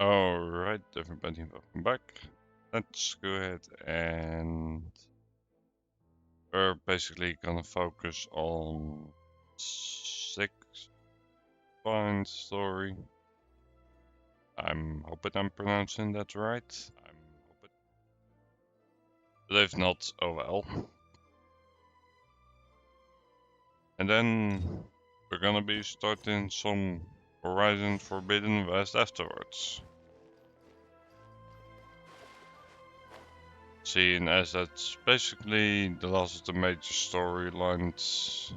Alright, everybody, welcome back. Let's go ahead and we're basically gonna focus on 6-point story. I'm hoping I'm pronouncing that right. But if not, oh well. And then we're gonna be starting some Horizon Forbidden West afterwards. Seeing as that's basically the last of the major storylines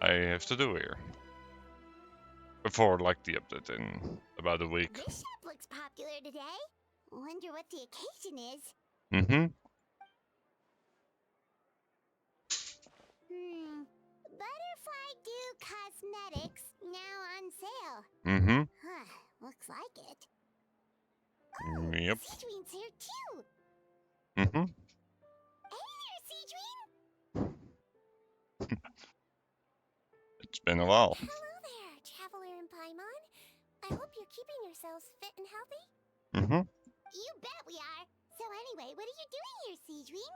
I have to do here. Before, like, the update in about a week. This shop looks popular today. Wonder what the occasion is. Butterfly Dew Cosmetics now on sale. Huh, looks like it. Oh, Yep. Seedween's here too. Hey there, Seedween. It's been a while. Hello there, Traveler and Paimon. I hope you're keeping yourselves fit and healthy. You bet we are. So anyway, what are you doing here, Seedween?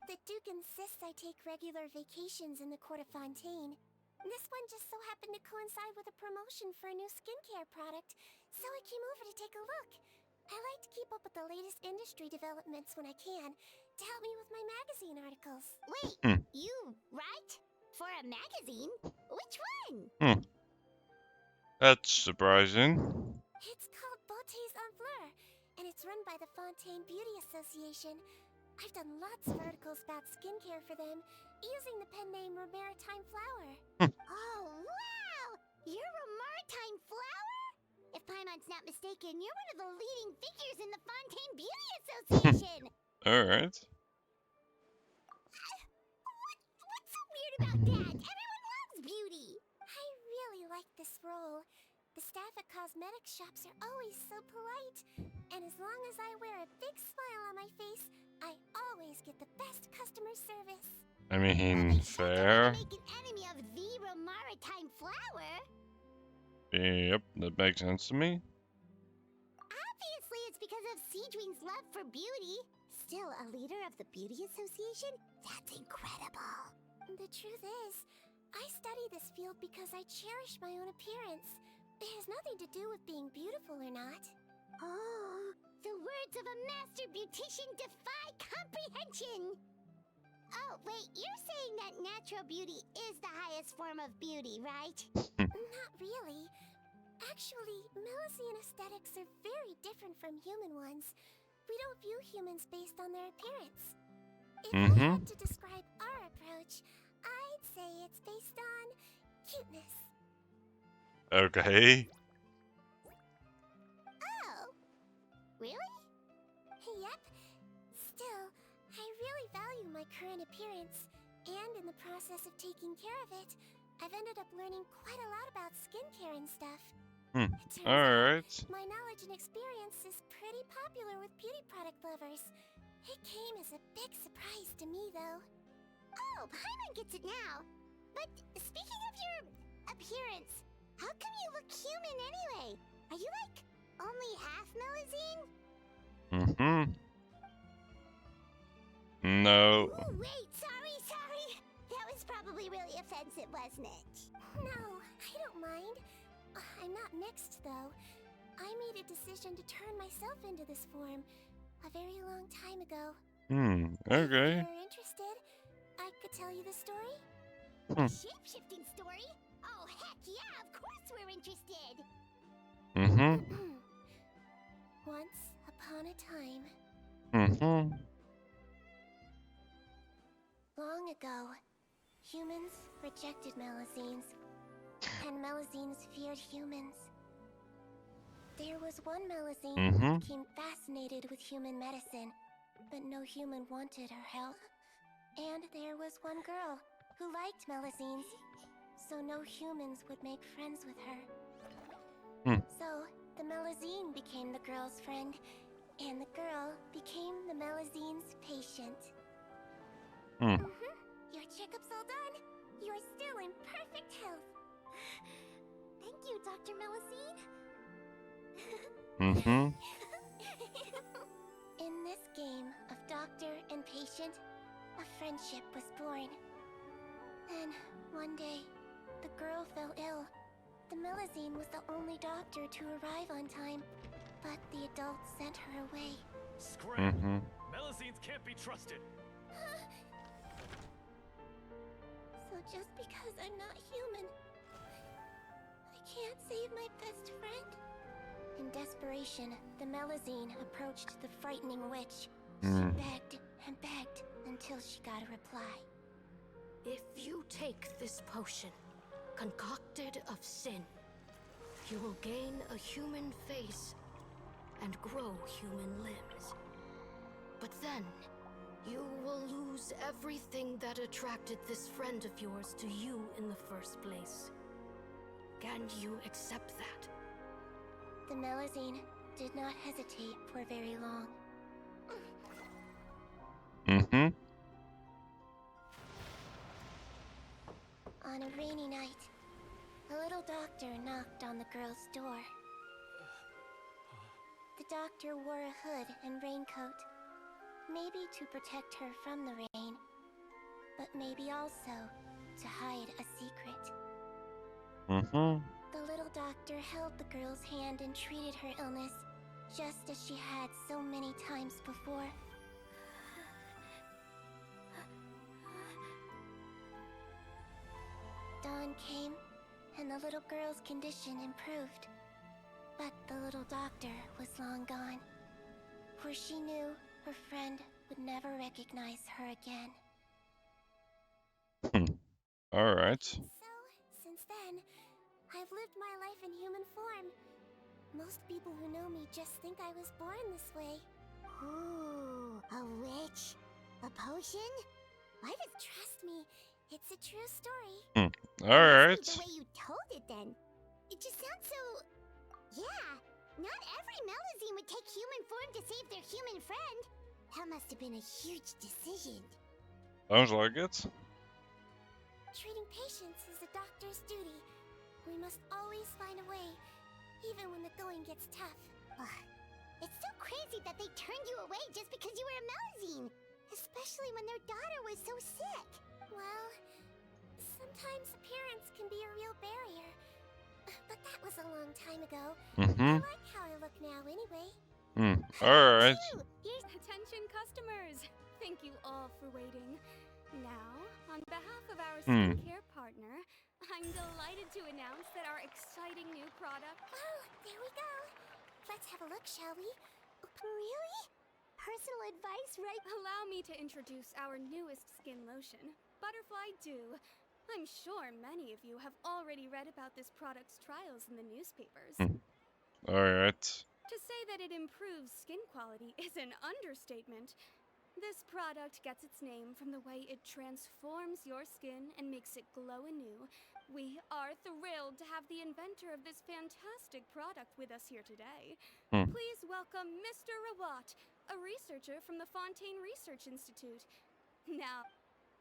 The Duke insists I take regular vacations in the Court of Fontaine. This one just so happened to coincide with a promotion for a new skincare product, so I came over to take a look. I like to keep up with the latest industry developments when I can, to help me with my magazine articles. Wait, you write? For a magazine? Which one? That's surprising. It's called Beautés en Fleur, and it's run by the Fontaine Beauty Association. I've done lots of articles about skincare for them, using the pen name Maritime Flower. Oh, wow! You're a Maritime Flower? If Paimon's not mistaken, you're one of the leading figures in the Fontaine Beauty Association. Alright. What's so weird about that? Everyone loves beauty. I really like this role. The staff at cosmetics shops are always so polite. And as long as I wear a big smile on my face, I always get the best customer service. I mean, fair. Make an enemy of the Maritime Flower. Yep, that makes sense to me. Obviously, it's because of Seedween's love for beauty. Still a leader of the Beauty Association? That's incredible. The truth is, I study this field because I cherish my own appearance. It has nothing to do with being beautiful or not. Oh, the words of a master beautician defy comprehension! Oh, wait, you're saying that natural beauty is the highest form of beauty, right? Not really. Actually, Melusine aesthetics are very different from human ones. We don't view humans based on their appearance. If I had to describe our approach, I'd say it's based on cuteness. Okay. Oh, really? Yep. Still, I really value my current appearance, and in the process of taking care of it, I've ended up learning quite a lot about skincare and stuff. Alright. My knowledge and experience is pretty popular with beauty product lovers. It came as a big surprise to me, though. Oh, Paimon gets it now. But speaking of your appearance, how come you look human anyway? Are you like only half Melusine? No. Ooh, wait, sorry. That was probably really offensive, wasn't it? No, I don't mind. I'm not mixed, though. I made a decision to turn myself into this form a very long time ago. Okay. If you're interested, I could tell you the story. A shape-shifting story? Oh, heck yeah, of course we're interested! Once upon a time. Long ago, humans rejected Melusines, and Melusines feared humans. There was one Melusine who became fascinated with human medicine, but no human wanted her help. And there was one girl who liked Melusines, so no humans would make friends with her. So, the Melusine became the girl's friend, and the girl became the Melusine's patient. Your checkup's all done. You're still in perfect health. Thank you, Dr. Melusine. Mm-hmm. In this game of doctor and patient, a friendship was born. Then, one day, the girl fell ill. The Melusine was the only doctor to arrive on time, but the adults sent her away. Scram! Mm-hmm. Melusines can't be trusted. So just because I'm not human, I can't save my best friend? In desperation, the Melusine approached the frightening witch. She begged and begged until she got a reply. If you take this potion, concocted of sin, you will gain a human face and grow human limbs. But then, you will lose everything that attracted this friend of yours to you in the first place. Can you accept that? The Melusine did not hesitate for very long. Mm-hmm. On a rainy night, a little doctor knocked on the girl's door. The doctor wore a hood and raincoat, maybe to protect her from the rain, but maybe also to hide a secret. Mm-hmm. The little doctor held the girl's hand and treated her illness, just as she had so many times before. Dawn came, and the little girl's condition improved. But the little doctor was long gone, for she knew her friend would never recognize her again. Alright. So, since then, I've lived my life in human form. Most people who know me just think I was born this way. Ooh, a witch? A potion? Why does trust me? It's a true story. Alright. The way you told it then. It just sounds so... Yeah, not every Melusine would take human form to save their human friend. That must have been a huge decision. Sounds like it. Treating patients is a doctor's duty. We must always find a way, even when the going gets tough. Ugh. It's so crazy that they turned you away just because you were a Melusine. Especially when their daughter was so sick. Well, sometimes appearance can be a real barrier. But that was a long time ago. I Mm-hmm. like how I look now anyway. Alright. Here's Attention customers! Thank you all for waiting. Now, on behalf of our Hmm. skincare partner, I'm delighted to announce that our exciting new product... Oh, there we go. Let's have a look, shall we? Really? Personal advice, right? Allow me to introduce our newest skin lotion, Butterfly Dew. I'm sure many of you have already read about this product's trials in the newspapers. Alright. To say that it improves skin quality is an understatement. This product gets its name from the way it transforms your skin and makes it glow anew. We are thrilled to have the inventor of this fantastic product with us here today. Please welcome Mr. Rawat, a researcher from the Fontaine Research Institute. Now...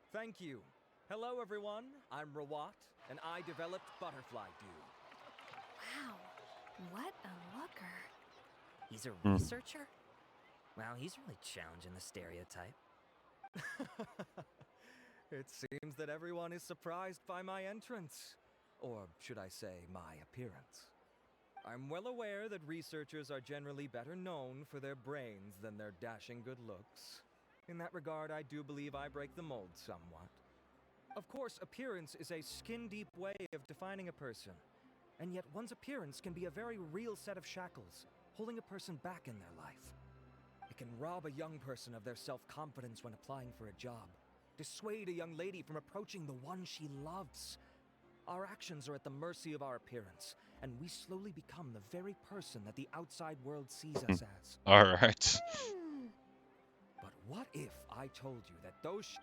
Thank you. Hello, everyone. I'm Rawat, and I developed Butterfly Dew. Wow, what a looker. He's a researcher? Well, he's really challenging the stereotype. It seems that everyone is surprised by my entrance. Or should I say, my appearance. I'm well aware that researchers are generally better known for their brains than their dashing good looks. In that regard, I do believe I break the mold somewhat. Of course, appearance is a skin-deep way of defining a person. And yet one's appearance can be a very real set of shackles, holding a person back in their life. It can rob a young person of their self-confidence when applying for a job, dissuade a young lady from approaching the one she loves. Our actions are at the mercy of our appearance, and we slowly become the very person that the outside world sees us as. Alright. But what if I told you that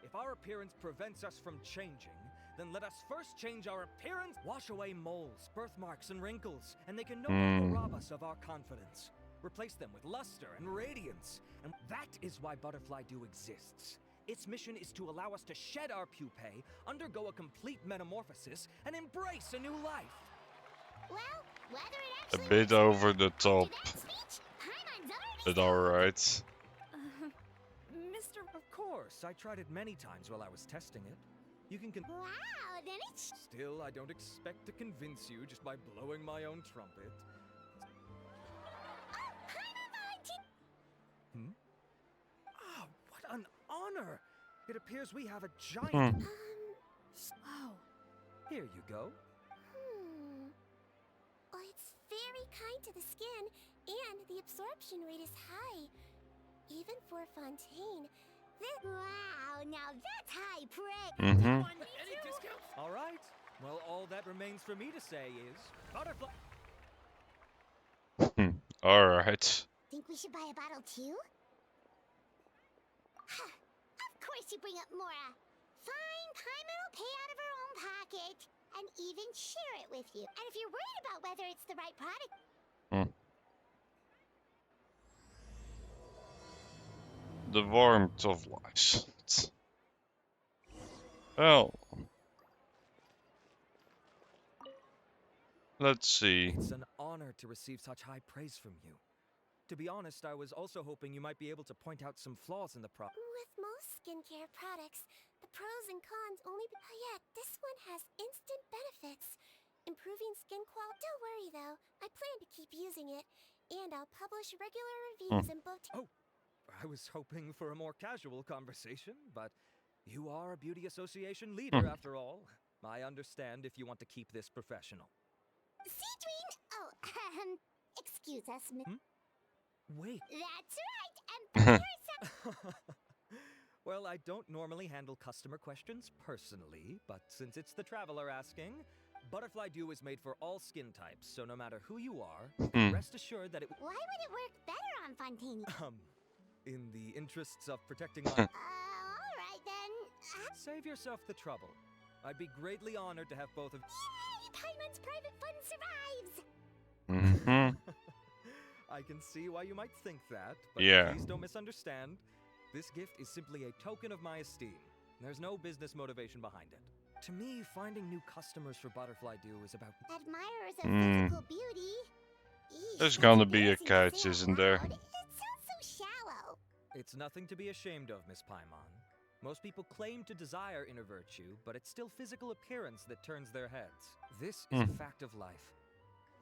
if our appearance prevents us from changing, then let us first change our appearance, wash away moles, birthmarks, and wrinkles, and they can no longer rob us of our confidence. Replace them with luster and radiance. And that is why Butterfly Dew exists. Its mission is to allow us to shed our pupae, undergo a complete metamorphosis, and embrace a new life. Well, Whether it A actually bit works or over not, the after top, that speech, Paimon's already but sold. alright. Mr. Of course, I tried it many times while I was testing it. You can Wow, then it's... Still, I don't expect to convince you just by blowing my own trumpet. Oh, Paimon volunteered! Hmm? Ah, what an honor! It appears we have a giant... Hmm. Oh, here you go. Oh, it's very kind to the skin, and the absorption rate is high. Even for Fontaine. Wow, now that's high praise. Mm-hmm. Any discounts? All right. Well, all that remains for me to say is butterfly. Alright. Think we should buy a bottle too? Of course you bring up Mora. Fine, Paimon will pay out of her own pocket and even share it with you. And if you're worried about whether it's the right product, The warmth of life. Well, let's see. It's an honor to receive such high praise from you. To be honest, I was also hoping you might be able to point out some flaws in the product. with most skincare products, the pros and cons only yet this one has instant benefits. Improving skin quality. Don't worry though, I plan to keep using it, and I'll publish regular reviews in both. Oh, I was hoping for a more casual conversation, but you are a beauty association leader after all. I understand if you want to keep this professional. Seedween! Oh, excuse us, Wait. That's right, and yourself. Well, I don't normally handle customer questions personally, but since it's the traveler asking, Butterfly Dew is made for all skin types, so no matter who you are, you can rest assured that it Why would it work better on Fontaine? in the interests of protecting my... Alright then. Save yourself the trouble. I'd be greatly honored to have both of... Yay! Paimon's private fund survives! Mm-hmm. I can see why you might think that, but Yeah. please don't misunderstand. This gift is simply a token of my esteem. There's no business motivation behind it. To me, finding new customers for Butterfly Dew is about... Admirers of physical beauty. Eesh, There's that's gonna be a embarrassing to say catch, out isn't there? loud. It sounds so shallow. It's nothing to be ashamed of, Miss Paimon. Most people claim to desire inner virtue, but it's still physical appearance that turns their heads. This is a fact of life.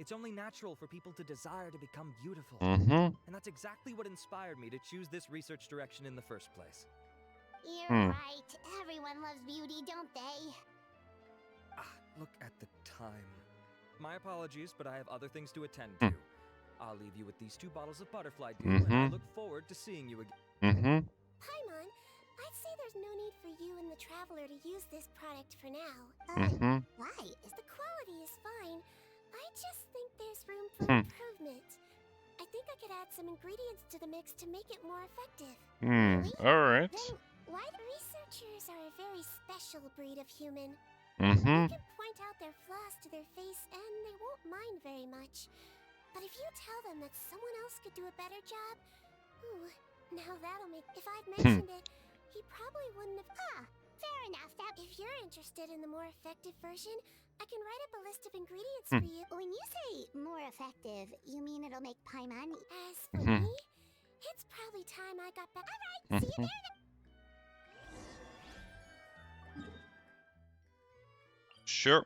It's only natural for people to desire to become beautiful. Mm-hmm. And that's exactly what inspired me to choose this research direction in the first place. You're right. Everyone loves beauty, don't they? Look at the time. My apologies, but I have other things to attend to. I'll leave you with these 2 bottles of Butterfly Dew, and I look forward to seeing you again. Mm-hmm. Paimon, I'd say there's no need for you and the Traveler to use this product for now. Mm-hmm. Why? The quality is fine. I just think there's room for improvement. I think I could add some ingredients to the mix to make it more effective. Really? Alright. Then why do researchers are a very special breed of human? Mm-hmm. You can point out their flaws to their face and they won't mind very much. But if you tell them that someone else could do a better job, ooh, now that'll make... If I'd mentioned it, he probably wouldn't have... Fair enough. If you're interested in the more effective version, I can write up a list of ingredients for you. When you say more effective, you mean it'll make Paimon... As for me, it's probably time I got back... Alright, see you there then. Sure.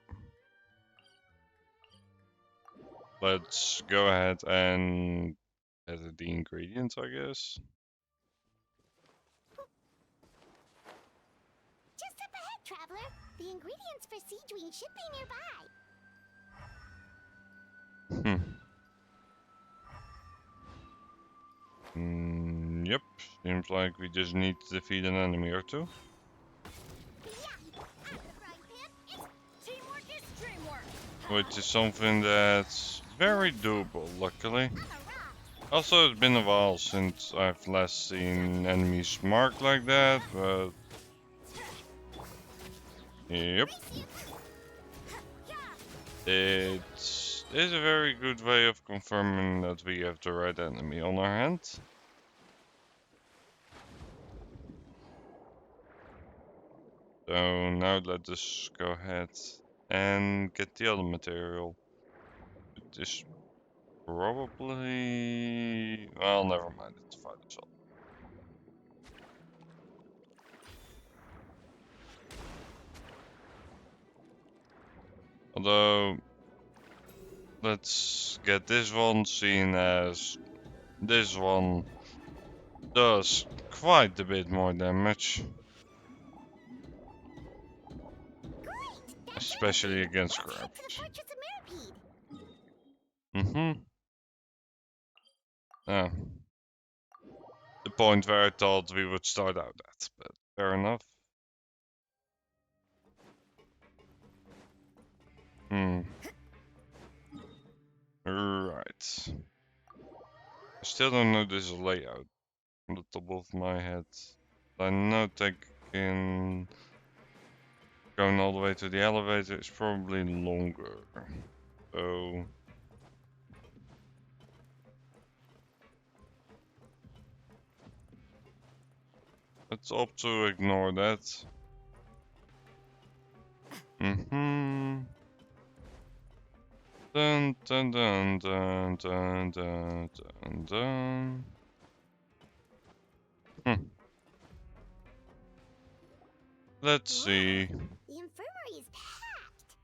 Let's go ahead and edit the ingredients, I guess. Just up ahead, Traveler. The ingredients for Seedween should be nearby. Yep. Seems like we just need to defeat an enemy or 2. Teamwork is dreamwork. Which is something that's very doable, luckily. Also, it's been a while since I've last seen enemies marked like that, but... Yep. It is a very good way of confirming that we have the right enemy on our hand. So now let us go ahead and get the other material. is probably... Well, never mind. It's fine as well. Although, let's get this one seen as this one does quite a bit more damage. Especially against crabs. Mm-hmm. Yeah. The point where I thought we would start out at, but fair enough. Right. I still don't know this layout on the top of my head. I know taking going all the way to the elevator is probably longer. So let's opt to ignore that. Dun dun dun dun dun dun dun dun. Let's see. The infirmary is packed.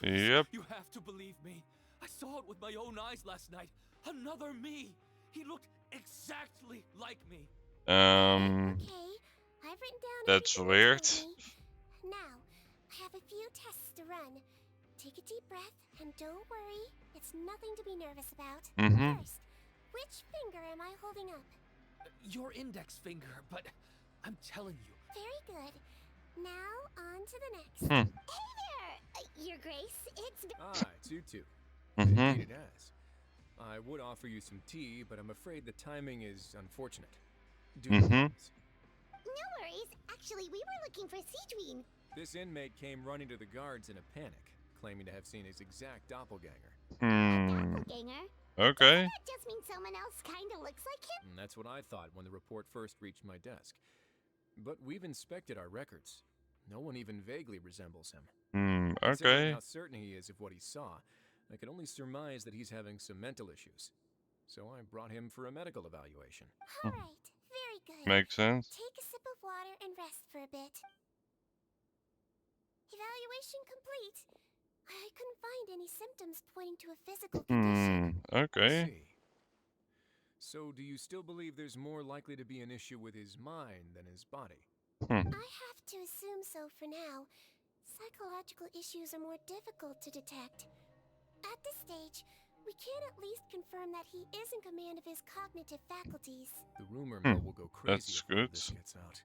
Yep. You have to believe me. I saw it with my own eyes last night. Another me. He looked exactly like me. Okay, I've written down That's everything you weird. told me. Now, I have a few tests to run. Take a deep breath and don't worry. It's nothing to be nervous about. First, which finger am I holding up? Your index finger, but I'm telling you. Very good. Now, on to the next. Hey there! Your Grace, it's... It's you two. Indeed it has. I would offer you some tea, but I'm afraid the timing is unfortunate. Due to things. No worries. Actually, we were looking for Seedween. This inmate came running to the guards in a panic, claiming to have seen his exact doppelganger. Doppelganger? Okay. That just means someone else kinda looks like him? And that's what I thought when the report first reached my desk. But we've inspected our records. No one even vaguely resembles him. Considering Okay. how certain he is of what he saw, I can only surmise that he's having some mental issues. So I brought him for a medical evaluation. All right. Very good. Makes sense. Take a sip of water and rest for a bit. Evaluation complete. I couldn't find any symptoms pointing to a physical condition. Okay. I see. So do you still believe there's more likely to be an issue with his mind than his body? I have to assume so for now. Psychological issues are more difficult to detect. At this stage, we can at least confirm that he is in command of his cognitive faculties. The rumor mill will go crazy That's if all good. this gets out.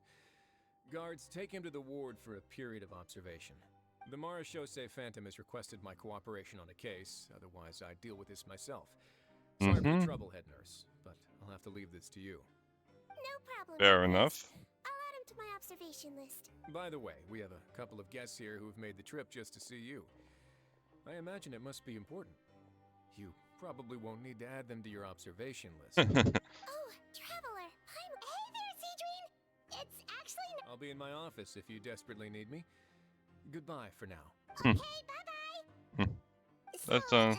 Guards, take him to the ward for a period of observation. The Marachose Phantom has requested my cooperation on a case, otherwise I'd deal with this myself. Sorry for the trouble, head nurse, but I'll have to leave this to you. No problem. Fair Nicholas. enough. I'll add him to my observation list. By the way, we have a couple of guests here who've made the trip just to see you. I imagine it must be important. You probably won't need to add them to your observation list. Oh, Traveler. Hey there, Seedween. It's actually... I'll be in my office if you desperately need me. Goodbye for now. Okay, bye-bye. That's, would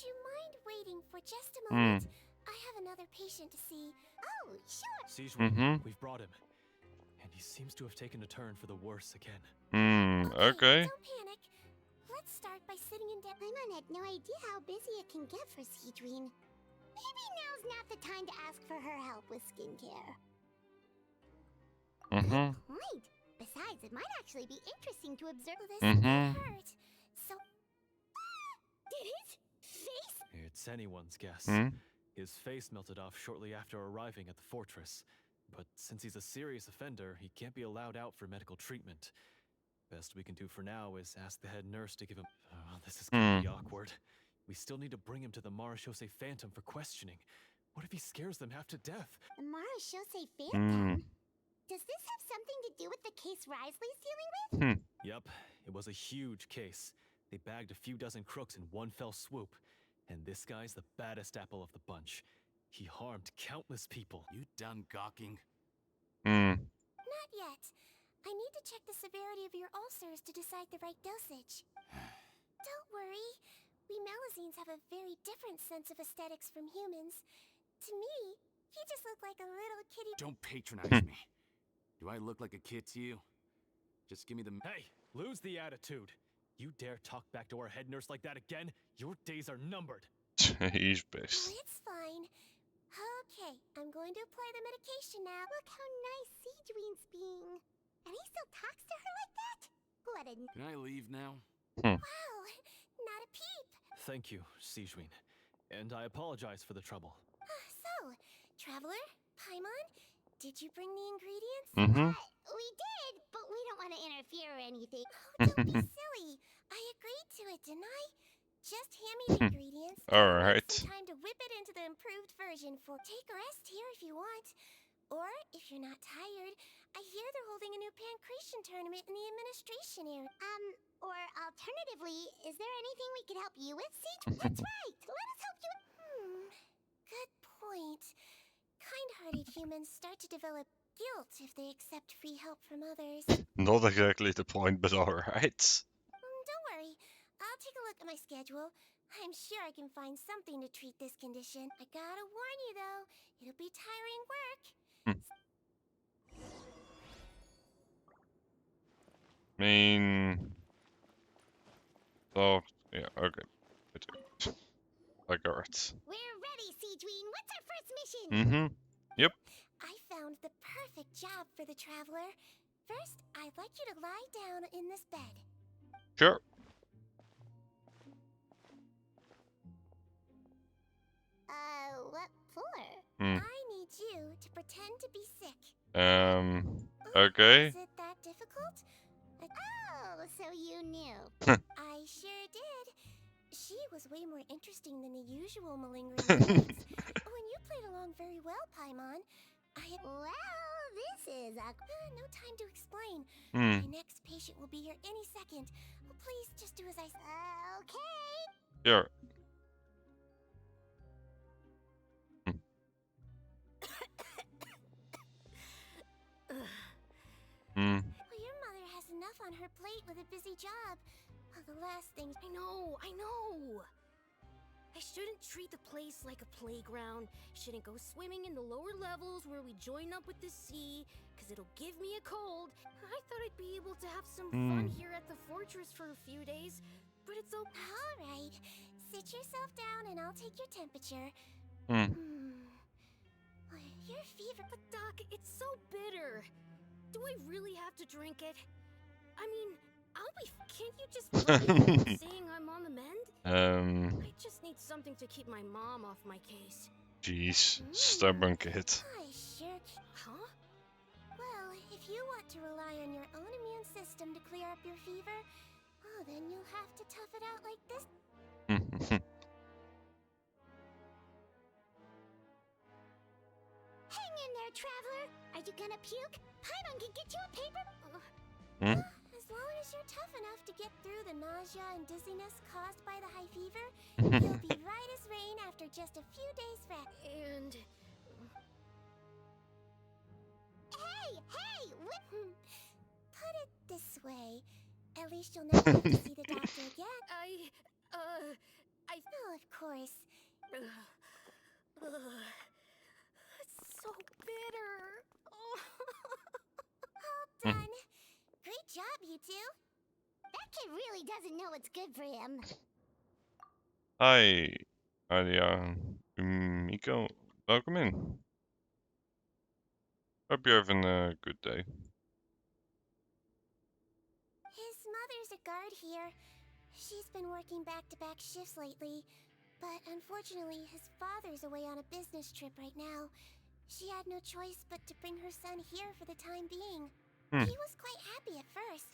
you mind waiting for just a moment? I have another patient to see. Oh, sure. Sijuan, we've brought him. And he seems to have taken a turn for the worse again. Okay. Don't panic. Let's start by sitting in depth. Paimon had no idea how busy it can get for Seedween. Maybe now's not the time to ask for her help with skincare. Good point. Besides, it might actually be interesting to observe this hurt. So, did his face? It's anyone's guess. His face melted off shortly after arriving at the fortress. But since he's a serious offender, he can't be allowed out for medical treatment. Best we can do for now is ask the head nurse to give him... Oh, this is gonna be awkward. We still need to bring him to the Marachose Phantom for questioning. What if he scares them half to death? The Marachose Phantom? Does this have something to do with the case Risley's dealing with? Yep, it was a huge case. They bagged a few dozen crooks in one fell swoop. And this guy's the baddest apple of the bunch. He harmed countless people. You done gawking? Not yet. I need to check the severity of your ulcers to decide the right dosage. Don't worry. We Melazines have a very different sense of aesthetics from humans. To me, you just look like a little kitty. Don't patronize me. Do I look like a kid to you? Just give me the... Hey, lose the attitude. You dare talk back to our head nurse like that again? Your days are numbered. He's Oh, pissed. it's fine. Okay, I'm going to apply the medication now. Look how nice Seedween's being. And he still talks to her like that? What a... Can I leave now? Wow, not a peep. Thank you, Sijwin. And I apologize for the trouble. So, Traveler, Paimon, did you bring the ingredients? Mm-hmm. We did, but we don't want to interfere or anything. Oh, don't be silly. I agreed to it, didn't I? Just hand me the ingredients. Alright. Some time to whip it into the improved version for. Take a rest here if you want. Or, if you're not tired, I hear they're holding a new pancreation tournament in the administration area. Or alternatively, is there anything we could help you with, Siege? That's right! Let us help you. Good point. Kind-hearted humans start to develop guilt if they accept free help from others. Not exactly the point, but alright. Don't worry. I'll take a look at my schedule. I'm sure I can find something to treat this condition. I gotta warn you, though. It'll be tiring work. Oh, yeah, okay. I got it. We're ready, Seedween. What's our first mission? Mm-hmm. Yep. I found the perfect job for the Traveler. First, I'd like you to lie down in this bed. Sure. What for? Hmm. I need you to pretend to be sick. Okay. Is it that difficult? Oh, so you knew. I sure did. She was way more interesting than the usual malingering guards. When you played along very well, Paimon, Well, this is a... no time to explain. My next patient will be here any second. Oh, please, just do as I say. Okay. Sure. Well, your mother has enough on her plate with a busy job. The last thing... I know! I shouldn't treat the place like a playground. Shouldn't go swimming in the lower levels where we join up with the sea, because it'll give me a cold. I thought I'd be able to have some fun here at the fortress for a few days, but it's okay. All right. Sit yourself down and I'll take your temperature. Your fever... But Doc, it's so bitter. Do I really have to drink it? I mean, can't you just write me saying I'm on the mend? I just need something to keep my mom off my case. Jeez, stubborn kid. I sure can. Huh? Well, if you want to rely on your own immune system to clear up your fever, oh, then you'll have to tough it out like this. Hang in there, Traveler. Are you gonna puke? Paimon can get you a paper. As long as you're tough enough to get through the nausea and dizziness caused by the high fever, you'll be right as rain after just a few days' rest. And... Hey! Put it this way. At least you'll never have to see the doctor again. Oh, of course. It's so bitter. All done. Great job, you two. That kid really doesn't know what's good for him. Hi, Adia. Miko, welcome in. Hope you're having a good day. His mother's a guard here. She's been working back-to-back shifts lately. But unfortunately, his father's away on a business trip right now. She had no choice but to bring her son here for the time being. He was quite happy at first.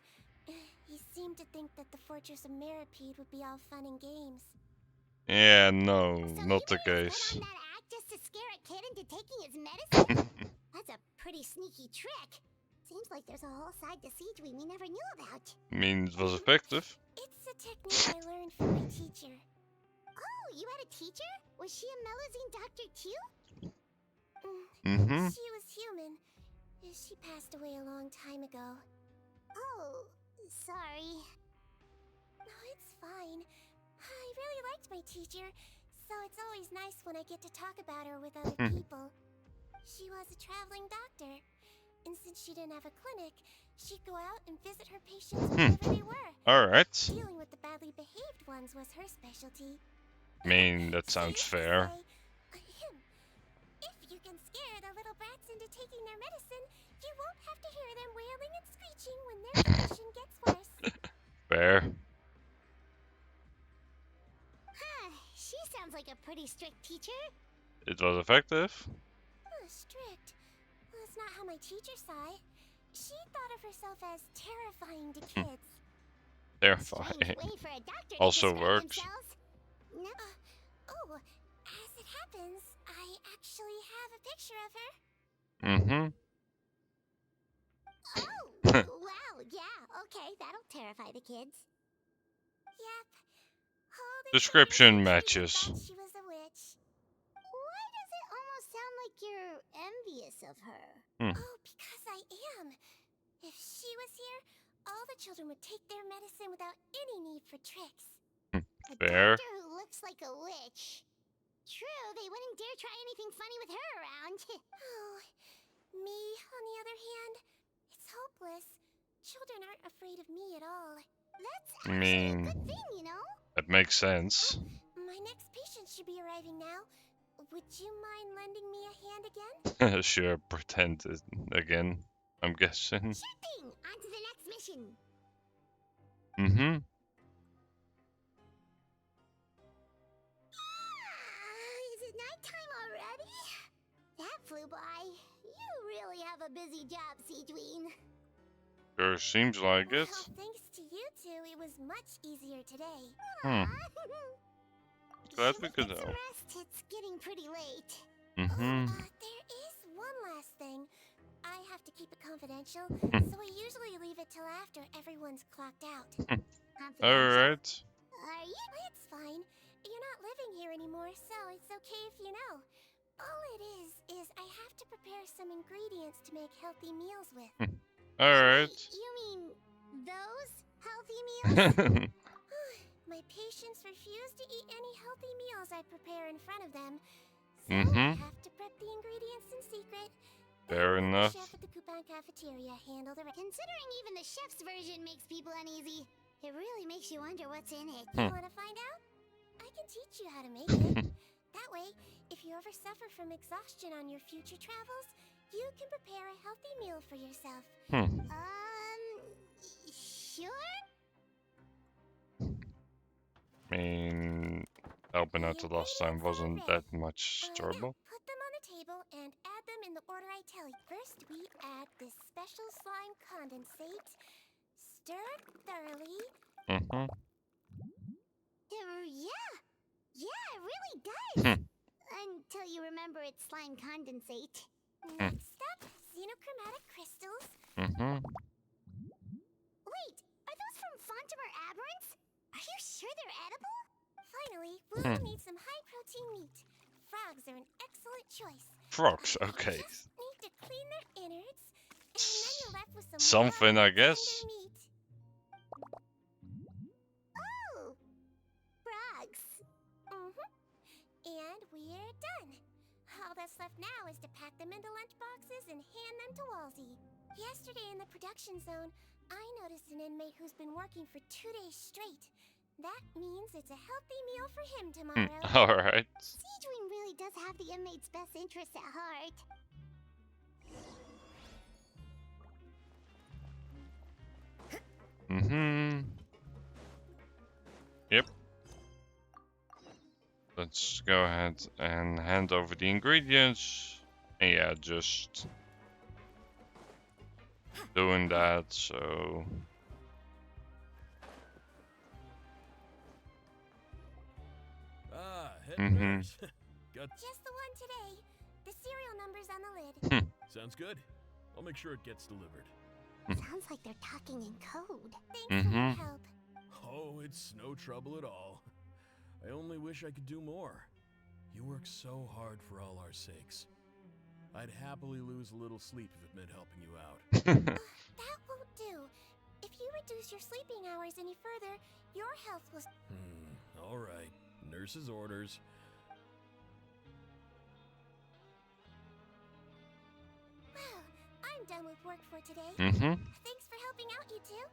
He seemed to think that the Fortress of Meripede would be all fun and games. Yeah, no, So not the you really case. put on that act just to scare a kid into taking his medicine? That's a pretty sneaky trick. Seems like there's a whole side to Seedween we never knew about. I mean, it was effective. It's a technique I learned from my teacher. Oh, you had a teacher? Was she a Melazine doctor too? She was human. She passed away a long time ago. Oh, sorry. No, it's fine. I really liked my teacher, so it's always nice when I get to talk about her with other people. She was a traveling doctor, and since she didn't have a clinic, she'd go out and visit her patients wherever they were. Alright. Dealing with the badly behaved ones was her specialty. I mean, that sounds fair. If you can scare the little brats into taking their medicine, you won't have to hear them wailing and screeching when their condition gets worse. Fair. Huh, she sounds like a pretty strict teacher. It was effective. Strict? Well, that's not how my teacher saw it. She thought of herself as terrifying to kids. Terrifying. Way for a doctor Also to works. No. As it happens, I actually have a picture of her. Mm-hmm. Oh, wow, yeah, okay, that'll terrify the kids. Yep. Description matches. She was a witch. Why does it almost sound like you're envious of her? Oh, because I am. If she was here, all the children would take their medicine without any need for tricks. Fair. A doctor who looks like a witch. True, they wouldn't dare try anything funny with her around. Oh, me, on the other hand, it's hopeless. Children aren't afraid of me at all. That's actually a good thing, you know? That makes sense. My next patient should be arriving now. Would you mind lending me a hand again? Sure, pretend it again, I'm guessing. Sure thing! On to the next mission. Mm-hmm. Is it nighttime already? That flew by. You really have a busy job, Seedween. Sure seems like it. Well, thanks to you two, it was much easier today. Glad we could help. Rest. It's getting pretty late. Mm-hmm. There is one last thing. I have to keep it confidential, so I usually leave it till after everyone's clocked out. Alright. Are you? It's fine. You're not living here anymore, so it's okay if you know. All it is I have to prepare some ingredients to make healthy meals with. Alright. You mean those healthy meals? My patients refuse to eat any healthy meals I prepare in front of them, so I have to prep the ingredients in secret. Fair enough. The chef at the Coupon cafeteria handle the rest. Considering even the chef's version makes people uneasy, it really makes you wonder what's in it. You want to find out? I can teach you how to make it. That way, if you ever suffer from exhaustion on your future travels, you can prepare a healthy meal for yourself. Sure? I mean, helping out the last time wasn't that much trouble. Put them on the table and add them in the order I tell you. First, we add this special slime condensate. Stir it thoroughly. Yeah, it really does. Until you remember it's slime condensate. Next up, xenochromatic crystals. Wait, are those from Fontimer aberrants? Are you sure they're edible? Finally, we'll need some high-protein meat. Frogs are an excellent choice. Frogs, okay. Just need to clean their innards, and then you're left with some Something, I guess. tender meat. Oh, frogs. And we're done. All that's left now is to pack them into lunch boxes and hand them to Walsey. Yesterday in the production zone, I noticed an inmate who's been working for 2 days straight. That means it's a healthy meal for him tomorrow. Alright. Seedwing really does have the inmate's best interests at heart. Yep. Let's go ahead and hand over the ingredients. And yeah, just doing that, so... Head nurse. Got Just the one today. The serial number's on the lid. Sounds good. I'll make sure it gets delivered. Sounds like they're talking in code. Thanks for your help. Oh, it's no trouble at all. I only wish I could do more. You work so hard for all our sakes. I'd happily lose a little sleep if it meant helping you out. That won't do. If you you reduce your sleeping hours any further, your health will... All right. Nurse's orders. Well, I'm done with work for today. Thanks for helping out, you two.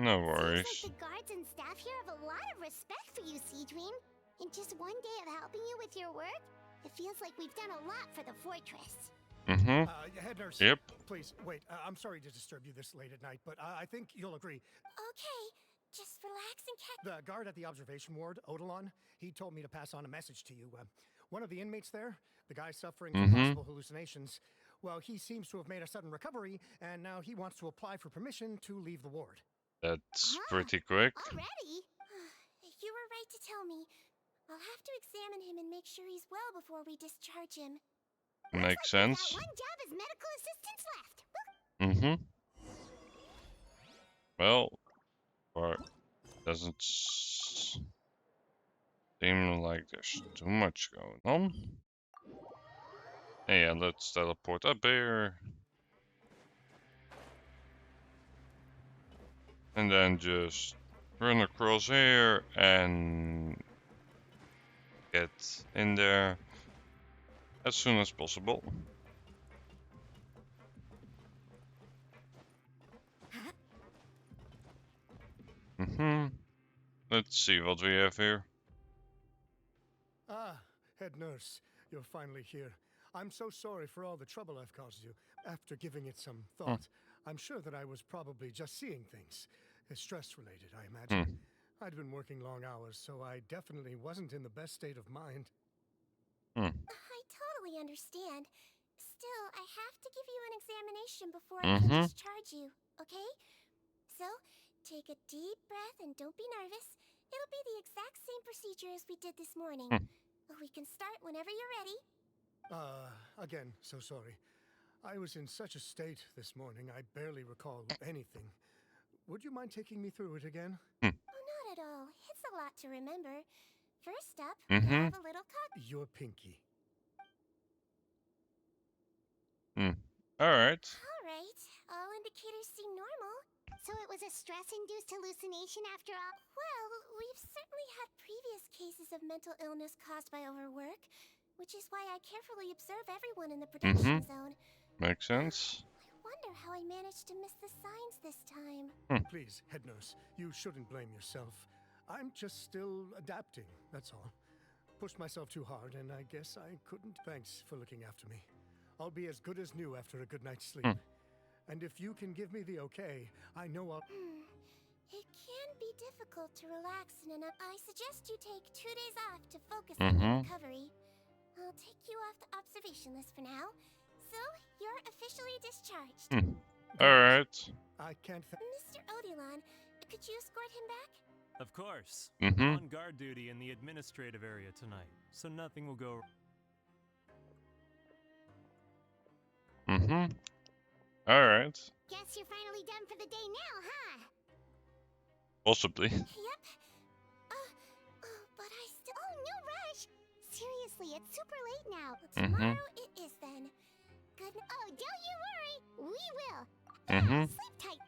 No worries. Seems like the guards and staff here have a lot of respect for you, Seedream. In just one day of helping you with your work, it feels like we've done a lot for the fortress. Head nurse. Yep. Please, wait. I'm sorry to disturb you this late at night, but I think you'll agree. Okay, just relax and catch... The guard at the observation ward, Odilon, he told me to pass on a message to you. One of the inmates there, the guy suffering from possible hallucinations, well, he seems to have made a sudden recovery, and now he wants to apply for permission to leave the ward. That's pretty quick. Already? You were right to tell me. I'll have to examine him and make sure he's well before we discharge him. Makes sense. One job as medical assistants left. Well, or doesn't seem like there's too much going on. Yeah, let's teleport up here. And then just run across here and get in there as soon as possible. Let's see what we have here. Ah, head nurse, you're finally here. I'm so sorry for all the trouble I've caused you. After giving it some thought, I'm sure that I was probably just seeing things. Stress-related, I imagine. I'd been working long hours, so I definitely wasn't in the best state of mind. I totally understand. Still, I have to give you an examination before I can discharge you, okay? So, take a deep breath and don't be nervous. It'll be the exact same procedure as we did this morning. We can start whenever you're ready. Again, so sorry. I was in such a state this morning, I barely recall anything. Would you mind taking me through it again? Oh, not at all. It's a lot to remember. First up, we have a little Your pinky. Alright. Alright, all indicators seem normal. So it was a stress-induced hallucination after all? Well, we've certainly had previous cases of mental illness caused by overwork, which is why I carefully observe everyone in the production zone. Makes sense. I wonder how I managed to miss the signs this time. Please, head nurse, you shouldn't blame yourself. I'm just still adapting, that's all. Pushed myself too hard, and I guess I couldn't. Thanks for looking after me. I'll be as good as new after a good night's sleep. And if you can give me the okay, I know I'll... It can be difficult to relax in an... I suggest you take 2 days off to focus on your recovery. I'll take you off the observation list for now. So, you're officially discharged. Alright. I can't... Mr. Odilon, could you escort him back? Of course. I'm on guard duty in the administrative area tonight, so nothing will go... Alright. Guess you're finally done for the day now, huh? Possibly. Yep. But I still... Oh, no rush! Seriously, it's super late now. Tomorrow it is then. Good... Oh, don't you worry! We will! Sleep tight!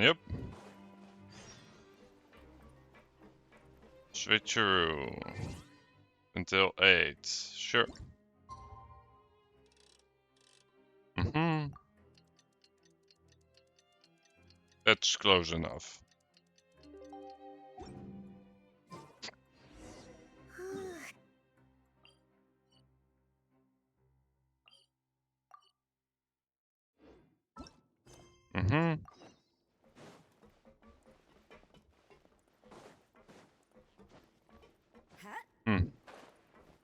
Yep. Switcheroo. Until 8. Sure. That's close enough.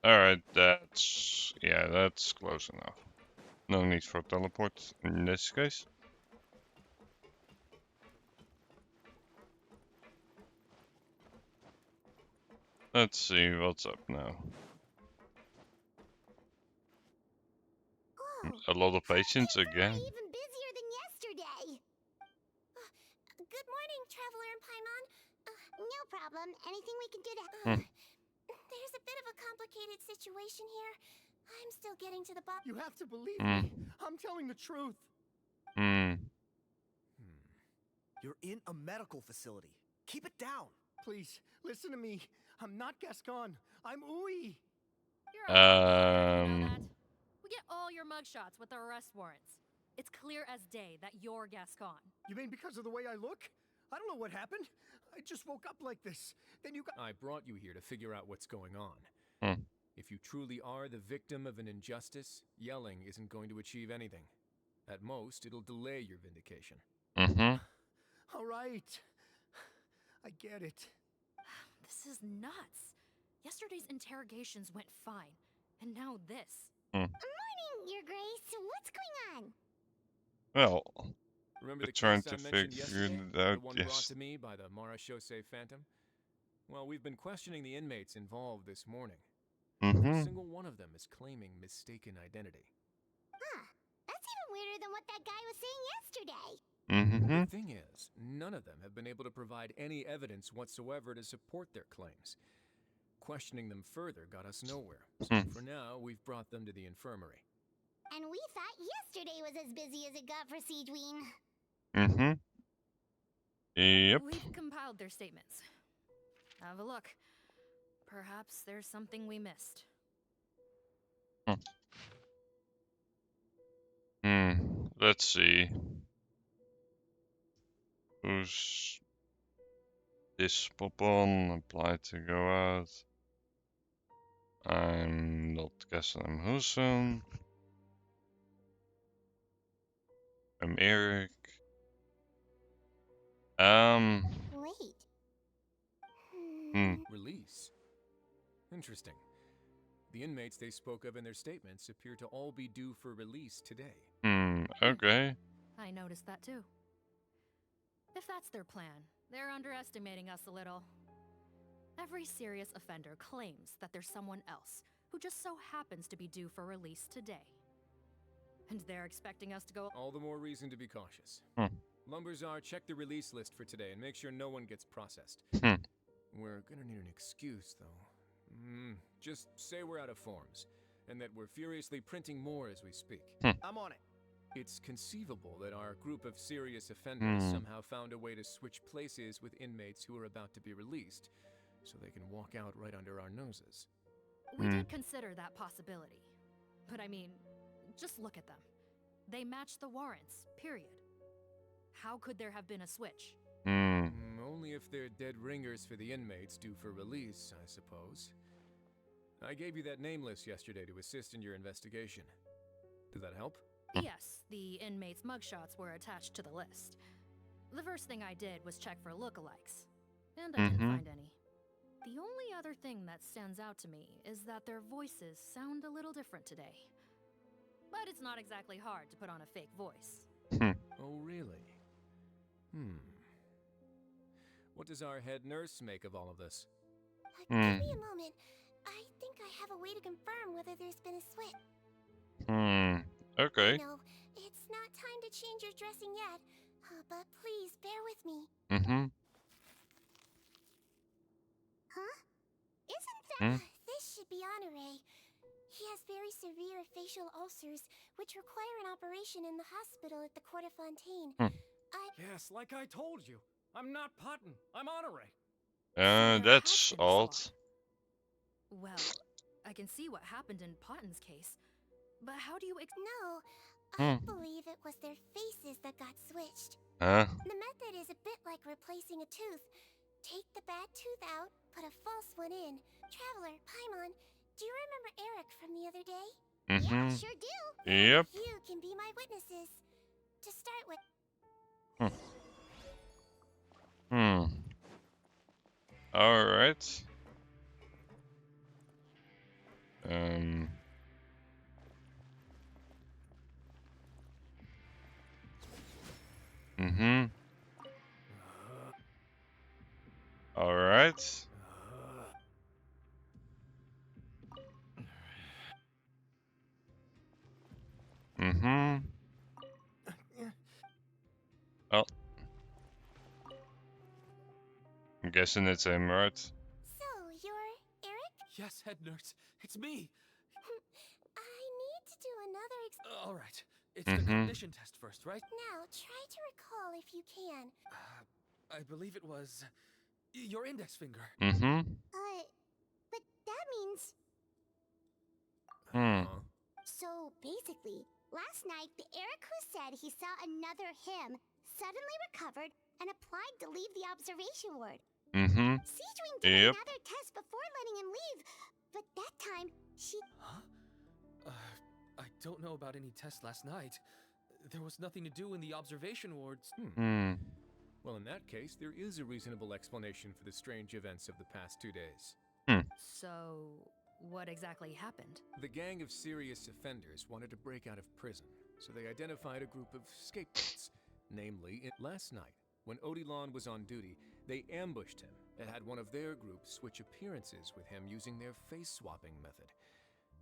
Alright, that's close enough. No need for teleport in this case. Let's see what's up now. A lot of patients again. Even busier than yesterday. Good morning, Traveler and Paimon. No problem. Anything we can do to... There's a bit of a complicated situation here. I'm still getting to the bottom. You have to believe me. I'm telling the truth. You're in a medical facility. Keep it down. Please, listen to me. I'm not Gascon. I'm Uy. You're a hard you know that? We get all your mugshots with our arrest warrants. It's clear as day that you're Gascon. You mean because of the way I look? I don't know what happened. I just woke up like this. Then you got... I brought you here to figure out what's going on. Hmm. If you truly are the victim of an injustice, yelling isn't going to achieve anything. At most, it'll delay your vindication. Mm-hmm. All right. I get it. This is nuts. Yesterday's interrogations went fine, and now this. Morning, Your Grace. What's going on? Well, Remember we're the trying case to I mentioned figure yesterday? it out, The one brought yes. to me by the Marechaussee Phantom? Well, we've been questioning the inmates involved this morning. Every single one of them is claiming mistaken identity. Huh. That's even weirder than what that guy was saying yesterday. The thing is, none of them have been able to provide any evidence whatsoever to support their claims. Questioning them further got us nowhere. So for now, we've brought them to the infirmary. And we thought yesterday was as busy as it got for Siegeween. Yep. We've compiled their statements. Have a look. Perhaps there's something we missed. Let's see. Who's this pop on? Apply to go out. I'm not guessing I'm Hussein. I'm Eric. Wait. Release? Interesting. The inmates they spoke of in their statements appear to all be due for release today. Okay. I noticed that too. If that's their plan, they're underestimating us a little. Every serious offender claims that there's someone else who just so happens to be due for release today. And they're expecting us to go... All the more reason to be cautious. Lumberzar, check the release list for today and make sure no one gets processed. We're gonna need an excuse, though. Just say we're out of forms, and that we're furiously printing more as we speak. I'm on it. It's conceivable that our group of serious offenders somehow found a way to switch places with inmates who are about to be released, so they can walk out right under our noses. We did consider that possibility. But I mean, just look at them. They match the warrants, period. How could there have been a switch? Only if they're dead ringers for the inmates due for release, I suppose. I gave you that name list yesterday to assist in your investigation. Did that help? Yes, the inmates' mugshots were attached to the list. The first thing I did was check for lookalikes, and I didn't find any. The only other thing that stands out to me is that their voices sound a little different today. But it's not exactly hard to put on a fake voice. Oh, really? What does our head nurse make of all of this? Give me a moment. I think I have a way to confirm whether there's been a switch. Okay. No, it's not time to change your dressing yet, but please bear with me. Huh? Isn't that... This should be Honore. He has very severe facial ulcers, which require an operation in the hospital at the Court of Fontaine. Yes, like I told you. I'm not Putton. I'm Honore. That's odd. Well, I can see what happened in Potton's case, but how do you No, I believe it was their faces that got switched. Huh? The method is a bit like replacing a tooth. Take the bad tooth out, put a false one in. Traveler, Paimon, do you remember Eric from the other day? Yeah, sure do. Yep. You can be my witnesses. To start with... Alright. Alright. Oh. I'm guessing it's him, right? So, you're Eric? Yes, head nurse. It's me. I need to do another All right. It's the cognition test first, right? Now, try to recall if you can. I believe it was your index finger. But that means... So, basically, last night, the Eric who said he saw another him suddenly recovered and applied to leave the observation ward. Siegewing did another test before letting him leave, but that time, she... Huh? I don't know about any tests last night. There was nothing to do in the observation wards. Well, in that case, there is a reasonable explanation for the strange events of the past 2 days. So, what exactly happened? The gang of serious offenders wanted to break out of prison, so they identified a group of scapegoats. Namely, last night, when Odilon was on duty, they ambushed him and had one of their group switch appearances with him using their face-swapping method.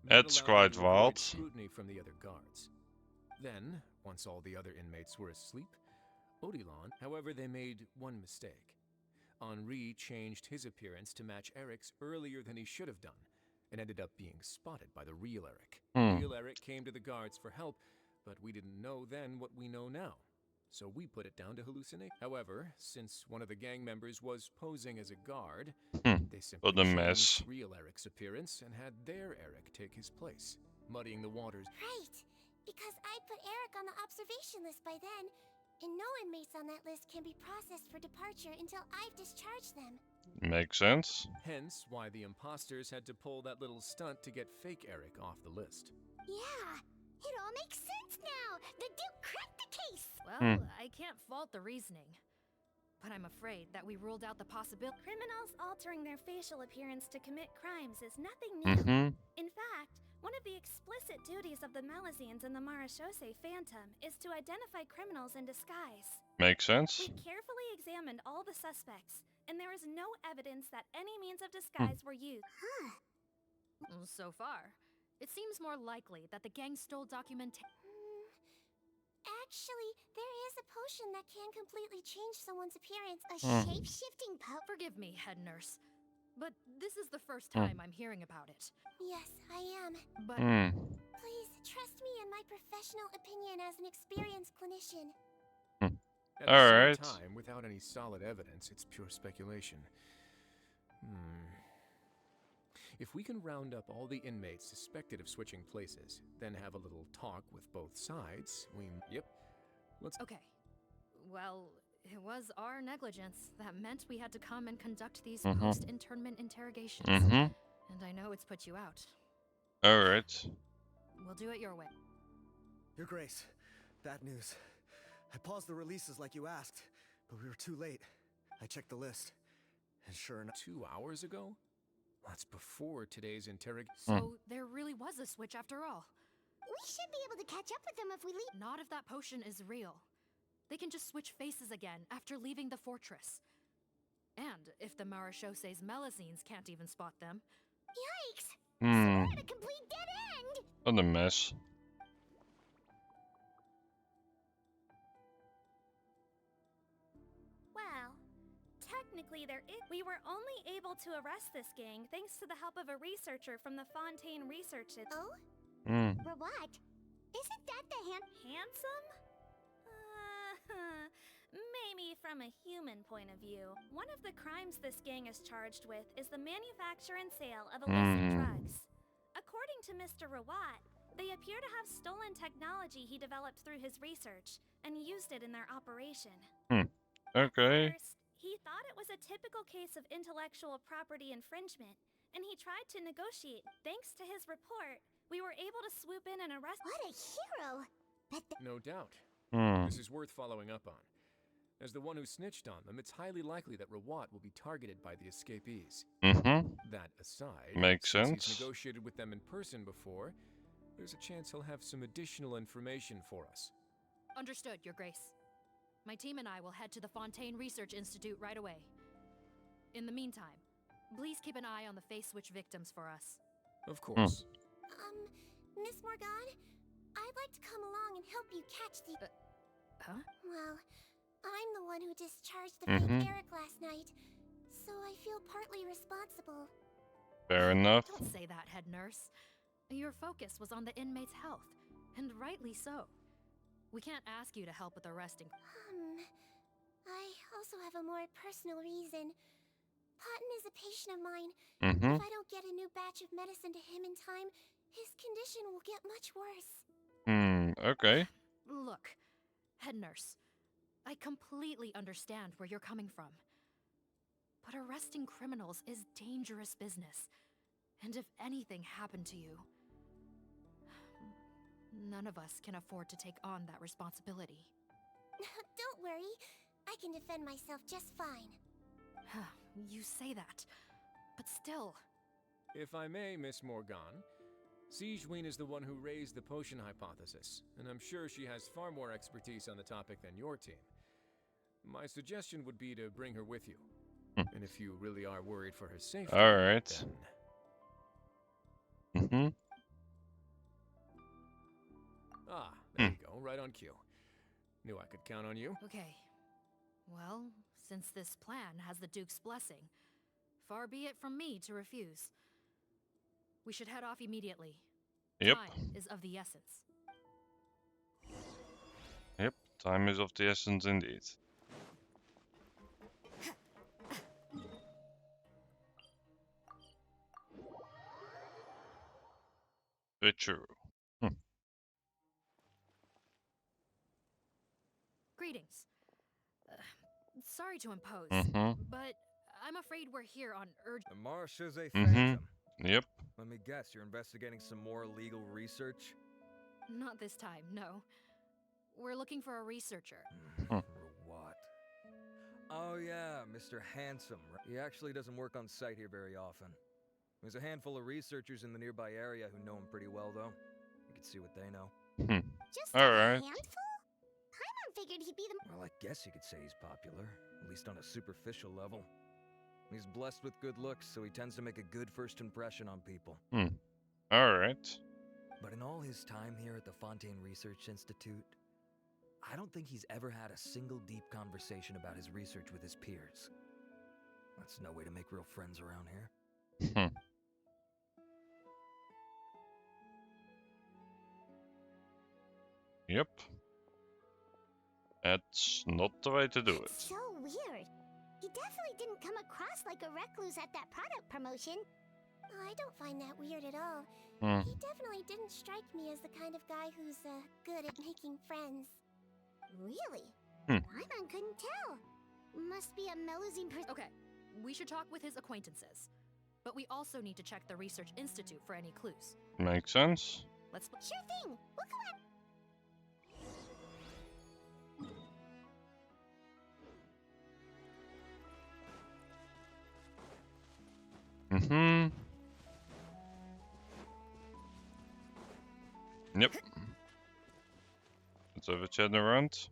That's quite wild. Scrutiny from the other guards. Then, once all the other inmates were asleep, Odilon, however, they made one mistake. Henri changed his appearance to match Eric's earlier than he should have done, and ended up being spotted by the real Eric. Real Eric came to the guards for help, but we didn't know then what we know now. So we put it down to hallucinate. However, since one of the gang members was posing as a guard, they simply changed real Eric's appearance and had their Eric take his place, muddying the waters. Right, because I put Eric on the observation list by then, and no inmates on that list can be processed for departure until I've discharged them. Makes sense. Hence why the imposters had to pull that little stunt to get fake Eric off the list. Yeah, it all makes sense now. The Duke cracked the case. Well, I can't fault the reasoning, but I'm afraid that we ruled out the possibility. Criminals altering their facial appearance to commit crimes is nothing new. In fact, one of the explicit duties of the Malazines in the Marechaussee Phantom is to identify criminals in disguise. Makes sense. We carefully examined all the suspects, and there is no evidence that any means of disguise were used. So far, it seems more likely that the gang stole documentation. Actually, there is a potion that can completely change someone's appearance. A shape-shifting potion. Forgive me, head nurse, but this is the first time I'm hearing about it. Yes, I am. But please trust me in my professional opinion as an experienced clinician. At the same time, without any solid evidence, it's pure speculation. If we can round up all the inmates suspected of switching places, then have a little talk with both sides, let's... Okay. Well, it was our negligence that meant we had to come and conduct these post-internment interrogations. And I know it's put you out. Alright. We'll do it your way. Your Grace, bad news. I paused the releases like you asked, but we were too late. I checked the list, and sure enough... 2 hours ago? That's before today's interrogation. So there really was a switch after all. We should be able to catch up with them if we leave. Not if that potion is real. They can just switch faces again after leaving the fortress. And if the Marechaussee's Melazines can't even spot them. Yikes! So we're at a complete dead end! What a mess. Well, technically we were only able to arrest this gang thanks to the help of a researcher from the Fontaine Research Institute. Oh? What? Isn't that the handsome? Maybe from a human point of view. One of the crimes this gang is charged with is the manufacture and sale of illicit drugs. According to Mr. Rawat, they appear to have stolen technology he developed through his research and used it in their operation. Okay. First, he thought it was a typical case of intellectual property infringement, and he tried to negotiate. Thanks to his report, we were able to swoop in and arrest... What a hero! No doubt. This is worth following up on. As the one who snitched on them, it's highly likely that Rawat will be targeted by the escapees. That aside, makes since sense. He's negotiated with them in person before, there's a chance he'll have some additional information for us. Understood, Your Grace. My team and I will head to the Fontaine Research Institute right away. In the meantime, please keep an eye on the face switch victims for us. Of course. Miss Morgan, I'd like to come along and help you catch the... Well, I'm the one who discharged the fake Eric last night, so I feel partly responsible. Fair enough. Don't say that, head nurse. Your focus was on the inmate's health, and rightly so. We can't ask you to help with arresting. I also have a more personal reason. Cotton is a patient of mine. Mm-hmm. If I don't get a new batch of medicine to him in time, his condition will get much worse. Okay. Look, head nurse, I completely understand where you're coming from. But arresting criminals is dangerous business. And if anything happened to you, none of us can afford to take on that responsibility. Don't worry. I can defend myself just fine. You say that, but still. If I may, Miss Morgan, Siegeween is the one who raised the potion hypothesis, and I'm sure she has far more expertise on the topic than your team. My suggestion would be to bring her with you. And if you really are worried for her safety, Alright. then... Ah, there you go, right on cue. Knew I could count on you. Okay. Well, since this plan has the Duke's blessing, far be it from me to refuse. We should head off immediately. Yep. Time is of the essence. Yep, time is of the essence indeed. Very true. Greetings. Sorry to impose, but I'm afraid we're here on urgent... The Marsh's a phantom. Yep. Let me guess, you're investigating some more illegal research? Not this time, no. We're looking for a researcher. For what? Oh yeah, Mr. Handsome. He actually doesn't work on site here very often. There's a handful of researchers in the nearby area who know him pretty well, though. You can see what they know. Just Alright. a handful? Paimon figured he'd be the... Well, I guess you could say he's popular, at least on a superficial level. He's blessed with good looks, so he tends to make a good first impression on people. Alright. But in all his time here at the Fontaine Research Institute, I don't think he's ever had a single deep conversation about his research with his peers. That's no way to make real friends around here. Yep. That's not the way to do it. So weird. He definitely didn't come across like a recluse at that product promotion. I don't find that weird at all. He definitely didn't strike me as the kind of guy who's good at making friends. Really? Paimon couldn't tell. Must be a Melusine Okay, we should talk with his acquaintances. But we also need to check the Research Institute for any clues. Makes sense. Let's... Sure thing. We'll go on. Yep. Let's have a chat around.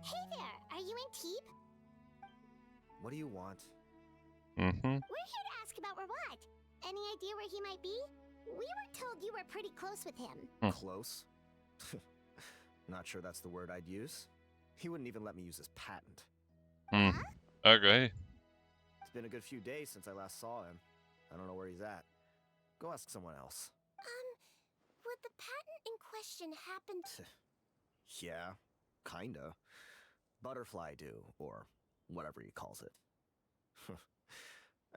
Hey there, are you in Teep? What do you want? We're here to ask about Rawat. Any idea where he might be? We were told you were pretty close with him. Close? Not sure that's the word I'd use. He wouldn't even let me use his patent. Okay. It's been a good few days since I last saw him. I don't know where he's at. Go ask someone else. Would the patent in question happen to... Yeah, kinda. Butterfly do, or whatever he calls it.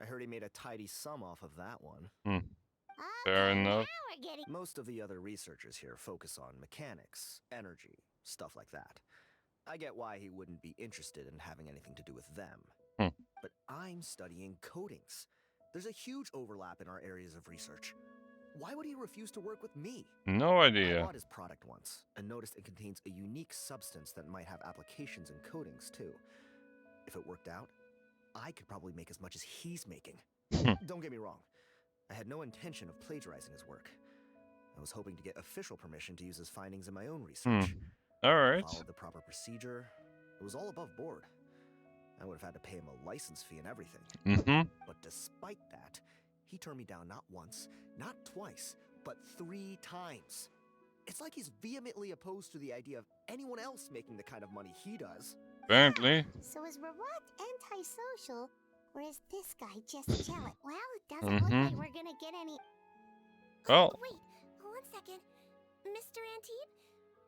I heard he made a tidy sum off of that one. Fair Okay, enough. now we're getting... Most of the other researchers here focus on mechanics, energy, stuff like that. I get why he wouldn't be interested in having anything to do with them. But I'm studying coatings. There's a huge overlap in our areas of research. Why would he refuse to work with me? No idea. I bought his product once and noticed it contains a unique substance that might have applications in coatings too. If it worked out, I could probably make as much as he's making. Don't get me wrong. I had no intention of plagiarizing his work. I was hoping to get official permission to use his findings in my own research. Alright. Followed the proper procedure. It was all above board. I would have had to pay him a license fee and everything. But despite that, he turned me down not once, not twice, but 3 times. It's like he's vehemently opposed to the idea of anyone else making the kind of money he does. Apparently. So is Rawat antisocial, or is this guy just jealous? Well, it doesn't look like we're gonna get any... Well... Wait, 1 second. Mr. Antibes,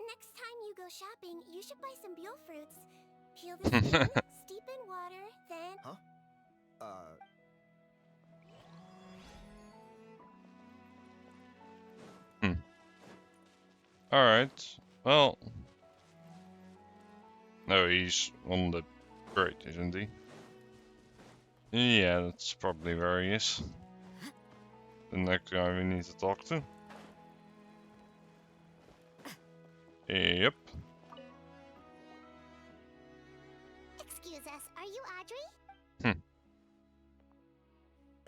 next time you go shopping, you should buy some Buell fruits. Peel the skin, steep in water, then... Huh? Alright. Well. No, he's on the bridge, isn't he? Yeah, that's probably where he is. The next guy we need to talk to. Yep. Excuse us, are you Audrey?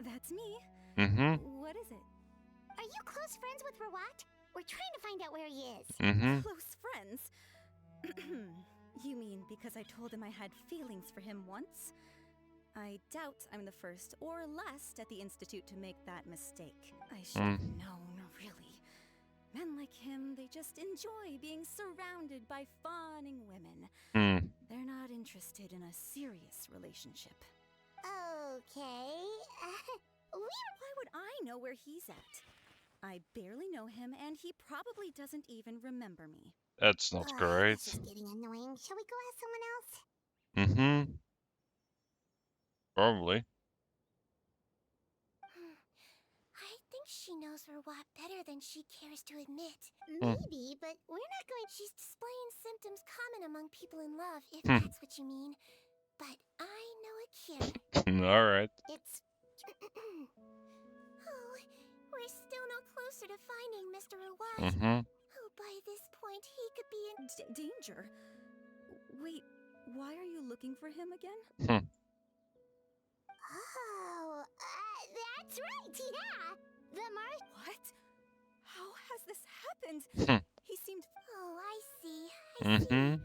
That's me. Mm-hmm. What is it? Are you close friends with Rawat? We're trying to find out where he is. Mm-hmm. Close friends? You mean because I told him I had feelings for him once? I doubt I'm the first or last at the Institute to make that mistake. I should have known, really. Men like him, they just enjoy being surrounded by fawning women. They're not interested in a serious relationship. Okay. Why would I know where he's at? I barely know him, and he probably doesn't even remember me. That's not great. This is getting annoying. Shall we go ask someone else? Mm-hmm. Probably. I think she knows Rawat better than she cares to admit. Maybe, but we're not going... She's displaying symptoms common among people in love, if that's what you mean. But I know a cure. Alright. It's... Oh, we're still no closer to finding Mr. Rawat. Oh, by this point, he could be in... danger? Wait, why are you looking for him again? Oh, that's right, yeah! The What? How has this happened? He seemed... Oh, I see. I see.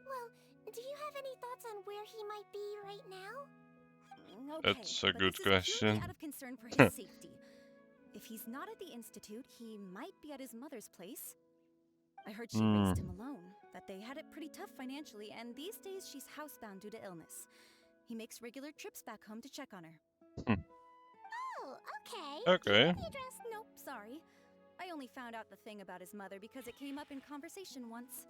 Well, do you have any thoughts on where he might be right now? Okay, That's a but good this is question. purely out of concern for his safety. If he's not at the Institute, he might be at his mother's place. I heard she raised him alone, that they had it pretty tough financially, and these days she's housebound due to illness. He makes regular trips back home to check on her. Oh, okay. Okay. The address? Nope, sorry. I only found out the thing about his mother because it came up in conversation once.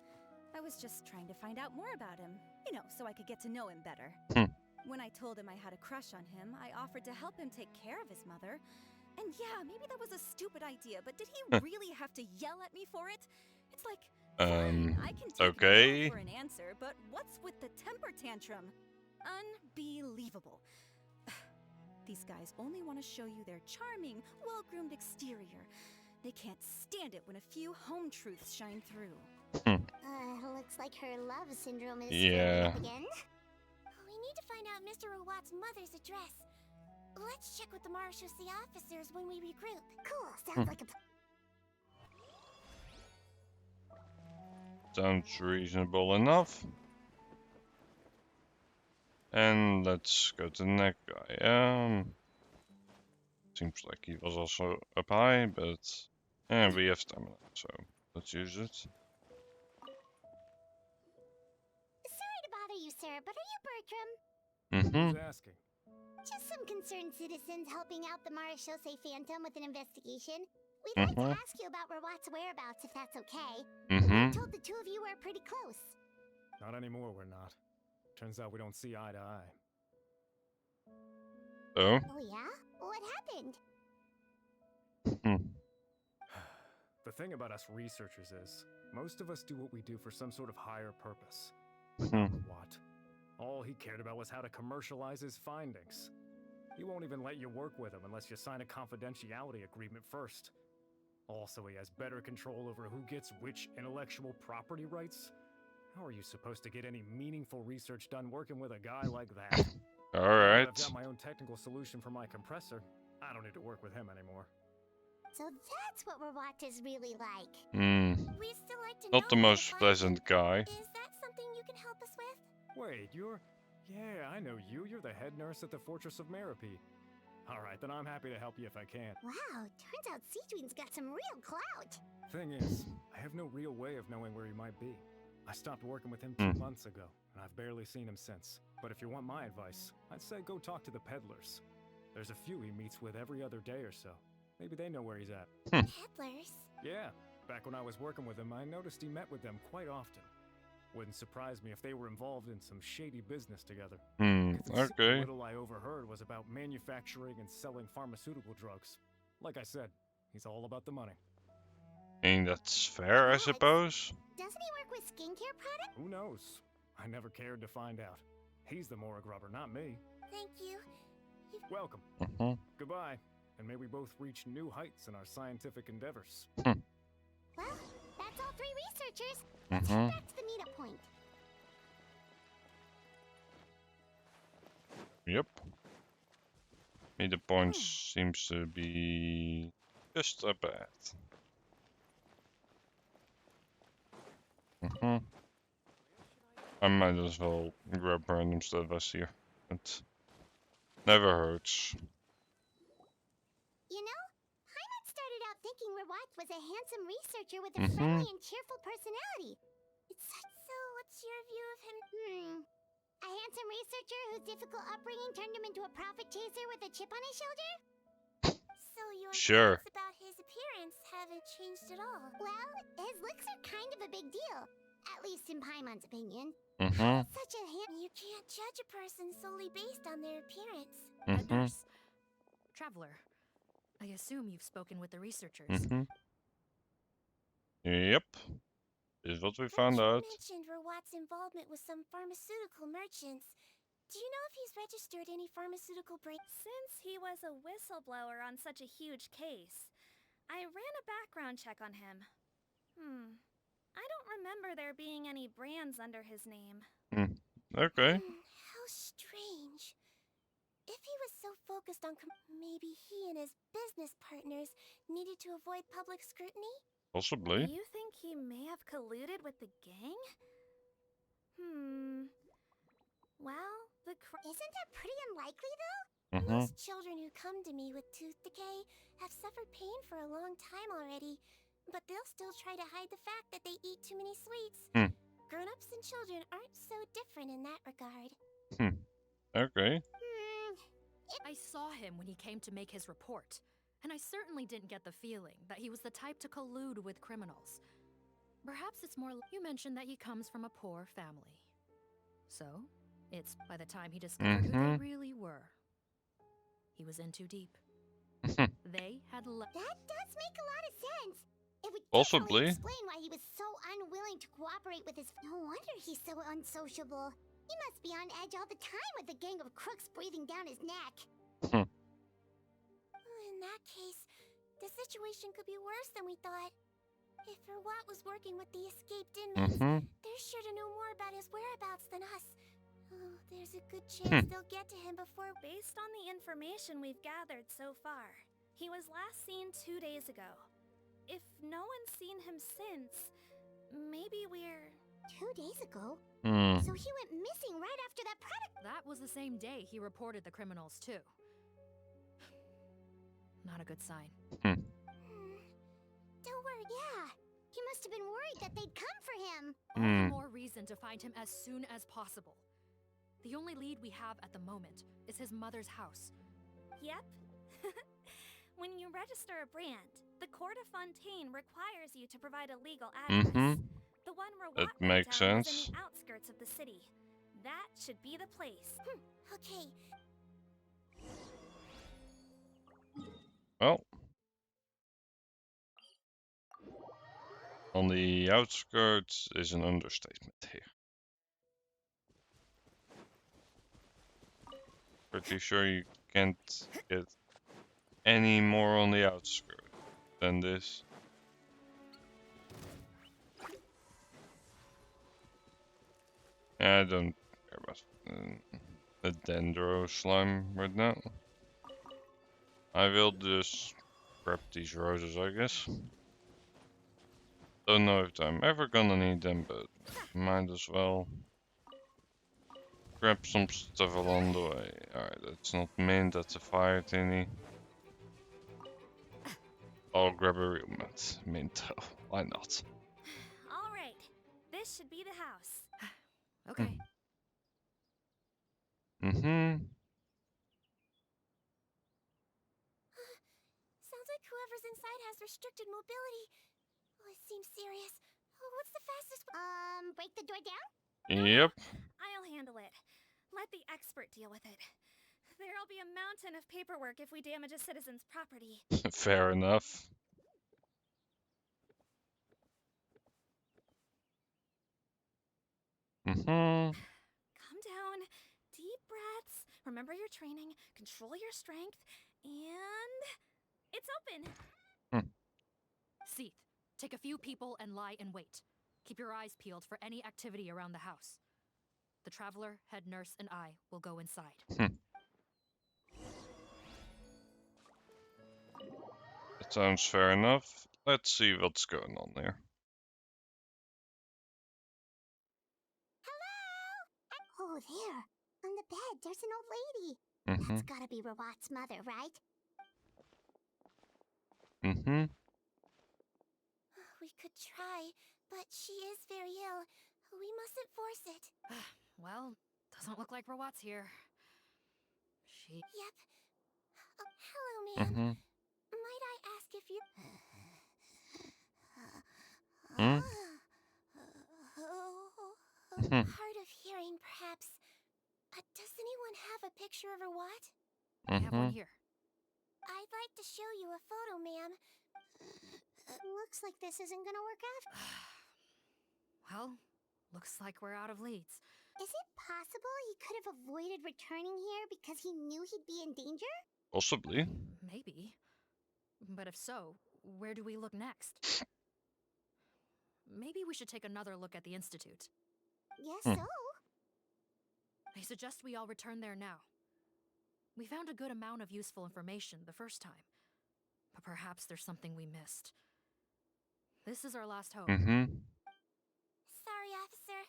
I was just trying to find out more about him, you know, so I could get to know him better. When I told him I had a crush on him, I offered to help him take care of his mother. And yeah, maybe that was a stupid idea, but did he really have to yell at me for it? It's like, fine, I can take okay. no for an answer, but what's with the temper tantrum? Unbelievable. These guys only want to show you their charming, well-groomed exterior. They can't stand it when a few home truths shine through. Looks like her love syndrome is Yeah. up again. We need to find out Mr. Rawat's mother's address. Let's check with the Marechaussee officers when we regroup. Cool, sounds like a... Sounds reasonable enough. And let's go to the next guy. Seems like he was also up high, but we have stamina, so let's use it. Sorry to bother you, sir, but are you Bertram? Who's asking? Just some concerned citizens helping out the Marechaussee Phantom with an investigation. We'd like to ask you about Rawat's whereabouts, if that's okay. We're told the two of you were pretty close. Not anymore, we're not. Turns out we don't see eye to eye. Oh? Oh yeah? What happened? The thing about us researchers is, most of us do what we do for some sort of higher purpose. What? All he cared about was how to commercialize his findings. He won't even let you work with him unless you sign a confidentiality agreement first. Also, he has better control over who gets which intellectual property rights. How are you supposed to get any meaningful research done working with a guy like that? Alright. I've got my own technical solution for my compressor. I don't need to work with him anymore. So that's what Rawat is really like. We'd still like to Not the know most pleasant guy. Is that something you can help us with? Wait, you're... Yeah, I know you. You're the head nurse at the Fortress of Merope. Alright, then I'm happy to help you if I can. Wow, turns out Seedween's got some real clout. Thing is, I have no real way of knowing where he might be. I stopped working with him 2 months ago, and I've barely seen him since. But if you want my advice, I'd say go talk to the peddlers. There's a few he meets with every other day or so. Maybe they know where he's at. Peddlers? Yeah, Back when I was working with him, I noticed he met with them quite often. Wouldn't surprise me if they were involved in some shady business together. The Okay. little I overheard was about manufacturing and selling pharmaceutical drugs. Like I said, he's all about the money. I mean, that's fair, I suppose. Doesn't he work with skincare products? Who knows? I never cared to find out. He's the Morag rubber, not me. Thank you. Welcome. Goodbye, and may we both reach new heights in our scientific endeavors. Well, that's all 3 researchers. Let's head back to the meetup point. Yep. The point seems to be just a bit. I might as well grab random stuff I see here. It never hurts. You know, Heimat started out thinking Rawat was a handsome researcher with a friendly and cheerful personality. So what's your view of him? A handsome researcher whose difficult upbringing turned him into a profit chaser with a chip on his shoulder? So your thoughts about his appearance haven't changed at all? Well, his looks are kind of a big deal. At least in Paimon's opinion. Such a You can't judge a person solely based on their appearance. Traveler, I assume you've spoken with the researchers. Yep. Is what we found out. You mentioned Rawat's involvement with some pharmaceutical merchants. Do you know if he's registered any pharmaceutical brands? Since he was a whistleblower on such a huge case, I ran a background check on him. I don't remember there being any brands under his name. Okay. How strange. If he was so focused on maybe he and his business partners needed to avoid public scrutiny? Possibly. Do you think he may have colluded with the gang? Well, Isn't that pretty unlikely, though? Most children who come to me with tooth decay have suffered pain for a long time already, but they'll still try to hide the fact that they eat too many sweets. Grown-ups and children aren't so different in that regard. Okay. I saw him when he came to make his report, and I certainly didn't get the feeling that he was the type to collude with criminals. Perhaps it's more you mentioned that he comes from a poor family. So, it's by the time he discovered who they really were. He was in too deep. They had That does make a lot of sense. It would Possibly. definitely explain why he was so unwilling to cooperate with his... No wonder he's so unsociable. He must be on edge all the time with a gang of crooks breathing down his neck. In that case, the situation could be worse than we thought. If Rawat was working with the escaped inmates, they're sure to know more about his whereabouts than us. Oh, there's a good chance they'll get to him before... Based on the information we've gathered so far, he was last seen 2 days ago. If no one's seen him since, maybe we're... 2 days ago? So he went missing right after that product... That was the same day he reported the criminals, too. Not a good sign. Don't worry, yeah. He must have been worried that they'd come for him. All the more reason to find him as soon as possible. The only lead we have at the moment is his mother's house. Yep. When you register a brand, the Court of Fontaine requires you to provide a legal address. The one Rawat That wrote makes down was sense. in the outskirts of the city. That should be the place. Okay. Well. On the outskirts is an understatement here. Pretty sure you can't get any more on the outskirts than this. I don't care about the dendro slime right now. I will just grab these roses, I guess. Don't know if I'm ever gonna need them, but might as well grab some stuff along the way. Alright, that's not mint, that's a fire tinny. I'll grab a real mint though. Why not? All right. This should be the house. Okay. Sounds like whoever's inside has restricted mobility. Oh, it fastest break the door down? Yep. I'll handle it. Let the expert deal with it. There'll be a mountain of paperwork if we damage a citizen's property. Fair enough. Calm down. Deep breaths. Remember your training. Control your strength. And it's open. Seath, take a few people and lie in wait. Keep your eyes peeled for any activity around the house. The Traveler, head nurse, and I will go inside. That sounds fair enough. Let's see what's going on there. Oh, there. On the bed, there's an old lady. That's gotta be Rawat's mother, right? We could try, but she is very ill. We mustn't force it. Well, doesn't look like Rawat's here. Yep. Hello, ma'am. Might I ask if you... Hard of hearing, perhaps. Does anyone have a picture of Rawat? I have one here. I'd like to show you a photo, ma'am. Looks like this isn't gonna work out. Well, looks like we're out of leads. Is it possible he could have avoided returning here because he knew he'd be in danger? Possibly. Maybe. But if so, where do we look next? Maybe we should take another look at the Institute. Yes, so? I suggest we all return there now. We found a good amount of useful information the first time, but perhaps there's something we missed. This is our last hope. Sorry, officer,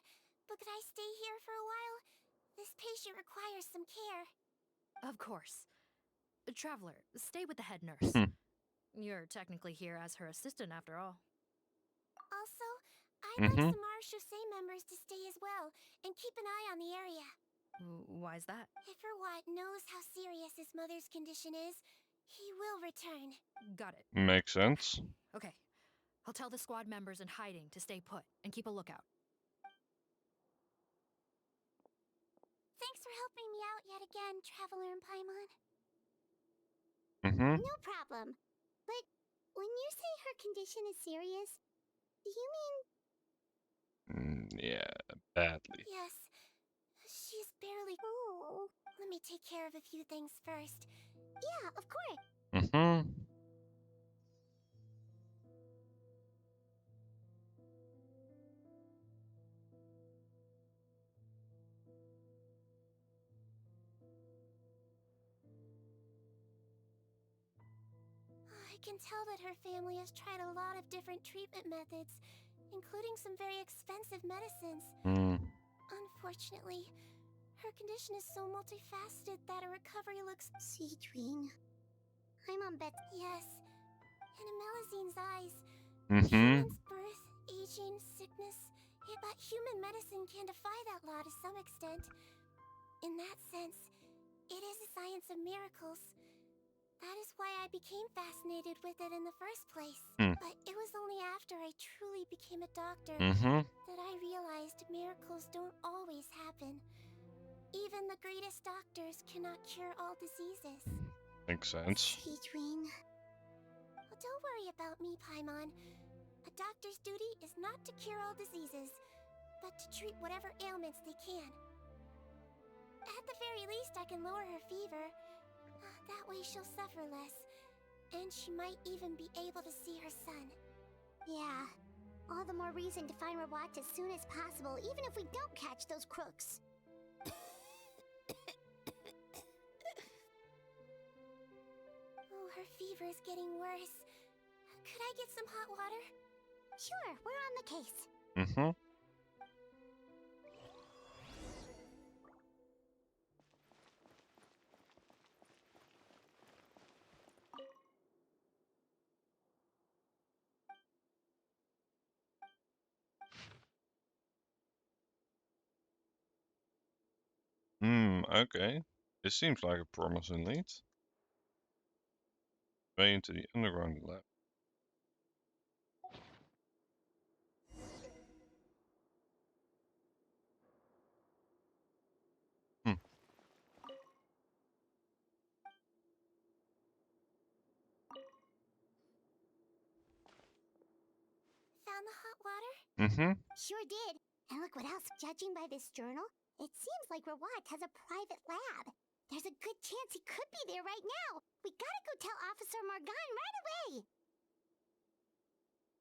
but could I stay here for a while? This patient requires some care. Of course. Traveler, stay with the head nurse. You're technically here as her assistant after all. Also, I'd like some Marechaussee members to stay as well, and keep an eye on the area. Why's that? If Rawat knows how serious his mother's condition is, he will return. Got it. Makes sense. Okay. I'll tell the squad members in hiding to stay put and keep a lookout. Thanks for helping me out yet again, Traveler and Paimon. No problem. But when you say her condition is serious, do you mean... Yeah, badly. Yes. She's barely... Oh. Let me take care of a few things first. Yeah, of course. I can tell that her family has tried a lot of different treatment methods, including some very expensive medicines. Unfortunately, her condition is so multifaceted that a recovery looks... Seedween. I'm on bet... Yes. In Melizine's eyes, human's birth, aging, sickness... But human medicine can defy that law to some extent. In that sense, it is a science of miracles. That is why I became fascinated with it in the first place. But it was only after I truly became a doctor that I realized miracles don't always happen. Even the greatest doctors cannot cure all diseases. Makes sense. Seedween. Well, don't worry about me, Paimon. A doctor's duty is not to cure all diseases, but to treat whatever ailments they can. At the very least, I can lower her fever. That way she'll suffer less, and she might even be able to see her son. Yeah, all the more reason to find Rawat as soon as possible, even if we don't catch those crooks. Oh, her fever is getting worse. Could I get some hot water? Sure, we're on the case. Okay. This seems like a promising lead. Way into the underground lab. on the hot water? Mm-hmm. Sure did. And look what else. Judging by this journal, it seems like Rawat has a private lab. There's a good chance he could be there right now. We gotta go tell Officer Morgan right away.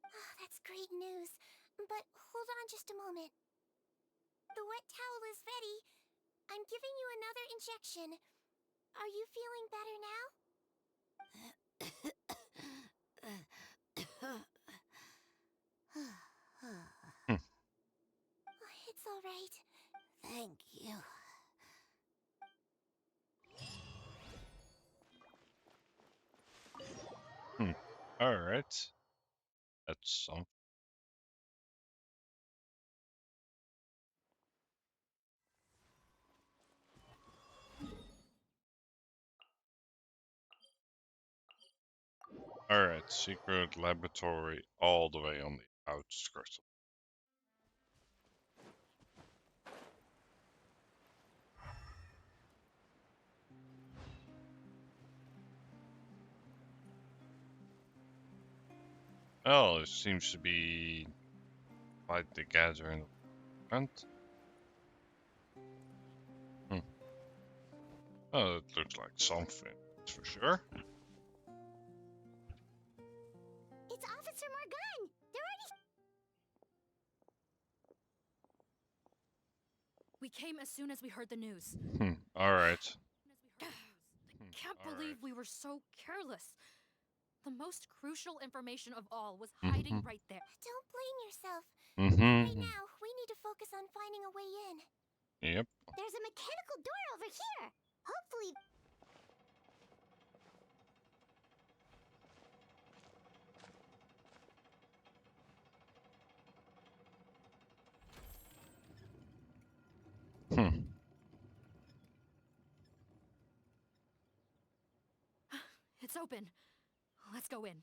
Oh, that's great news. But hold on just a moment. The wet towel is ready. I'm giving you another injection. Are you feeling better now? It's all right. Thank you. Alright. That's something. Alright, secret laboratory all the way on the outskirts. Oh, it seems to be quite the gathering in the front. Oh, it looks like something, that's for sure. It's Officer Morgan! They're already... We came as soon as we heard the news. Alright. I can't believe we were so careless. The most crucial information of all was hiding right there. Don't blame yourself. Mm-hmm. Right now, we need to focus on finding a way in. Yep. There's a mechanical door over here. Hopefully... It's open. Let's go in.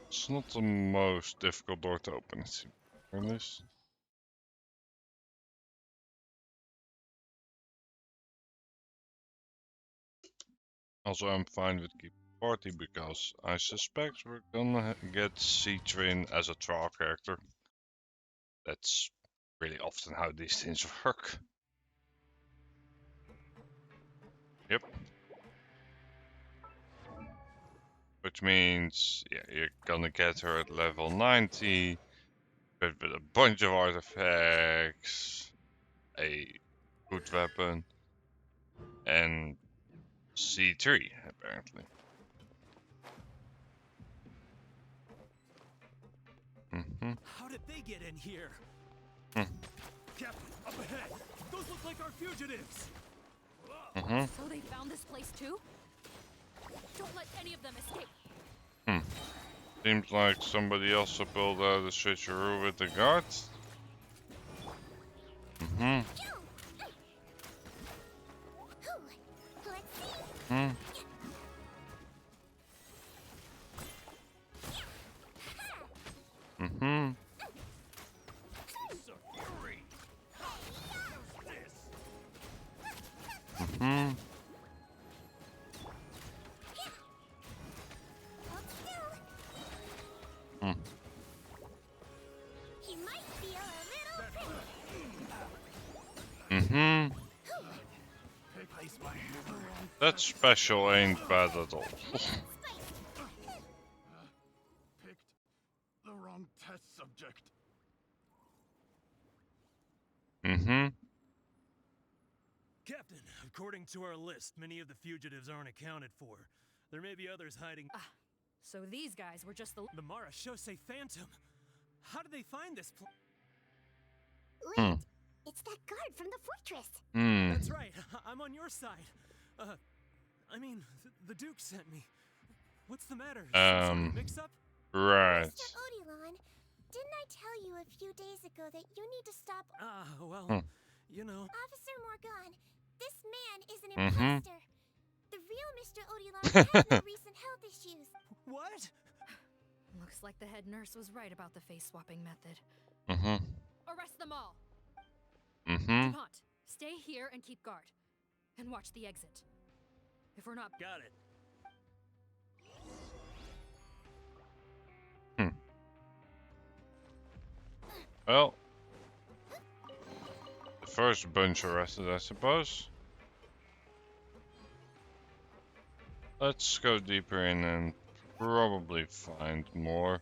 It's not the most difficult door to open, it seems. At least. Also, I'm fine with keeping party because I suspect we're gonna get C-Train as a trial character. That's really often how these things work. Yep. Which means, yeah, you're gonna get her at level 90, but with a bunch of artifacts, a good weapon, and C3, apparently. How did they get in here? Captain, up ahead! Those look like our fugitives! So they found this place too? Don't let any of them escape. Seems like somebody else pulled out a switcheroo with the guards. Let's see. He might feel a little prickly. That special ain't bad at all. Picked the wrong test subject. Captain, according to our list, many of the fugitives aren't accounted for. There may be others hiding. So these guys were just the Mara Shosei Phantom. How did they find this place? Wait, it's that guard from the fortress. That's right. I'm on your side. I mean, the Duke sent me. What's the matter? Some sort of mix-up? Right. Mr. Odilon, didn't I tell you a few days ago that you need to stop... Well, you know... Officer Morgan, this man is an imposter. The real Mr. Odilon has no recent health issues. What? Looks like the head nurse was right about the face-swapping method. Arrest them all! DuPont, stay here and keep guard. And watch the exit. If we're not... Got it. Well, the first bunch arrested, I suppose. Let's go deeper in and probably find more.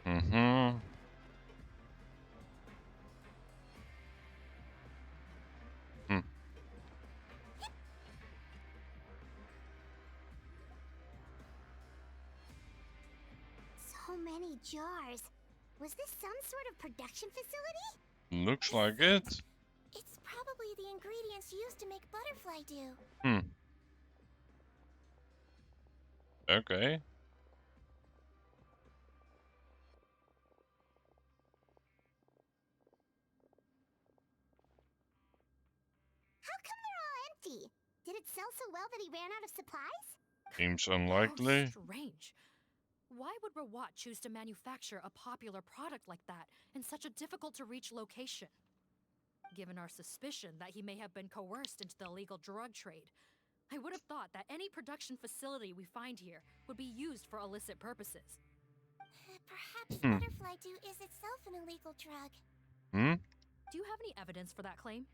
Mm-hmm. Hmm. So many jars. Was this some sort of production facility? Looks like it. It's probably the ingredients used to make butterfly dew. Hmm. Okay. How come they're all empty? Did it sell so well that he ran out of supplies? Seems How unlikely. strange. Why would Rawat choose to manufacture a popular product like that in such a difficult to reach location? Given our suspicion that he may have been coerced into the illegal drug trade, I would have thought that any production facility we find here would be used for illicit purposes. Perhaps Hmm. butterfly dew is itself an illegal drug. Hmm? Do you have any evidence for that claim?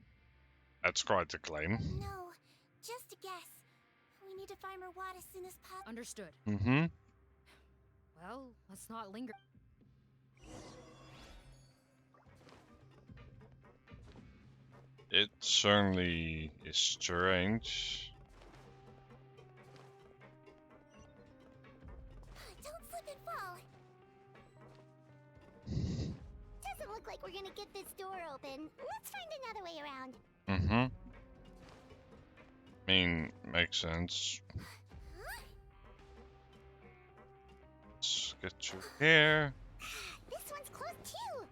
That's quite a claim. No, just a guess. We need to find Rawat as soon as possible. Understood. Mm-hmm. Well, let's not linger. It certainly is strange. Don't slip and fall. Doesn't look like we're gonna get this door open. Let's find another way around. Mm-hmm. I mean, makes sense. Let's get through here. This one's closed too.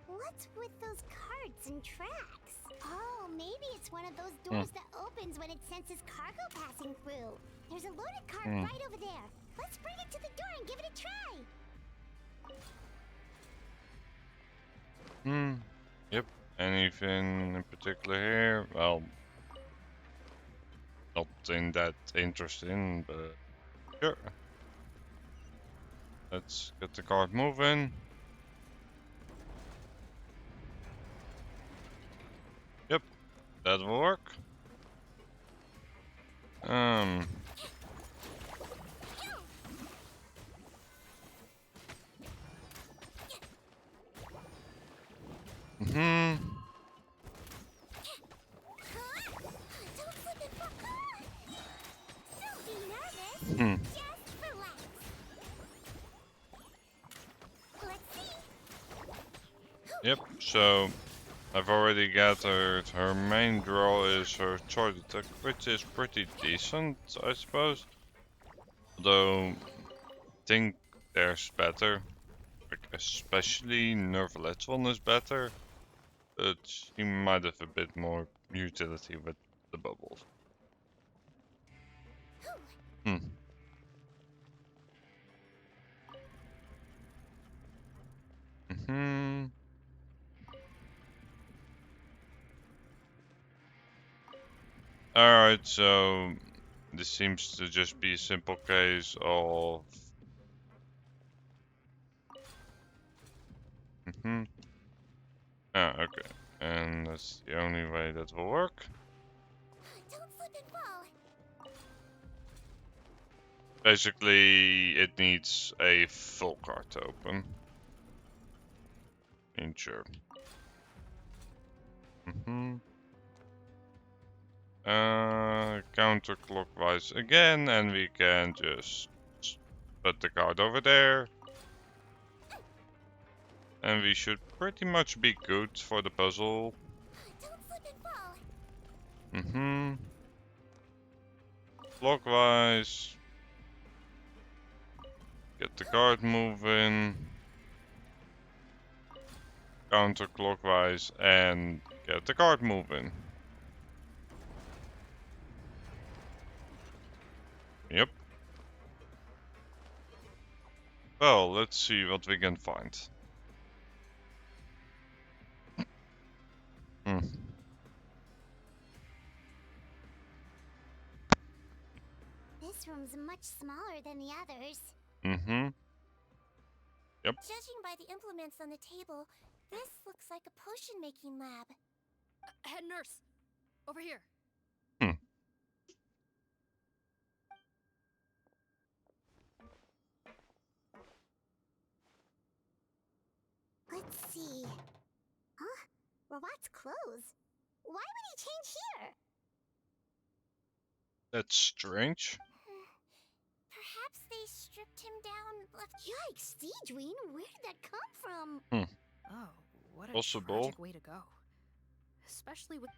What's with those carts and tracks? Oh, maybe it's one of those doors that opens when it senses cargo passing through. There's a loaded cart right over there. Let's bring it to the door and give it a try. Yep. Anything in particular here? Well, nothing that interesting, but sure. Let's get the cart moving. Yep, that'll work. Mm-hmm. Don't slip and fall. Don't be nervous. Hmm. Just relax. Let's see. Yep, so I've already gathered her main draw is her toy detect, which is pretty decent, I suppose. Though, I think there's better. Like, especially Nervalet's one is better. But she might have a bit more utility with the bubbles. Hmm. Mm-hmm. Alright, so this seems to just be a simple case of Ah, okay. And that's the only way that will work. Don't slip and fall. Basically, it needs a full card to open. Sure. Counterclockwise again, and we can just put the card over there. And we should pretty much be good for the puzzle. Don't slip and fall. Clockwise. Get the card moving. Counterclockwise and get the card moving. Yep. Well, let's see what we can find. This This room's much smaller than the others. Mm-hmm. Yep. Judging by the implements on the table, this looks like a potion-making lab. Head nurse, over here. Let's see. Huh? Robot's clothes. Why would he change here? That's strange. Perhaps they stripped him down. Yikes, Siegeween, where did that come from? Oh, what a Possible. tragic way to go. Especially with...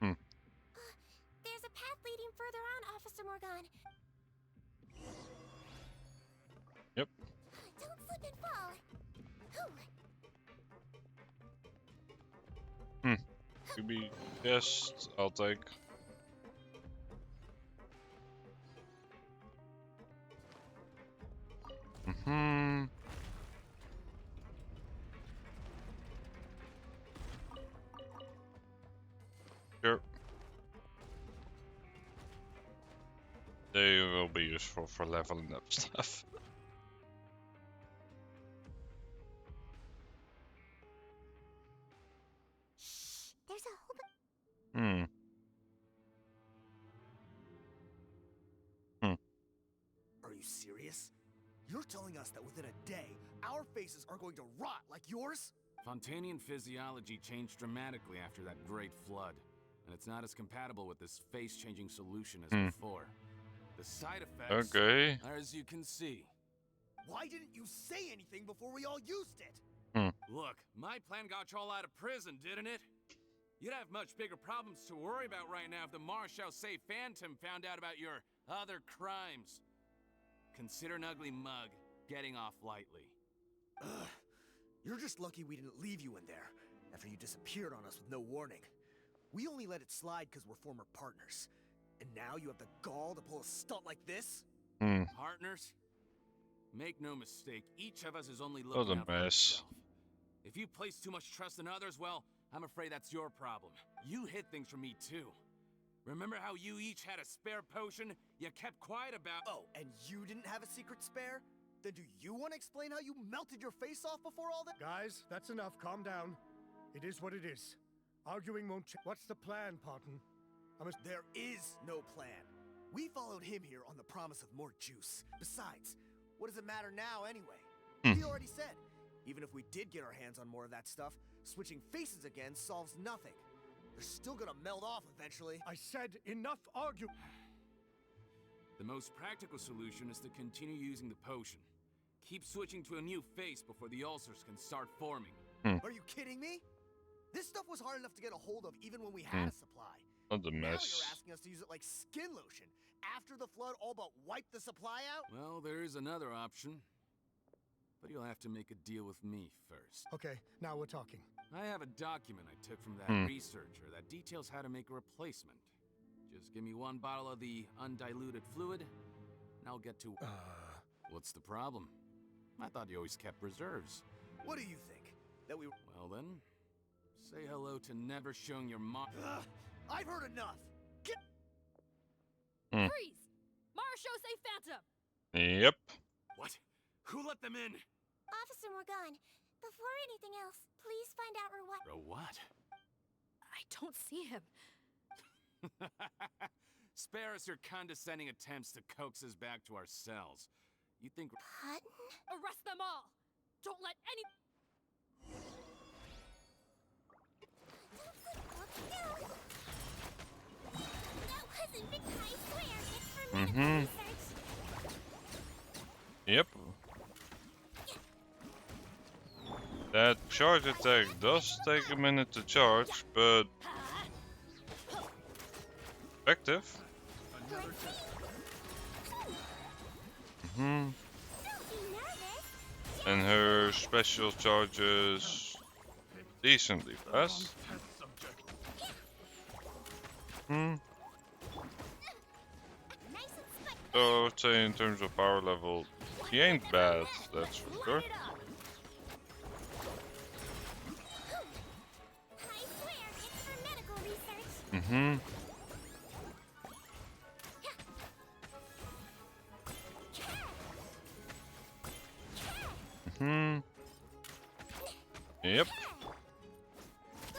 There's a path leading further on, Officer Morgan. Yep. Don't slip and fall. To be best, I'll take. Mm-hmm. Sure. They will be useful for leveling up stuff. Shh, there's a whole Are you serious? You're telling us that within a day, our faces are going to rot like yours? Fontanian physiology changed dramatically after that great flood, and it's not as compatible with this face-changing solution as before. The side effects are as you can see. Why didn't you say anything before we all used it? Look, my plan got you all out of prison, didn't it? You'd have much bigger problems to worry about right now if the Marshal say Phantom found out about your other crimes. Consider an ugly mug getting off lightly. Ugh. You're just lucky we didn't leave you in there after you disappeared on us with no warning. We only let it slide because we're former partners. And now you have the gall to pull a stunt like this? Partners? Make no mistake, each of us is only looking out for himself. If you place too much trust in others, well, I'm afraid that's your problem. You hid things from me too. Remember how you each had a spare potion you kept quiet about? Oh, and you didn't have a secret spare? Then do you want to explain how you melted your face off before all that? Guys, that's enough. Calm down. It is what it is. Arguing won't change. What's the plan, Parton? There is no plan. We followed him here on the promise of more juice. Besides, what does it matter now anyway? He already said, even if we did get our hands on more of that stuff, switching faces again solves nothing. They're still gonna melt off eventually. I said enough argue. The most practical solution is to continue using the potion. Keep switching to a new face before the ulcers can start forming. Are you kidding me? This stuff was hard enough to get a hold of even when we had a supply. What a Now mess. you're asking us to use it like skin lotion after the flood all but wiped the supply out? Well, there is another option. But you'll have to make a deal with me first. Okay, now we're talking. I have a document I took from that researcher that details how to make a replacement. Just give me one bottle of the undiluted fluid, and I'll get to... What's the problem? I thought you always kept reserves. What do you think? That we... Well then, say hello to never showing your I've heard enough! Get... Freeze! Marshal say Phantom! Yep. What? Who let them in? Officer Morgan, before anything else, please find out What? I don't see him. Spare us your condescending attempts to coax us back to our cells. You think... Parton? Arrest them all! Don't let any... That wasn't Victor, I swear! It's for medical research! Yep. That charge attack does take a minute to charge, but effective. And her special charges decently fast. So I'd say in terms of power level, he ain't bad, that's for sure. Mm-hmm. Mm-hmm. Yep.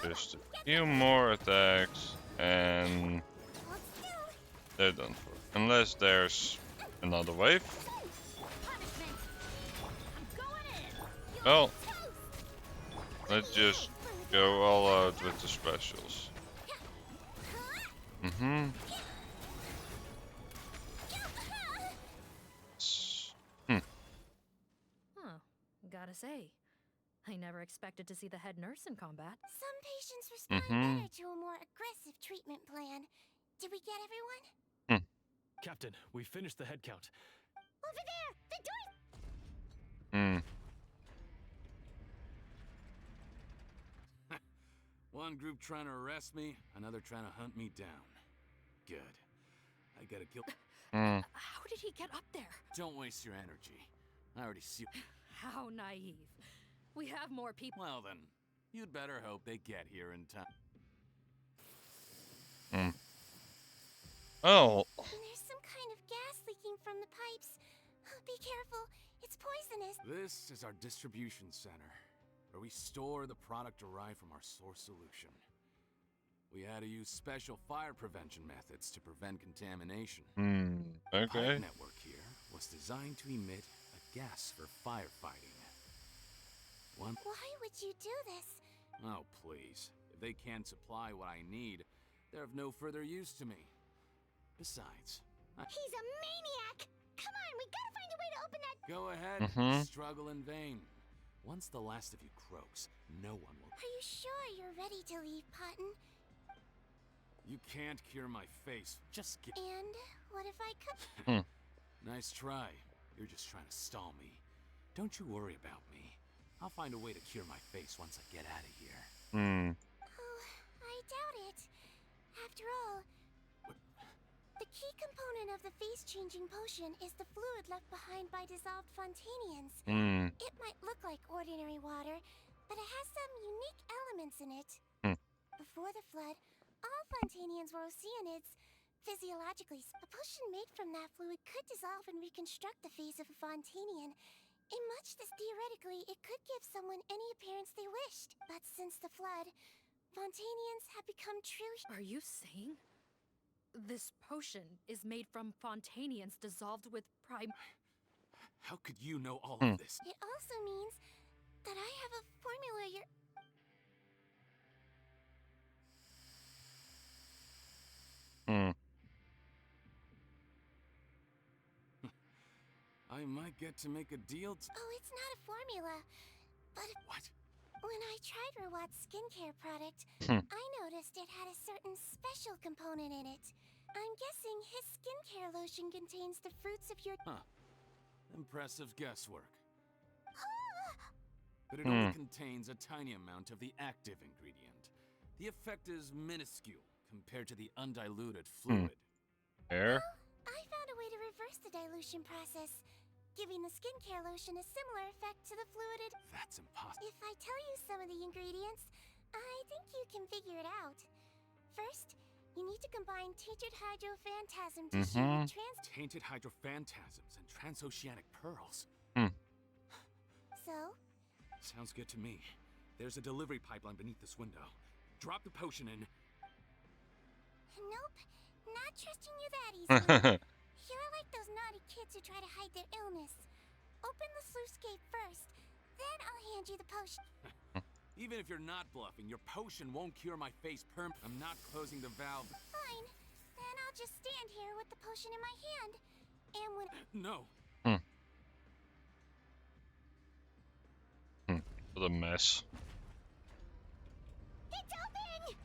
Just a few more attacks and they're done for. Unless there's another wave. Well, let's just go all out with the specials. Mm-hmm. Huh. Gotta say, I never expected to see the head nurse in combat. Some patients respond better to a more aggressive treatment plan. Did we get everyone? Captain, we finished the head count. Over there! The door! One group trying to arrest me, another trying to hunt me down. Good. I gotta kill. How did he get up there? Don't waste your energy. I already see. How naive. We have more people. Well then, you'd better hope they get here in time. Oh. There's some kind of gas leaking from the pipes. Be careful, it's poisonous. This is our distribution center, where we store the product derived from our source solution. We had to use special fire prevention methods to prevent contamination. Okay. The pipe network here was designed to emit a gas for firefighting. Why would you do this? Oh, please. If they can't supply what I need, they're of no further use to me. Besides, He's a maniac! Come on, we gotta find a way to open that. Go ahead, struggle in vain. Once the last of you croaks, no one will. Are you sure you're ready to leave, Potton? You can't cure my face. Just get. And what if I could? Nice try. You're just trying to stall me. Don't you worry about me. I'll find a way to cure my face once I get out of here. Oh, I doubt it. After all, the key component of the face-changing potion is the fluid left behind by dissolved Fontanians. It might look like ordinary water, but it has some unique elements in it. Before the flood, all Fontanians were Oceanids. Physiologically, a potion made from that fluid could dissolve and reconstruct the face of a Fontanian. In much as theoretically, it could give someone any appearance they wished. But since the flood, Fontanians have become true. Are you saying this potion is made from Fontanians dissolved with prime? How could you know all of this? It also means that I have a formula you're... I might get to make a deal. Oh, it's not a formula, but... What? When I tried Rawat's skincare product, I noticed it had a certain special component in it. I'm guessing his skincare lotion contains the fruits of your... Impressive guesswork. But it only contains a tiny amount of the active ingredient. The effect is minuscule compared to the undiluted fluid. Well, I found a way to reverse the dilution process, giving the skincare lotion a similar effect to the fluided... That's impossible. If I tell you some of the ingredients, I think you can figure it out. First, you need to combine tainted hydrophantasm tissue with tainted hydrophantasms and transoceanic pearls. So? Sounds good to me. There's a delivery pipeline beneath this window. Drop the potion in. Nope, not trusting you that easily. You're like those naughty kids who try to hide their illness. Open the sluice gate first, then I'll hand you the potion. Even if you're not bluffing, your potion won't cure my face perm. I'm not closing the valve. Fine, then I'll just stand here with the potion in my hand. And when... No. What a mess. It's open!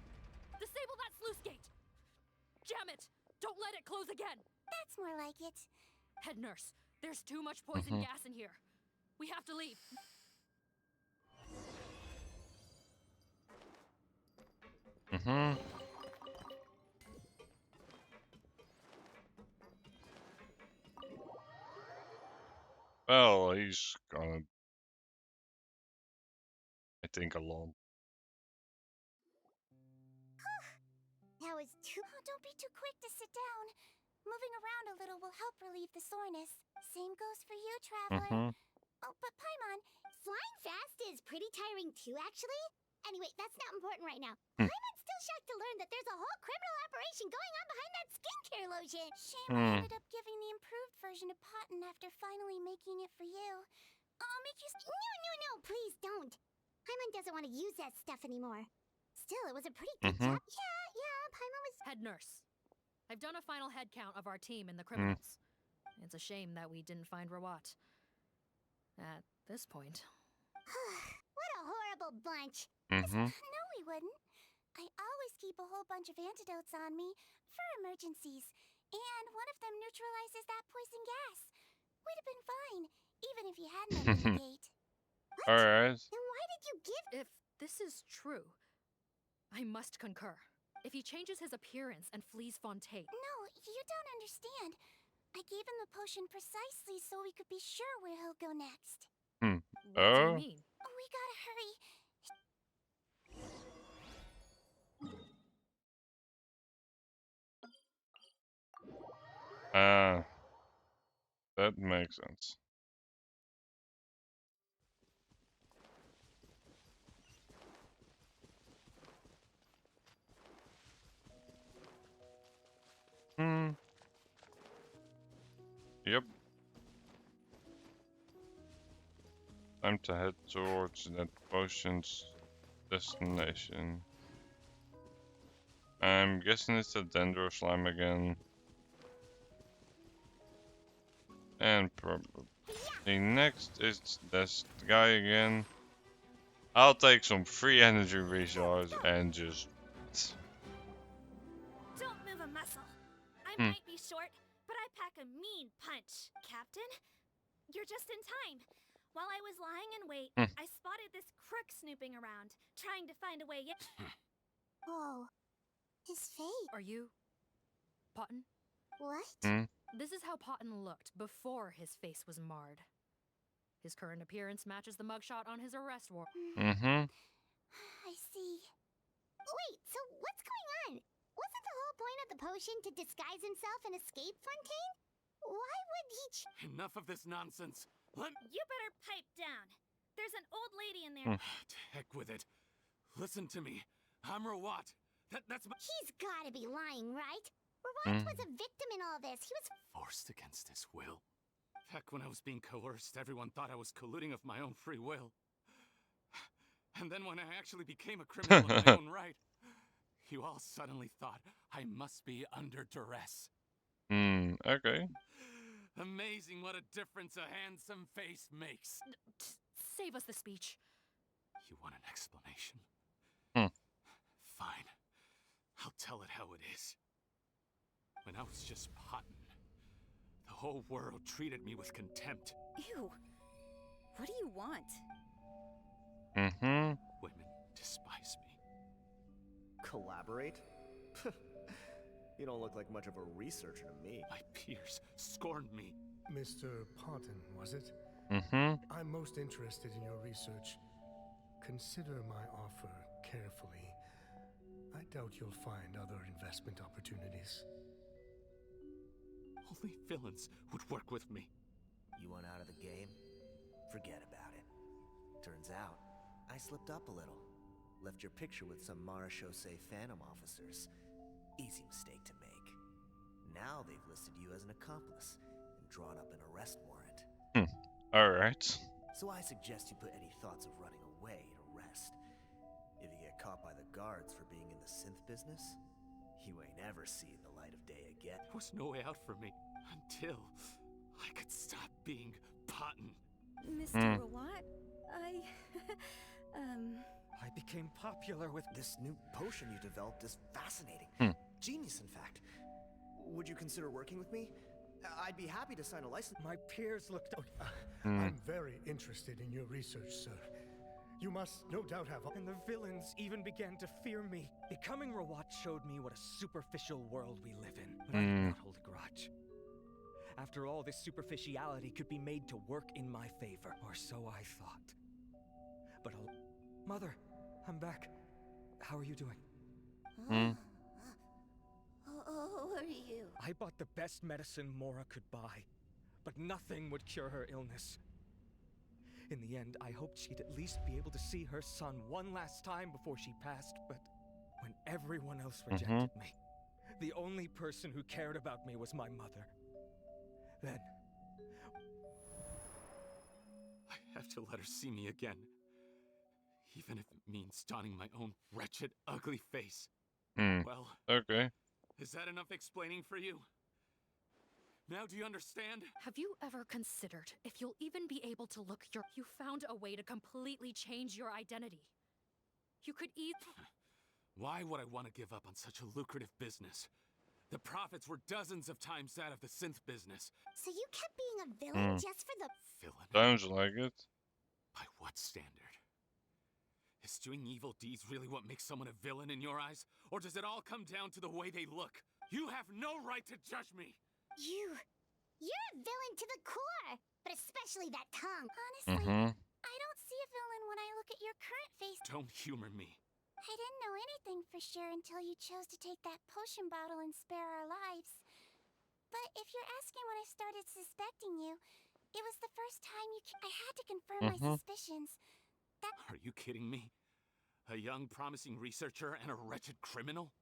Disable that sluice gate! Jam it! Don't let it close again! That's more like it. Head nurse, there's too much poison gas in here. We have to leave. Well, he's gonna... I think alone. That was Oh, don't be too quick to sit down. Moving around a little will help relieve the soreness. Same goes for you, Traveler. Oh, but Paimon, flying fast is pretty tiring too, actually. Anyway, that's not important right now. Paimon's still shocked to learn that there's a whole criminal operation going on behind that skincare lotion. Shame I ended up giving the improved version to Potten after finally making it for you. I'll make you... No, please don't. Paimon doesn't want to use that stuff anymore. Still, it was a pretty good job. Yeah, Paimon was... Head nurse. I've done a final head count of our team and the criminals. It's a shame that we didn't find Rawat. At this point. What a horrible bunch. Mm-hmm. No, we wouldn't. I always keep a whole bunch of antidotes on me for emergencies. And one of them neutralizes that poison gas. We'd have been fine, even if you hadn't opened the gate. What? Alright. Then why did you give... If this is true, I must concur. If he changes his appearance and flees Fontaine... No, you don't understand. I gave him the potion precisely so we could be sure where he'll go next. What do you mean? We gotta hurry. That makes sense. Yep. Time to head towards that potion's destination. I'm guessing it's a Dendro slime again. And probably next is this guy again. I'll take some free energy resource and just... Don't move a muscle. I might be short, but I pack a mean punch. Captain, you're just in time. While I was lying in wait, I spotted this crook snooping around, trying to find a way in. Oh, his face. Are you... Potten? What? This is how Potten looked before his face was marred. His current appearance matches the mugshot on his arrest warrant. I see. Wait, so what's going on? Wasn't the whole point of the potion to disguise himself and escape Fontaine? Why would he... Enough of this nonsense. You better pipe down. There's an old lady in there. To heck with it. Listen to me. I'm Rawat. That's my... He's gotta be lying, right? Rawat was a victim in all this. He was... forced against his will. Heck, when I was being coerced, everyone thought I was colluding of my own free will. And then when I actually became a criminal of my own right, you all suddenly thought I must be under duress. Okay. Amazing what a difference a handsome face makes. Save us the speech. You want an explanation? Fine. I'll tell it how it is. When I was just Potten, the whole world treated me with contempt. Ew. What do you want? Women despise me. Collaborate? You don't look like much of a researcher to me. My peers scorned me. Mr. Potten, was it? I'm most interested in your research. Consider my offer carefully. I doubt you'll find other investment opportunities. Only villains would work with me. You want out of the game? Forget about it. Turns out, I slipped up a little. Left your picture with some Marechaussee Phantom officers. Easy mistake to make. Now they've listed you as an accomplice and drawn up an arrest warrant. Alright. So I suggest you put any thoughts of running away to rest. If you get caught by the guards for being in the synth business, you ain't ever seen the light of day again. There was no way out for me until I could stop being Potten. Mr. Rawat, I became popular with this new potion you developed is fascinating. Genius, in fact. Would you consider working with me? I'd be happy to sign a license. My peers looked... I'm very interested in your research, sir. You must no doubt have... And the villains even began to fear me. Becoming Rawat showed me what a superficial world we live in. But I did not hold a grudge. After all, this superficiality could be made to work in my favor. Or so I thought. But Mother, I'm back. How are you doing? I bought the best medicine Mora could buy, but nothing would cure her illness. In the end, I hoped she'd at least be able to see her son one last time before she passed, but when everyone else rejected me, the only person who cared about me was my mother. Then... I have to let her see me again. Even if it means donning my own wretched, ugly face. Well, okay. Is that enough explaining for you? Now do you understand? Have you ever considered if you'll even be able to look your... You found a way to completely change your identity. You could Why would I want to give up on such a lucrative business? The profits were dozens of times that of the synth business. So you kept being a villain just for the... Villain? Sounds like it. By what standard? Is doing evil deeds really what makes someone a villain in your eyes? Or does it all come down to the way they look? You have no right to judge me! You're a villain to the core! But especially that tongue. Honestly, I don't see a villain when I look at your current face. Don't humor me. I didn't know anything for sure until you chose to take that potion bottle and spare our lives. But if you're asking when I started suspecting you, it was the first time I had to confirm my suspicions. Are you kidding me? A young, promising researcher and a wretched criminal?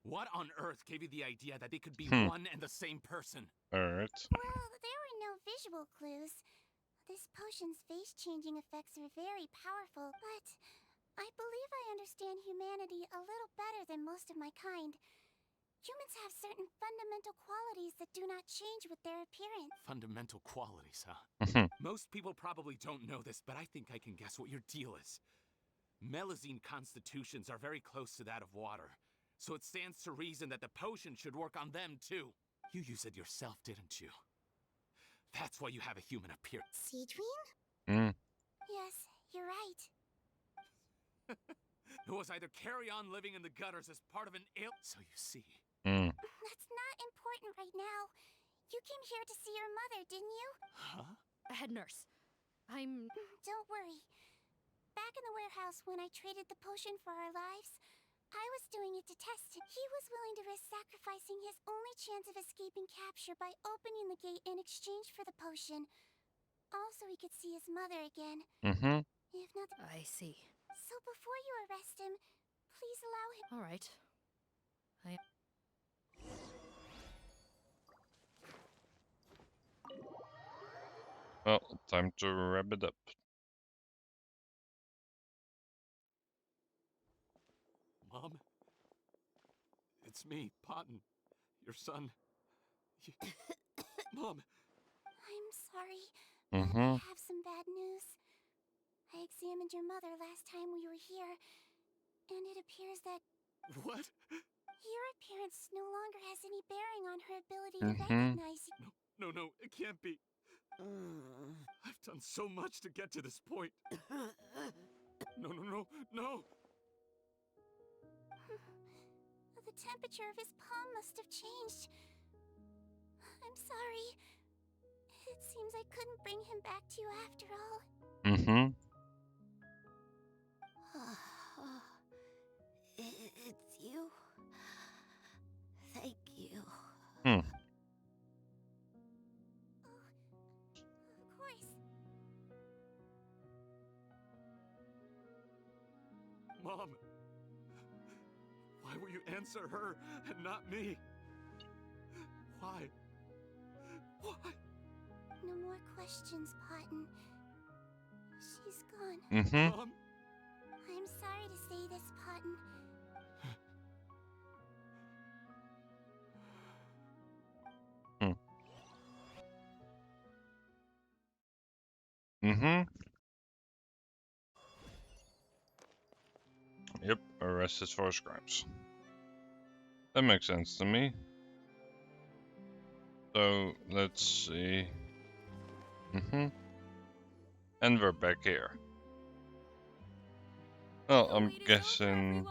What on earth gave you the idea that they could be one and the same person? Alright. Well, there were no visual clues. This potion's face-changing effects are very powerful, but I believe I understand humanity a little better than most of my kind. Humans have certain fundamental qualities that do not change with their appearance. Fundamental qualities, huh? Most people probably don't know this, but I think I can guess what your deal is. Melazine constitutions are very close to that of water, so it stands to reason that the potion should work on them too. You used it yourself, didn't you? That's why you have a human appearance. Seedween? Yes, you're right. It was either carry on living in the gutters as part of an ill... So you see... That's not important right now. You came here to see your mother, didn't you? Huh? Head nurse. Don't worry. Back in the warehouse when I traded the potion for our lives, I was doing it to test him. He was willing to risk sacrificing his only chance of escaping capture by opening the gate in exchange for the potion. Also, he could see his mother again. If not... I see. So before you arrest him, please allow him... All right. Well, time to wrap it up. Mom? It's me, Potton. Your son. Mom! I'm sorry, but I have some bad news. I examined your mother last time we were here, and it appears that... What? Your appearance no longer has any bearing on her ability to recognize you. No, it can't be. I've done so much to get to this point. No. The temperature of his palm must have changed. I'm sorry. It seems I couldn't bring him back to you after all. It's you. Thank you. Of course. Mom! Why will you answer her and not me? Why? No more questions, Potton. She's gone. Mom? I'm sorry to say this, Potton. Yep, arrested for his crimes. That makes sense to me. So, let's see. And we're back here. Well, I'm guessing...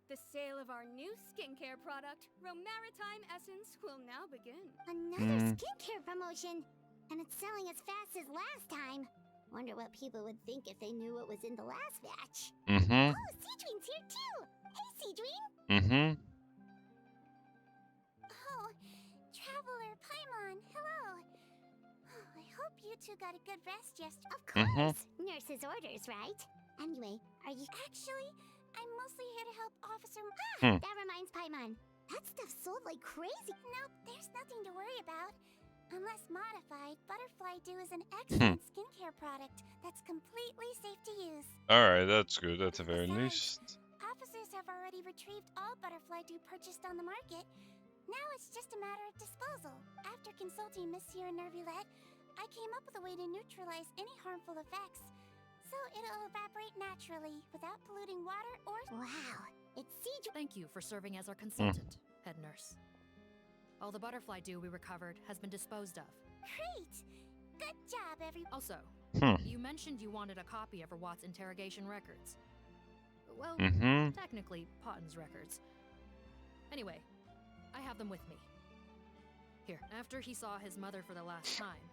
The sale of our new skincare product, Romaritime Essence, will now begin. Another skincare promotion! And it's selling as fast as last time. Wonder what people would think if they knew what was in the last batch. Oh, Seedween's here too! Hey, Seedween! Oh, Traveler Paimon, hello. I hope you two got a good rest yesterday. Of Mhm. course. Nurse's orders, right? Anyway, are you... Actually, I'm mostly here to help Officer... That reminds Paimon. That stuff sold like crazy. Nope, there's nothing to worry about. Unless modified, Butterfly Dew is an excellent skincare product that's completely safe to use. Alright, that's good at the very Besides, least. officers have already retrieved all Butterfly Dew purchased on the market. Now it's just a matter of disposal. After consulting Monsieur Nervulette, I came up with a way to neutralize any harmful effects. So it'll evaporate naturally without polluting water or... Wow, it's Siege... Thank you for serving as our consultant, head nurse. All the butterfly dew we recovered has been disposed of. Great! Good job, everyone. Also, you mentioned you wanted a copy of Rawat's interrogation records. Well, technically, Potten's records. Anyway, I have them with me. Here, after he saw his mother for the last time,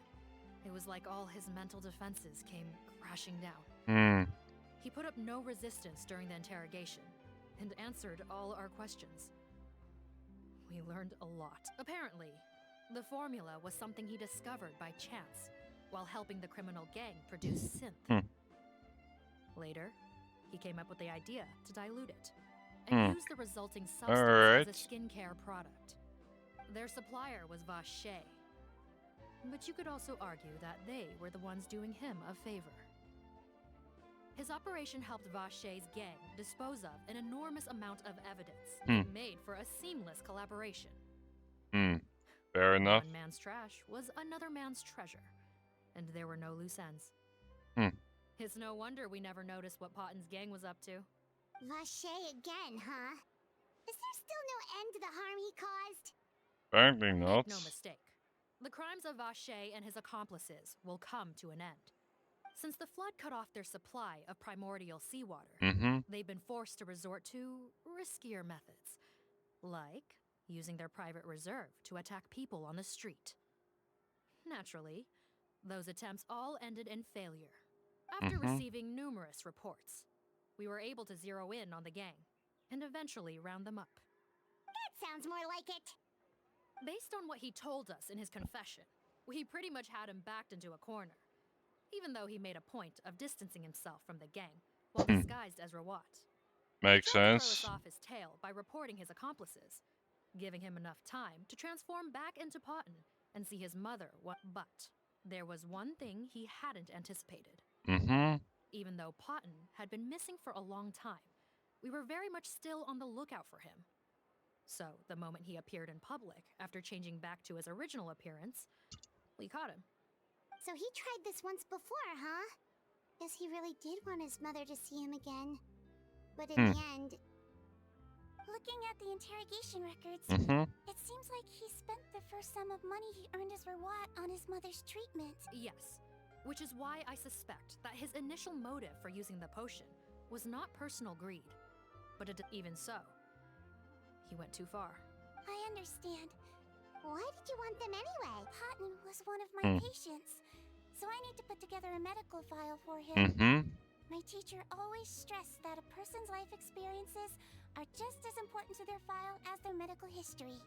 it was like all his mental defenses came crashing down. He put up no resistance during the interrogation, and answered all our questions. We learned a lot. Apparently, the formula was something he discovered by chance while helping the criminal gang produce synth. Later, he came up with the idea to dilute it and use the resulting substance as a skincare product. Their supplier was Vache, but you could also argue that they were the ones doing him a favor. His operation helped Vache's gang dispose of an enormous amount of evidence. It made for a seamless collaboration. Fair enough. One man's trash was another man's treasure, and there were no loose ends. It's no wonder we never noticed what Potten's gang was up to. Vache again, huh? Is there still no end to the harm he caused? Apparently not. Make no mistake. The crimes of Vache and his accomplices will come to an end. Since the flood cut off their supply of primordial seawater, they've been forced to resort to riskier methods, like using their private reserve to attack people on the street. Naturally, those attempts all ended in failure. After receiving numerous reports, we were able to zero in on the gang and eventually round them up. That sounds more like it. Based on what he told us in his confession, we pretty much had him backed into a corner, even though he made a point of distancing himself from the gang while disguised as Rawat. Makes He tried to sense. throw us off his tail by reporting his accomplices, giving him enough time to transform back into Potten and see his mother. But there was one thing he hadn't anticipated. Even though Potten had been missing for a long time, we were very much still on the lookout for him. So the moment he appeared in public after changing back to his original appearance, we caught him. So he tried this once before, huh? Guess he really did want his mother to see him again. But in the end... Looking at the interrogation records, it seems like he spent the first sum of money he earned as Rawat on his mother's treatment. Yes, which is why I suspect that his initial motive for using the potion was not personal greed, but even so, he went too far. I understand. Why did you want them anyway? Potten was one of my patients, so I need to put together a medical file for him. My teacher always stressed that a person's life experiences are just as important to their file as their medical history.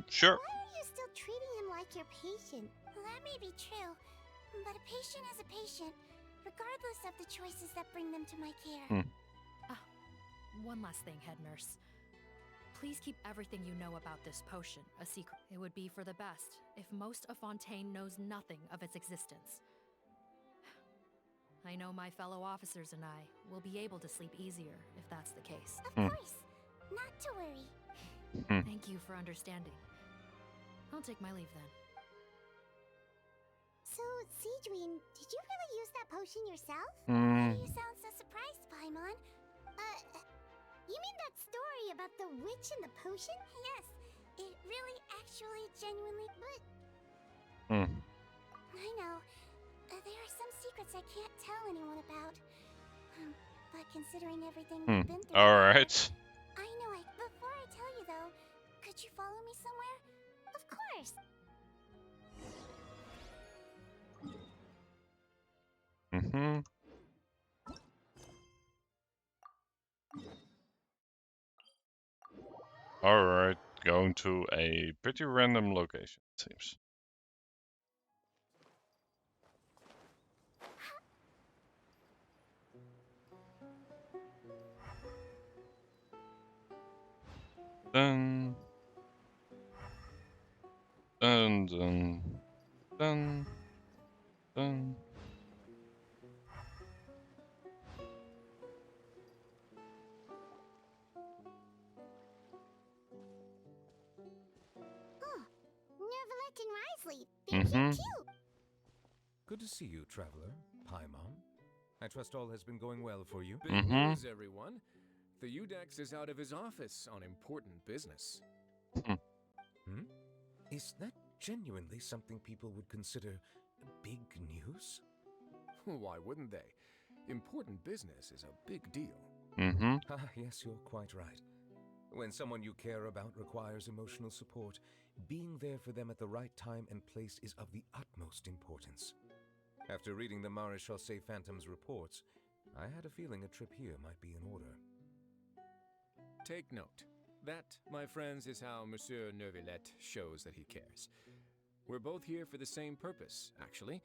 Sure. Why are you still treating him like your patient? That may be true, but a patient is a patient, regardless of the choices that bring them to my care. One last thing, head nurse. Please keep everything you know about this potion a secret. It would be for the best if most of Fontaine knows nothing of its existence. I know my fellow officers and I will be able to sleep easier if that's the case. Of course. Not to worry. Thank you for understanding. I'll take my leave then. So, Siegween, did you really use that potion yourself? Why do you sound so surprised, Paimon? You mean that story about the witch and the potion? Yes, it really actually genuinely... But... I know. There are some secrets I can't tell anyone about. But considering everything we've been through... Alright. I know Before I tell you, though, could you follow me somewhere? Of course! Alright. going to a pretty random location, it seems. Dun, dun, dun, dun, dun. Oh, Nervalette and Risley. They're here too. Good to see you, traveler. Paimon. I trust all has been going well for you. Big news, everyone. The Udex is out of his office on important business. Hmm? Is that genuinely something people would consider big news? Why wouldn't they? Important business is a big deal. Ah, yes, you're quite right. When someone you care about requires emotional support, being there for them at the right time and place is of the utmost importance. After reading the Maréchal Phantom's reports, I had a feeling a trip here might be in order. Take note. That, my friends, is how Monsieur Nervalette shows that he cares. We're both here for the same purpose, actually,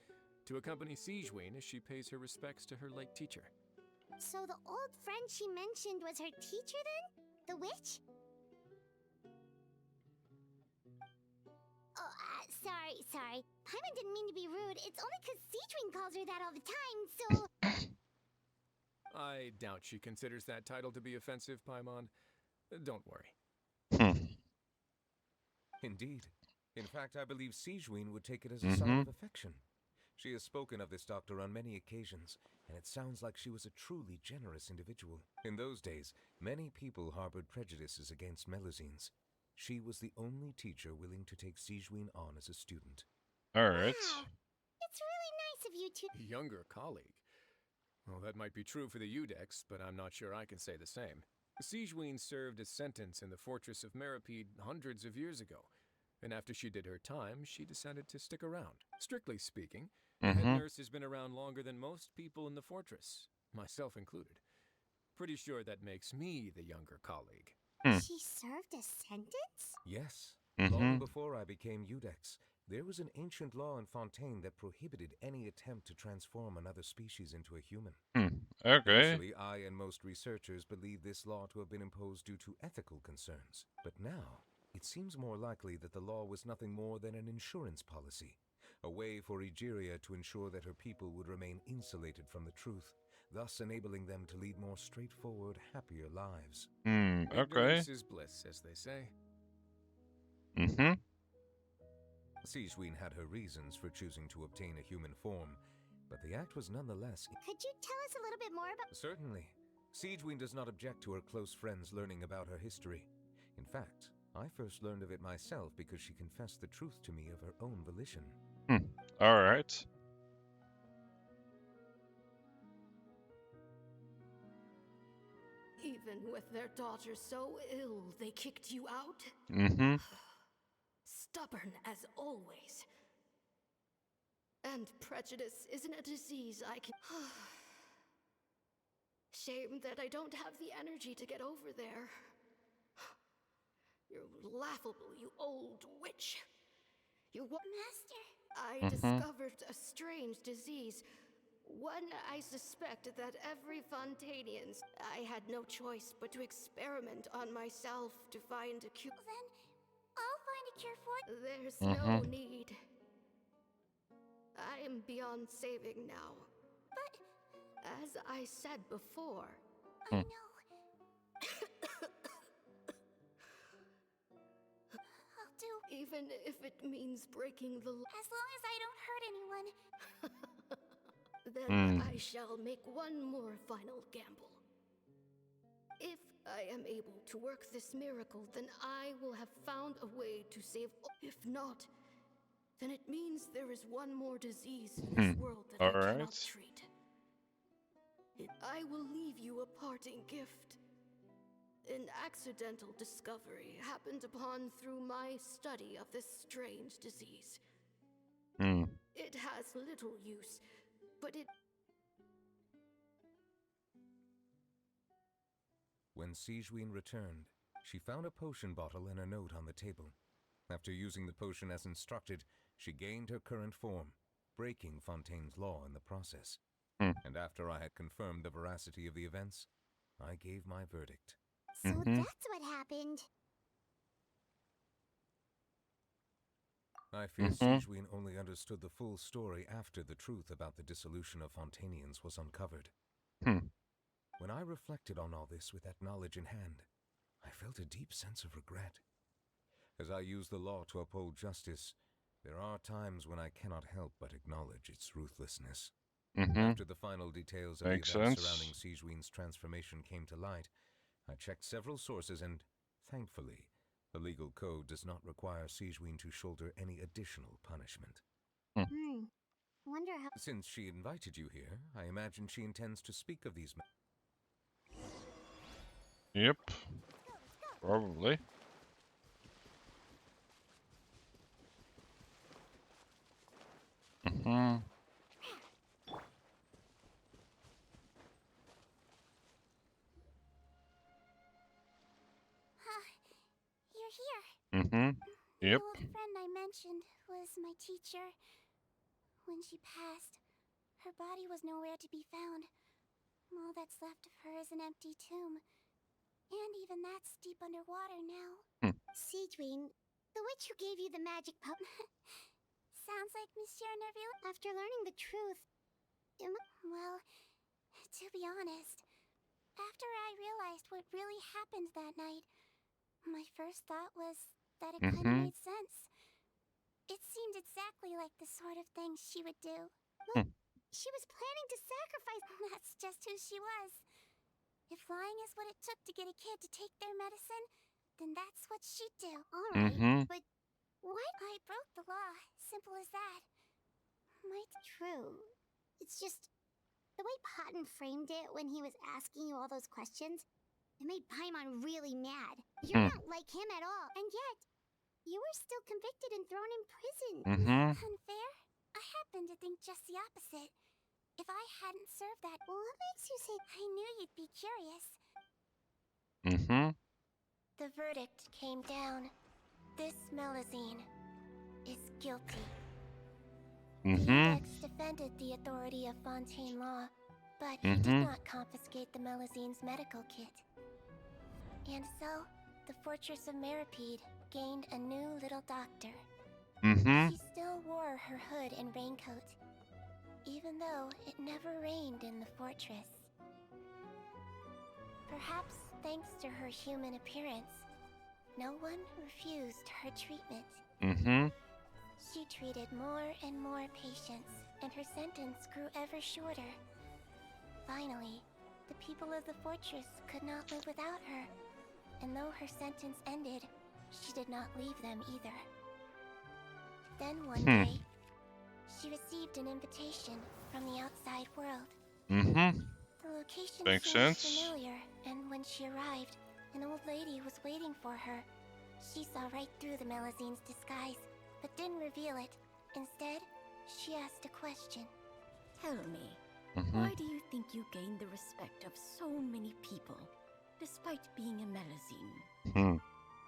to accompany Sigewinne as she pays her respects to her late teacher. So the old friend she mentioned was her teacher then? The witch? Oh, sorry. Paimon didn't mean to be rude. It's only because Sigewinne calls her that all the time, so... I doubt she considers that title to be offensive, Paimon. Don't worry. Indeed. In fact, I believe Sigewinne would take it as a sign of affection. She has spoken of this doctor on many occasions, and it sounds like she was a truly generous individual. In those days, many people harbored prejudices against Melusines. She was the only teacher willing to take Sigewinne on as a student. Alright. Wow. It's really nice of you to... Younger colleague? Well, that might be true for the Udex, but I'm not sure I can say the same. Sigewinne served a sentence in the fortress of Meripede hundreds of years ago, and after she did her time, she decided to stick around. Strictly speaking, the head nurse has been around longer than most people in the fortress, myself included. Pretty sure that makes me the younger colleague. She served a sentence? Yes. Long before I became Udex, there was an ancient law in Fontaine that prohibited any attempt to transform another species into a human. Okay. Initially, I and most researchers believed this law to have been imposed due to ethical concerns. But now, it seems more likely that the law was nothing more than an insurance policy, a way for Egeria to ensure that her people would remain insulated from the truth, thus enabling them to lead more straightforward, happier lives. Okay. Ignorance is bliss, as they say. Sigewinne had her reasons for choosing to obtain a human form, but the act was nonetheless... Could you tell us a little bit more about... Certainly. Sigewinne does not object to her close friends learning about her history. In fact, I first learned of it myself because she confessed the truth to me of her own volition. Alright. Even with their daughter so ill, they kicked you out? Stubborn as always. And prejudice isn't a disease I can... Shame that I don't have the energy to get over there. You're laughable, you old witch. Master... I discovered a strange disease. One I suspect that every Fontanians... I had no choice but to experiment on myself to find a cure. Then, I'll find a cure for it. There's no need. I am beyond saving now. But... As I said before... I know. I'll do... Even if it means breaking the... As long as I don't hurt anyone. Then I shall make one more final gamble. If I am able to work this miracle, then I will have found a way to save... If not, then it means there is one more disease in this world that I cannot treat. I will leave you a parting gift. An accidental discovery happened upon through my study of this strange disease. It has little use, but it... When Sigewinne returned, She found a potion bottle and a note on the table. After using the potion as instructed, she gained her current form, breaking Fontaine's law in the process. And after I had confirmed the veracity of the events, I gave my verdict. So that's what happened. I fear Sigewinne only understood the full story after the truth about the dissolution of Fontainians was uncovered. When I reflected on all this with that knowledge in hand, I felt a deep sense of regret. As I use the law to uphold justice, there are times when I cannot help but acknowledge its ruthlessness. After the final details of the events surrounding Sigewinne's transformation came to light, I checked several sources and, thankfully, the legal code does not require Sigewinne to shoulder any additional punishment. Wonder how. Since she invited you here, I imagine she intends to speak of these matters. Yep. Probably. You're here. Yep. The old friend I mentioned was my teacher. When she passed, her body was nowhere to be found. All that's left of her is an empty tomb. And even that's deep underwater now. Sigewinne, the witch who gave you the magic sounds like Monsieur Nerville. After learning the truth, well, to be honest, after I realized what really happened that night, my first thought was that it kind of made sense. It seemed exactly like the sort of thing she would do. She was planning to sacrifice. That's just who she was. If lying is what it took to get a kid to take their medicine, then that's what she'd do. Alright, but what? I broke the law. Simple as that. Might true. It's just the way Patton framed it when he was asking you all those questions, it made Paimon really mad. You're not like him at all, and yet you were still convicted and thrown in prison. Unfair? I happen to think just the opposite. If I hadn't served that, what makes you say I knew you'd be curious? The verdict came down. This Melusine is guilty. The Index defended the authority of Fontaine law, but he did not confiscate the Melusine's medical kit. And so, the Fortress of Meripede gained a new little doctor. She still wore her hood and raincoat, even though it never rained in the fortress. Perhaps thanks to her human appearance, no one refused her treatment. She treated more and more patients, and her sentence grew ever shorter. Finally, the people of the fortress could not live without her, and though her sentence ended, she did not leave them either. Then one day, she received an invitation from the outside world. The location seemed familiar, and when she arrived, an old lady was waiting for her. She saw right through the Melusine's disguise, but didn't reveal it. Instead, she asked a question. Tell me, why do you think you gained the respect of so many people, despite being a Melusine?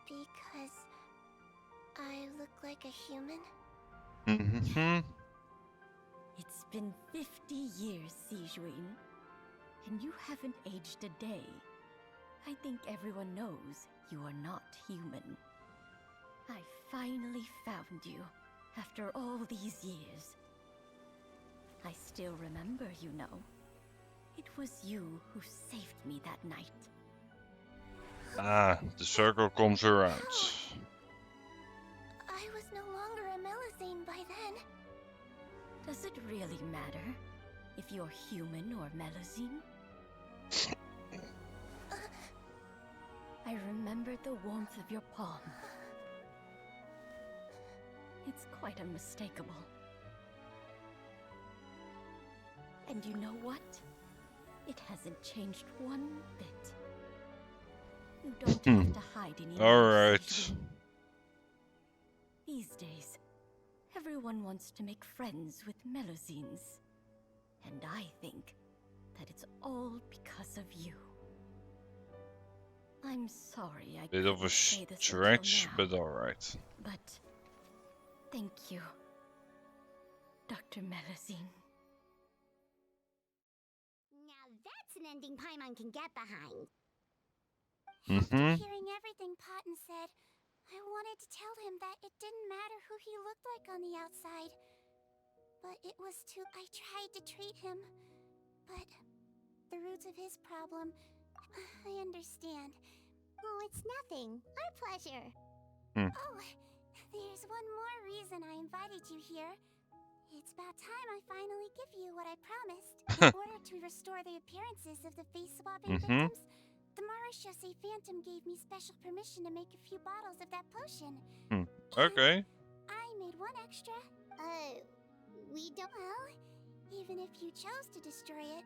Because I look like a human? It's been 50 years, Sigewinne, and you haven't aged a day. I think everyone knows you are not human. I finally found you, after all these years. I still remember, you know. It was you who saved me that night. The circle comes around. I was no longer a Melusine by then. Does it really matter if you're human or Melusine? I remembered the warmth of your palm. It's quite unmistakable. And you know what? It hasn't changed one bit. You don't have to hide anymore. Alright. These days, everyone wants to make friends with Melusines. And I think that it's all because of you. I'm sorry I Bit of a couldn't say this stretch, until now, but alright. but thank you, Dr. Melusine. Now that's an ending Paimon can get behind. Mm-hmm. After hearing everything Paten said, I wanted to tell him that it didn't matter who he looked like on the outside. But it was I tried to treat him. But the roots of his problem, I understand. Oh, it's nothing. Our pleasure. Oh, there's one more reason I invited you here. It's about time I finally give you what I promised. In order to restore the appearances of the face-swapping victims, the Marishose Phantom gave me special permission to make a few bottles of that potion. Okay. I made one extra. We don't... Well, even if you chose to destroy it,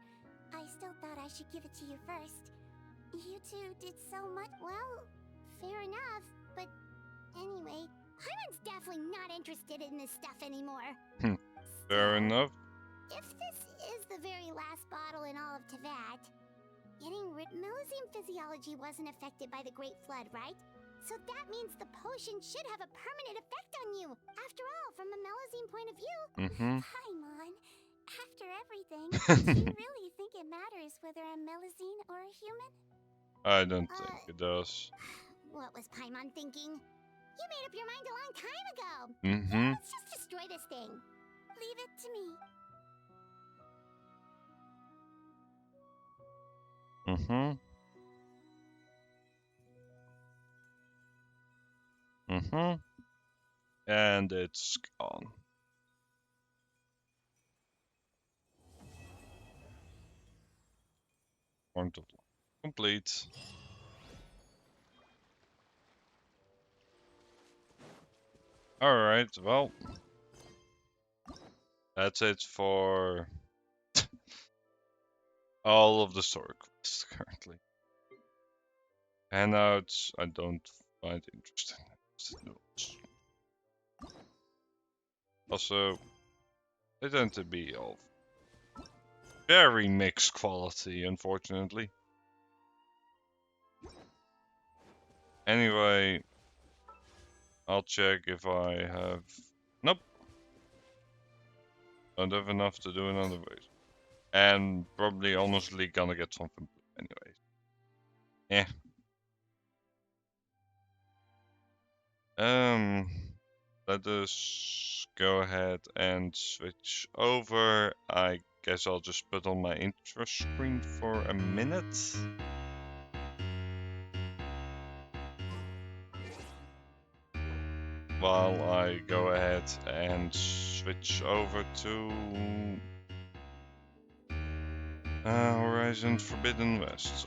I still thought I should give it to you first. You two did so much... Well, fair enough, but anyway, Paimon's definitely not interested in this stuff anymore. Fair enough. If this is the very last bottle in all of Teyvat, Melusine physiology wasn't affected by the Great Flood, right? So that means the potion should have a permanent effect on you. After all, from a Melusine point of view. Paimon, after everything, do you really think it matters whether I'm Melusine or a human? I don't think it does. What was Paimon thinking? You made up your mind a long time ago. Let's just destroy this thing. Leave it to me. And it's gone. Point of light complete. Alright, well. That's it for all of the story quests currently. Handouts, I don't find interesting. Also, they tend to be of very mixed quality, unfortunately. Anyway, I'll check if I have... Nope. Don't have enough to do another race. And probably honestly gonna get something anyways. Let us go ahead and switch over. I guess I'll just put on my intro screen for a minute. While I go ahead and switch over to Horizon Forbidden West.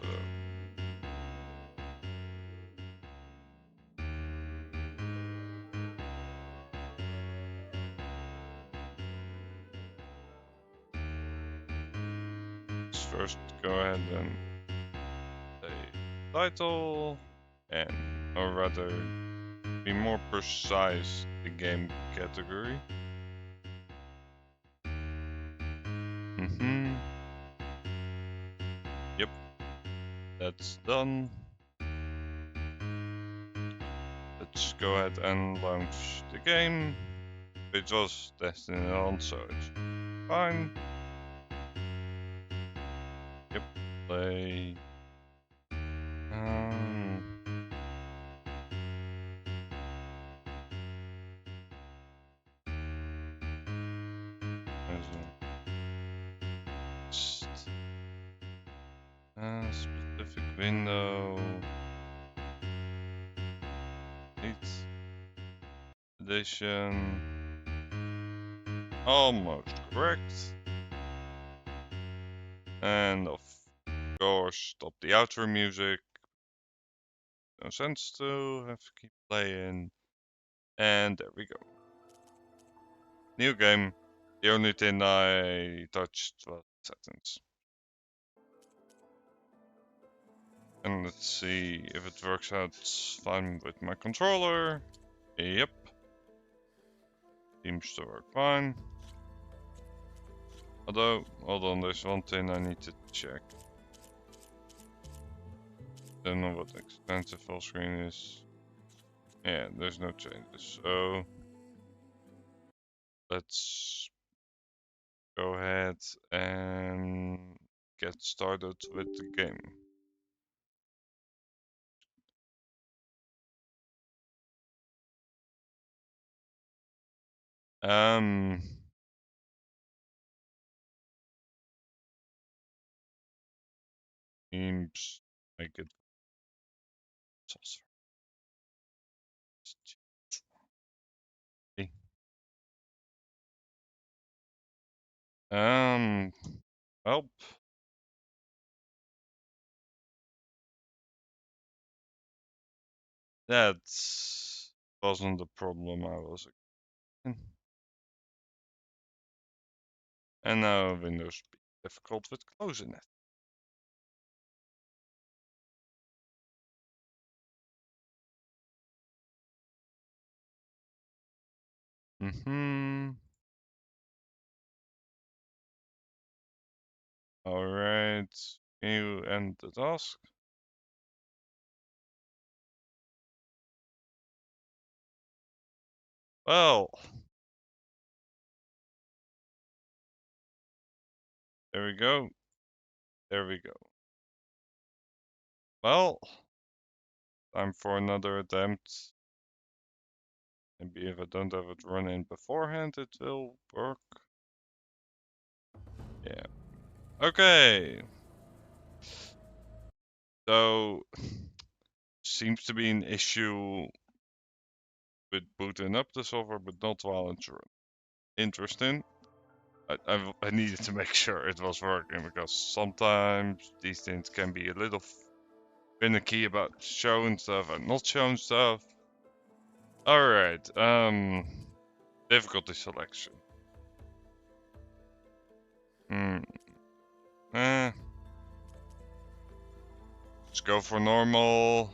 Let's first go ahead and say title, and or rather be more precise, the game category. Yep, that's done. Let's go ahead and launch the game. It was testing on, so it's fine. Yep, play. Specific window. 8th edition. Almost correct. And of course, stop the outro music. No sense to have to keep playing. And there we go. New game. The only thing I touched was settings. And let's see if it works out fine with my controller. Yep. Seems to work fine. Although, hold on, there's one thing I need to check. Don't know what extensive full screen is. Yeah, there's no changes. So let's go ahead and get started with the game. Seems like it. Help. That wasn't the problem I was expecting. And now Windows be difficult with closing it. Alright, can you end the task? Well, there we go. There we go. Well, time for another attempt. Maybe if I don't have it run in beforehand, it will work. Yeah. Okay. So, seems to be an issue with booting up the software, but not while it's run. Interesting. I needed to make sure it was working because sometimes these things can be a little finicky about showing stuff and not showing stuff. Alright, difficulty selection. Let's go for normal.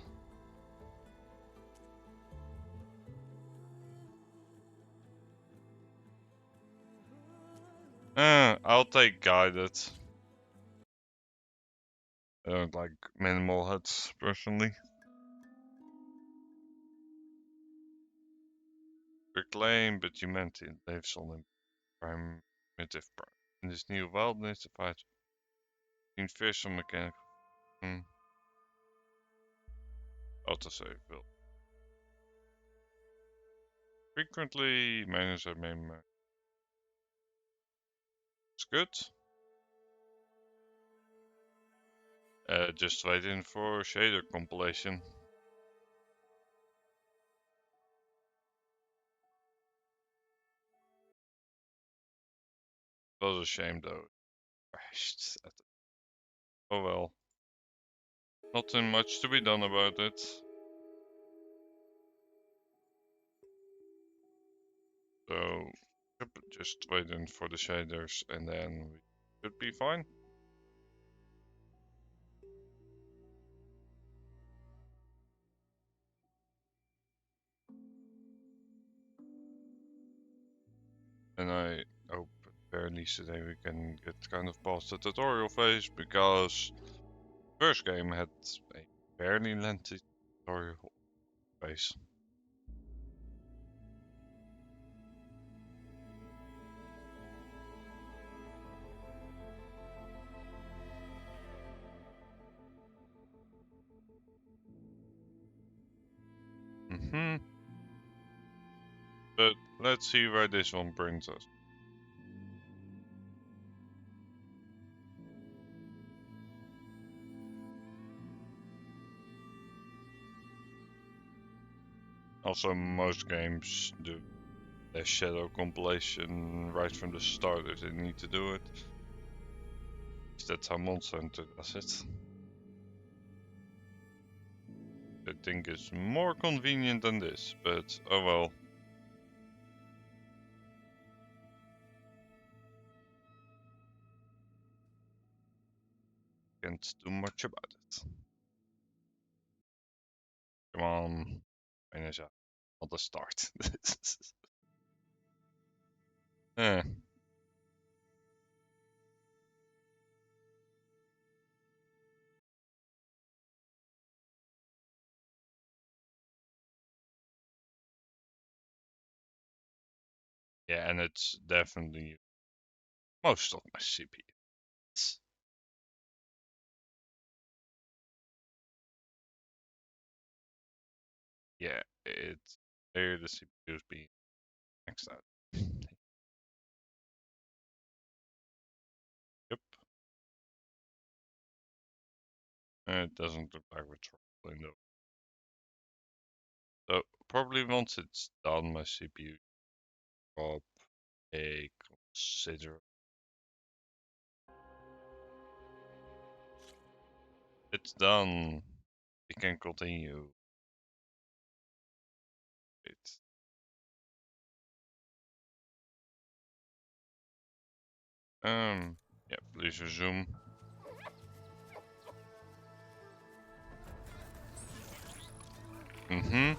I'll take guided. I don't like minimal hits, personally. Reclaim, but you meant it lives on a primitive prime. In this new wilderness, the fight between fish and mechanical. Autosave will frequently manage a main. It's good. Just waiting for shader compilation. It was a shame though. Crashed. Oh well. Nothing much to be done about it. So, yep, just waiting for the shaders and then we should be fine. And I hope at the very least today we can get kind of past the tutorial phase, because the first game had a fairly lengthy tutorial phase. But let's see where this one brings us. Also, most games do their shadow compilation right from the start if they need to do it. That's how Monster Hunter does it. I think it's more convenient than this, but oh well. Can't do much about it. Come on, finish up. Not the start. eh. Yeah, and it's definitely most of my CPU. Yeah, it's there the CPU's being maxed out. Yep. It doesn't look like we're troubling though. So probably once it's done, my CPU drop a considerable. It's done. We can continue. It's yeah, please resume. Mm-hmm.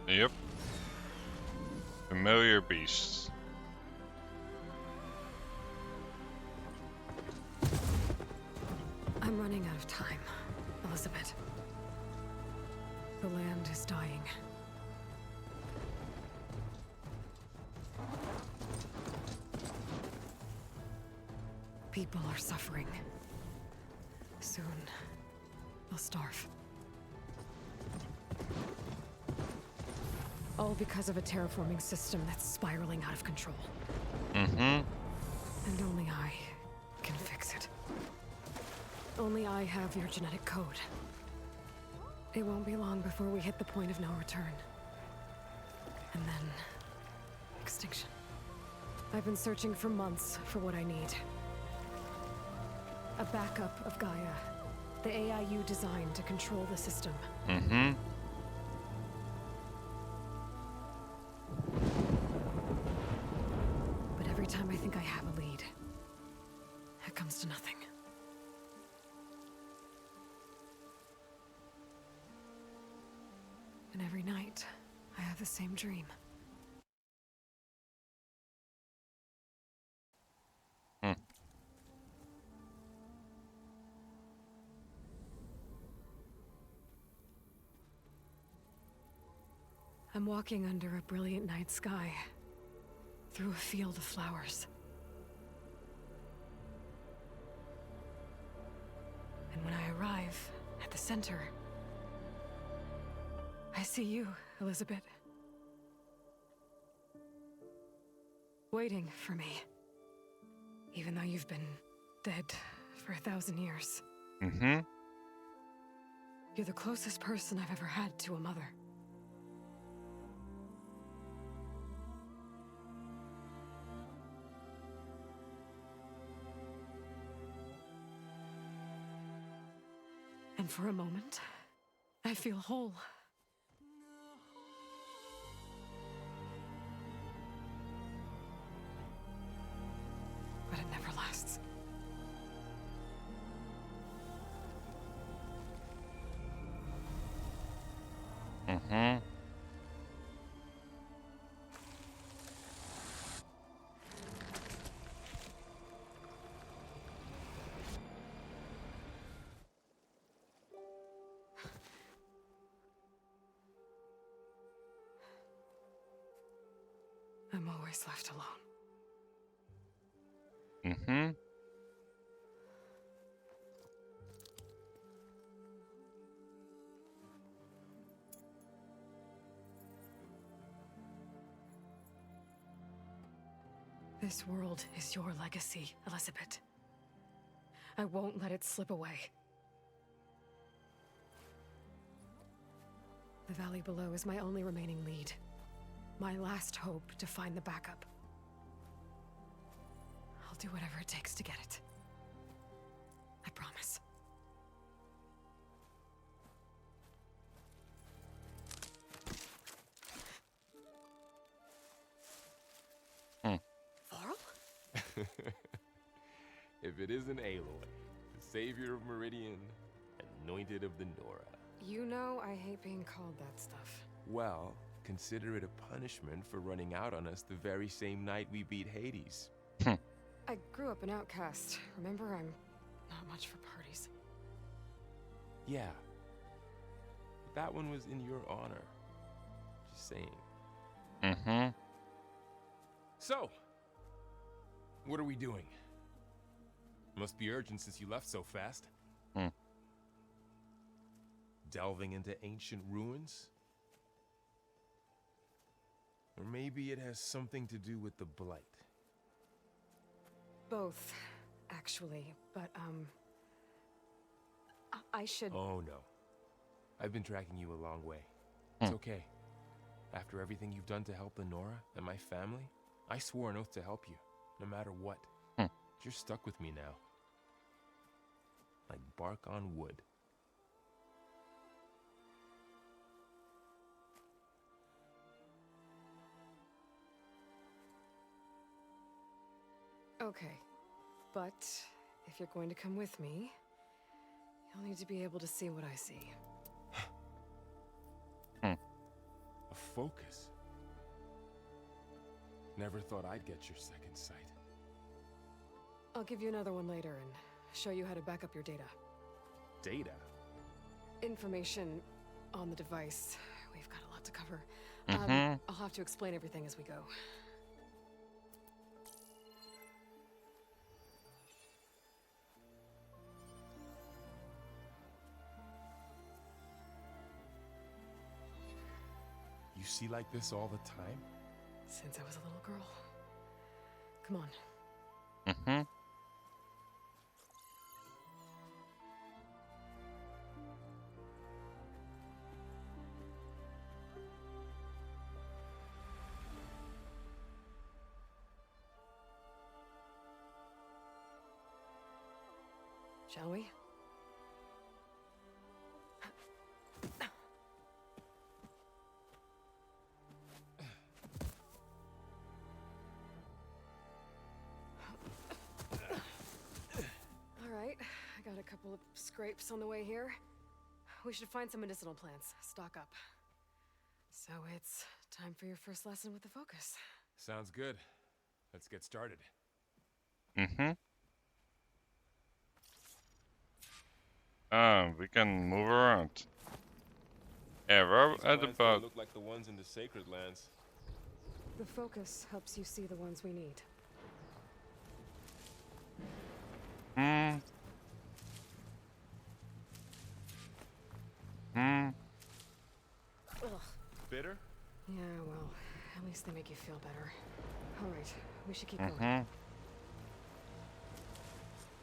Yep. Familiar beasts. I'm running out of time, Elizabeth. The land is dying. People are suffering. Soon, they'll starve. All because of a terraforming system that's spiraling out of control. Mm-hmm. And only I can fix it. Only I have your genetic code. It won't be long before we hit the point of no return. And then... extinction. I've been searching for months for what I need. A backup of Gaia. The AI you designed to control the system. Mm-hmm. But every time I think I have a lead, it comes to nothing. And every night, I have the same dream. Hmm. I'm walking under a brilliant night sky, through a field of flowers. And when I arrive at the center, I see you, Elizabeth. Waiting for me. Even though you've been dead for 1,000 years. Mm-hmm. You're the closest person I've ever had to a mother. And for a moment, I feel whole. But it never lasts. Mm-hmm. I'm always left alone. Mm-hmm. This world is your legacy, Elizabeth. I won't let it slip away. The valley below is my only remaining lead. My last hope to find the backup. I'll do whatever it takes to get it. I promise. If it isn't Aloy, the savior of Meridian, anointed of the Nora. You know I hate being called that stuff. Well, consider it a punishment for running out on us the very same night we beat Hades. I grew up an outcast. Remember, I'm not much for parties. Yeah. That one was in your honor. Just saying. Mm-hmm. So, what are we doing? Must be urgent since you left so fast. Delving into ancient ruins? Or maybe it has something to do with the Blight. Both, actually, but, I should... Oh, no. I've been tracking you a long way. It's okay. After everything you've done to help Lenora and my family, I swore an oath to help you, no matter what. You're stuck with me now. Like bark on wood. Okay, but if you're going to come with me, you'll need to be able to see what I see. A focus? Never thought I'd get your second sight. I'll give you another one later and show you how to back up your data. Data? Information on the device. We've got a lot to cover. I'll have to explain everything as we go. You see like this all the time? Since I was a little girl. Come on. Shall we? Alright, I got a couple of scrapes on the way here. We should find some medicinal plants, stock up. So it's time for your first lesson with the focus. Sounds good. Let's get started. We can move around. Yeah, we're at about... look like the ones in the Sacred Lands. The focus helps you see the ones we need. Ugh. Bitter? Yeah, well, at least they make you feel better. Alright, we should keep going.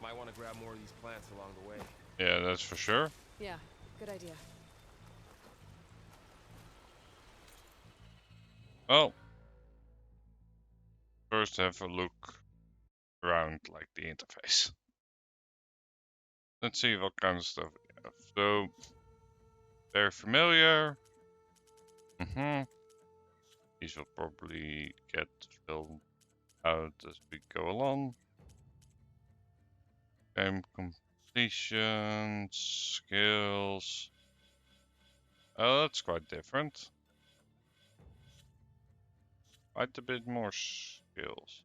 Might want to grab more of these plants along the way. Yeah, that's for sure. Yeah, good idea. Well, first have a look around, like, the interface. Let's see what kind of stuff we have. So, very familiar. These will probably get filled out as we go along. Game completion, skills. Oh, that's quite different. Quite a bit more skills.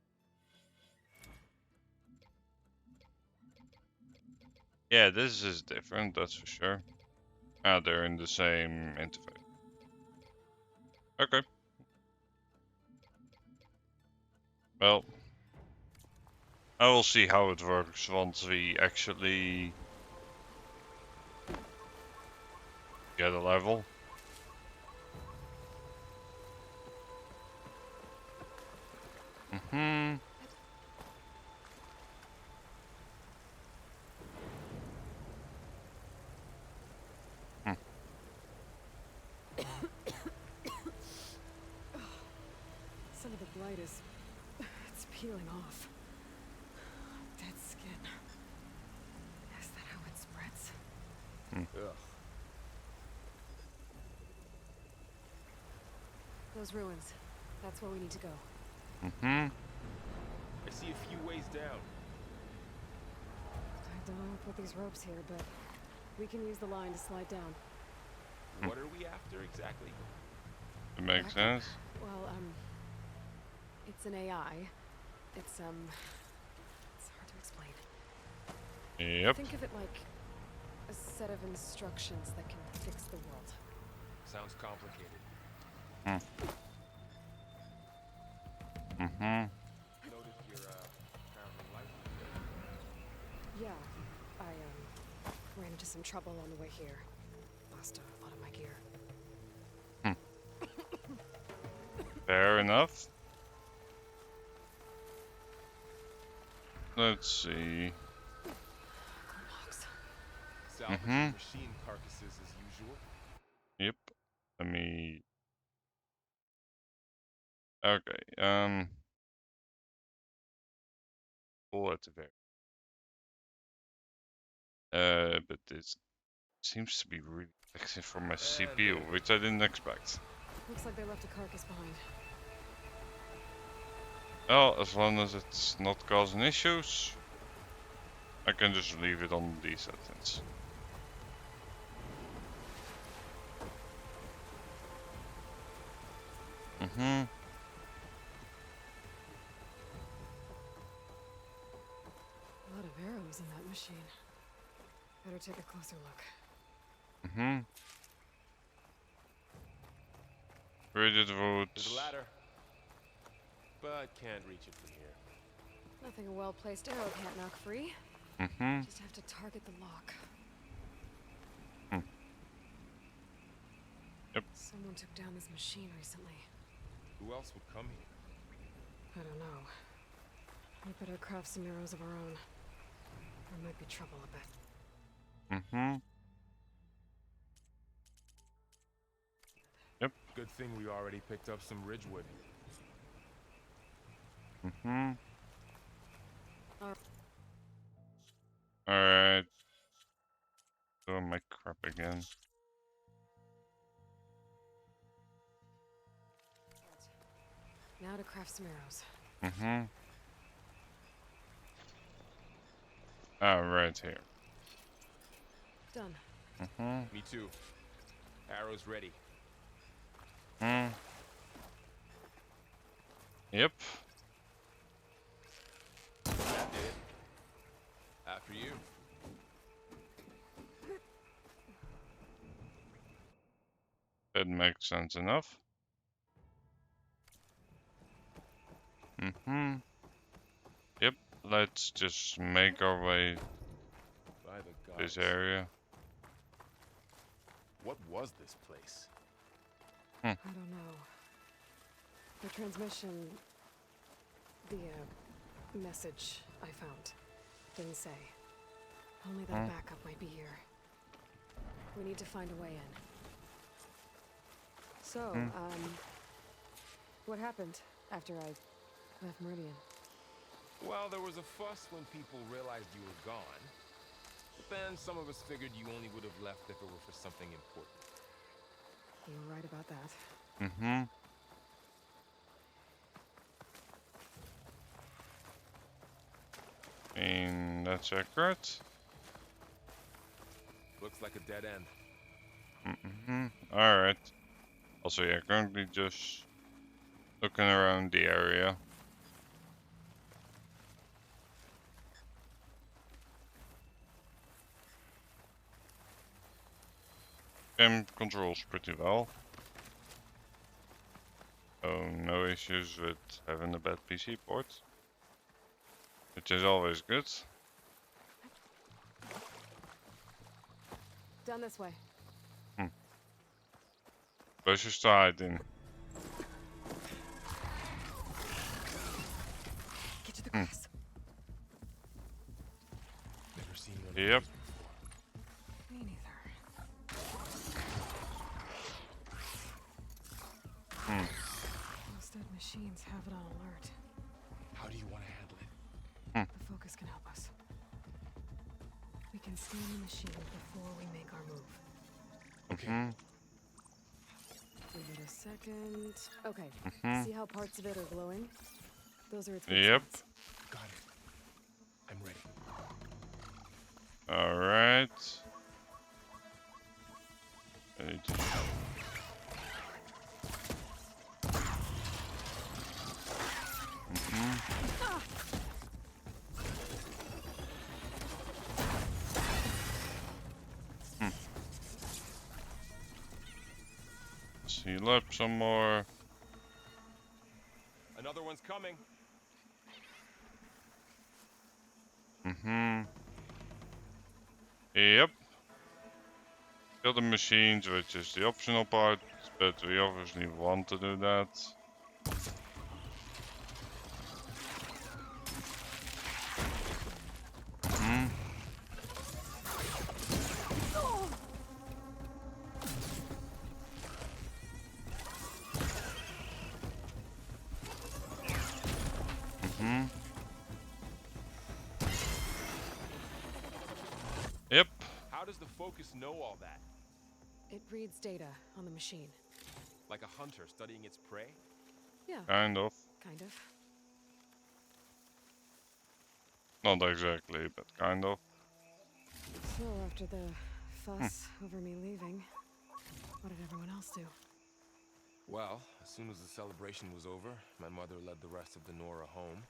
Yeah, this is different, that's for sure. Ah, they're in the same interface. Okay. Well, I will see how it works once we actually get a level. Some of the blight is... it's peeling off. Dead skin. Is that how it spreads? Ugh. Those ruins. That's where we need to go. I see a few ways down. I don't know with these ropes here, but we can use the line to slide down. exactly? It makes sense. Well, it's an AI. It's hard to explain. Yep. Think of it like a set of instructions that can fix the world. Sounds complicated. Noticed you're apparently licensed. Yeah, I ran into some trouble on the way here. Lost a lot of my gear. Fair enough. Let's see. Salvaging machine carcasses as usual. Yep. Let me. Okay. Pull at the very. But this seems to be really taxing for my CPU, which I didn't expect. Looks like they left a carcass behind. Well, as long as it's not causing issues, I can just leave it on these settings. A lot of arrows in that machine. Better take a closer look. Rigid wood. There's a ladder, but can't reach it from here. Nothing a well-placed arrow can't knock free. Just have to target the lock. Yep. Someone took down this machine recently. Who else would come here? I don't know. We better craft some arrows of our own. There might be trouble a bit. Yep. Good thing we already picked up some ridgewood. Alright. Doing my crap again. Now to craft some arrows. Right here. Done. Me too. Arrows ready. Yep. That did it. After you. That makes sense enough. Yep, let's just make our way By the gods. this area. What was this place? I don't know. The transmission... The, message I found didn't say. Only that backup might be here. We need to find a way in. So, what happened after I left Meridian? Well, there was a fuss when people realized you were gone. But then some of us figured you only would have left if it were for something important. You were right about that. And that's accurate. Looks like a dead end. Alright. Also, yeah, currently just looking around the area. Game controls pretty well. Oh, no issues with having a bad PC port. Which is always good. Down this way. Where's your side in? Get to the grass. Never seen one. Yep. Me neither. Most dead machines have it on alert. How do you want to handle it? The focus can help us. We can scan the machine before we make our move. Okay. Give it a second. Okay. See how parts of it are glowing? Those are its Yep. spots. Got it. I'm ready. Alright. I need to Let's heal up some more. Another one's coming. Yep. Kill the machines, which is the optional part, but we obviously want to do that. Yep. How does the focus know all that? It reads data on the machine. Like a hunter studying its prey? Yeah. Kind of. Kind of. Not exactly, but kind of. So after the fuss over me leaving, what did everyone else do? Well, as soon as the celebration was over, my mother led the rest of the Nora home.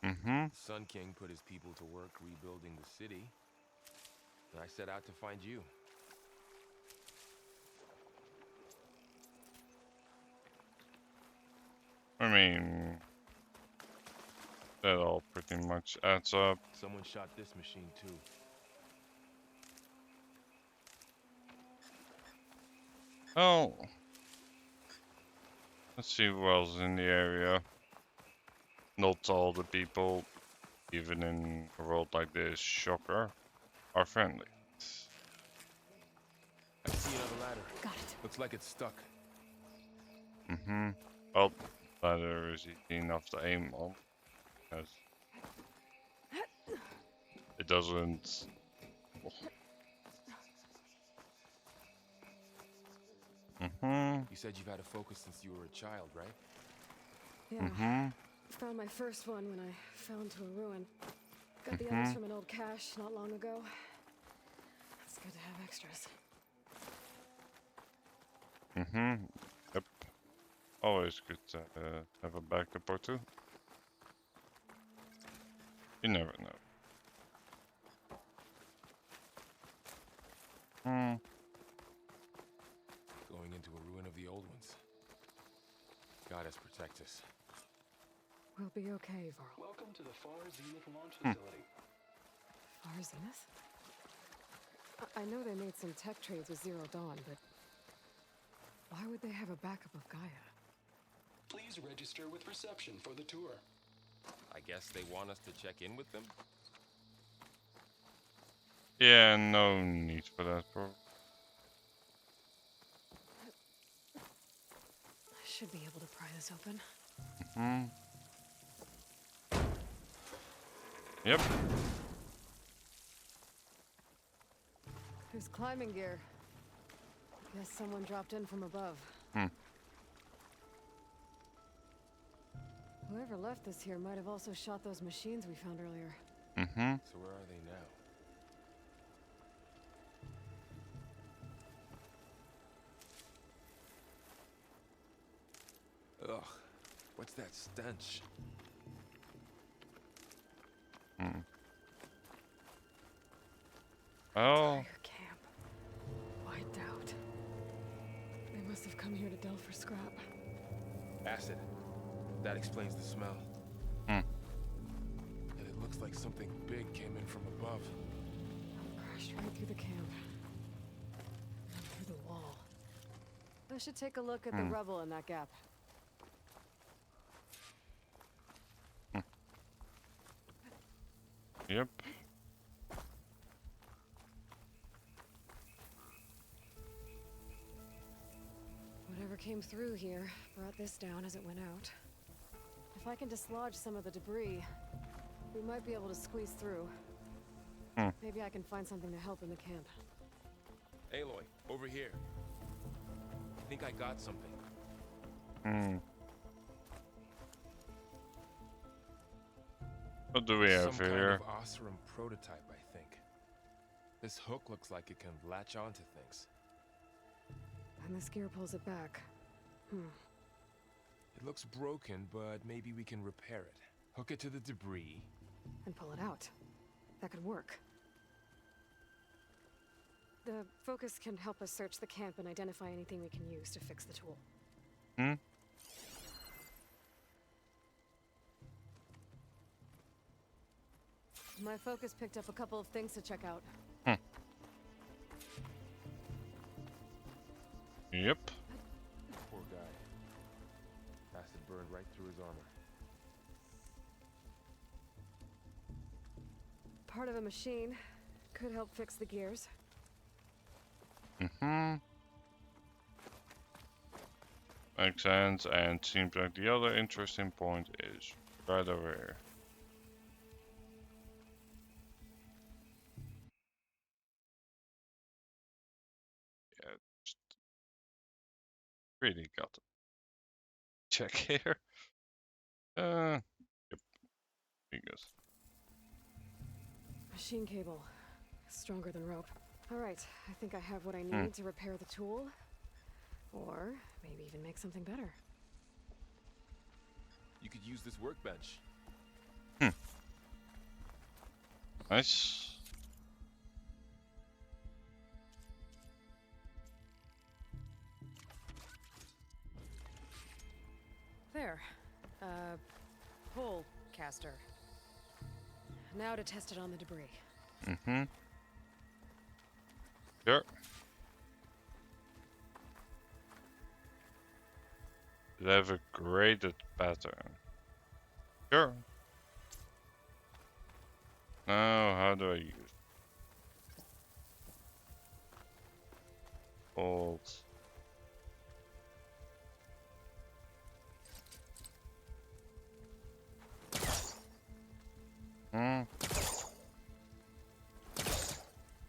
The Sun King put his people to work rebuilding the city. And I set out to find you. I mean, that all pretty much adds up. Someone shot this machine too. Oh. Let's see who else is in the area. Not all the people, even in a world like this, shocker, are friendly. I see another ladder. Got it. Looks like it's stuck. Well, ladder is easy enough to aim on. As it doesn't. You said you've had a focus since you were a child, right? Yeah. Found my first one when I fell into a ruin. Got the others from an old cache not long ago. It's good to have extras. Yep. Always good to have a backup or two. You never know. Going into a ruin of the old ones. God has protect us. We'll be okay, Varl. Welcome to the Far Zenith launch facility. Far Zenith? I know they made some tech trades with Zero Dawn, but why would they have a backup of Gaia? Please register with reception for the tour. I guess they want us to check in with them? Yeah, no need for that, bro. I should be able to pry this open. Yep. There's climbing gear. Guess someone dropped in from above. Whoever left this here might have also shot those machines we found earlier. So where are they now? Ugh, what's that stench? Oh. Camp. Wiped out. They must have come here to delve for scrap. Acid. That explains the smell. And it looks like something big came in from above. Crashed right through the camp. And through the wall. I should take a look at the rubble in that gap. Yep. Whatever came through here brought this down as it went out. If I can dislodge some of the debris, we might be able to squeeze through. Maybe I can find something to help in the camp. Aloy, over here. I think I got something. What do we have Some here? kind of Osram prototype, I think. This hook looks like it can latch onto things. And this gear pulls it back. It looks broken, but maybe we can repair it. Hook it to the debris. And pull it out. That could work. The focus can help us search the camp and identify anything we can use to fix the tool. My focus picked up a couple of things to check out. Yep. Poor guy. Acid burned right through his armor. Part of a machine. Could help fix the gears. Makes sense, and seems like the other interesting point is right over here. Yeah, just really got to check here. Yep. Because Machine cable. Stronger than rope. Alright, I think I have what I need to repair the tool. Or maybe even make something better. You could use this workbench. nice. There. Pole caster. Now to test it on the debris. Sure. They have a graded pattern. Sure. Now, how do I use it? Alt.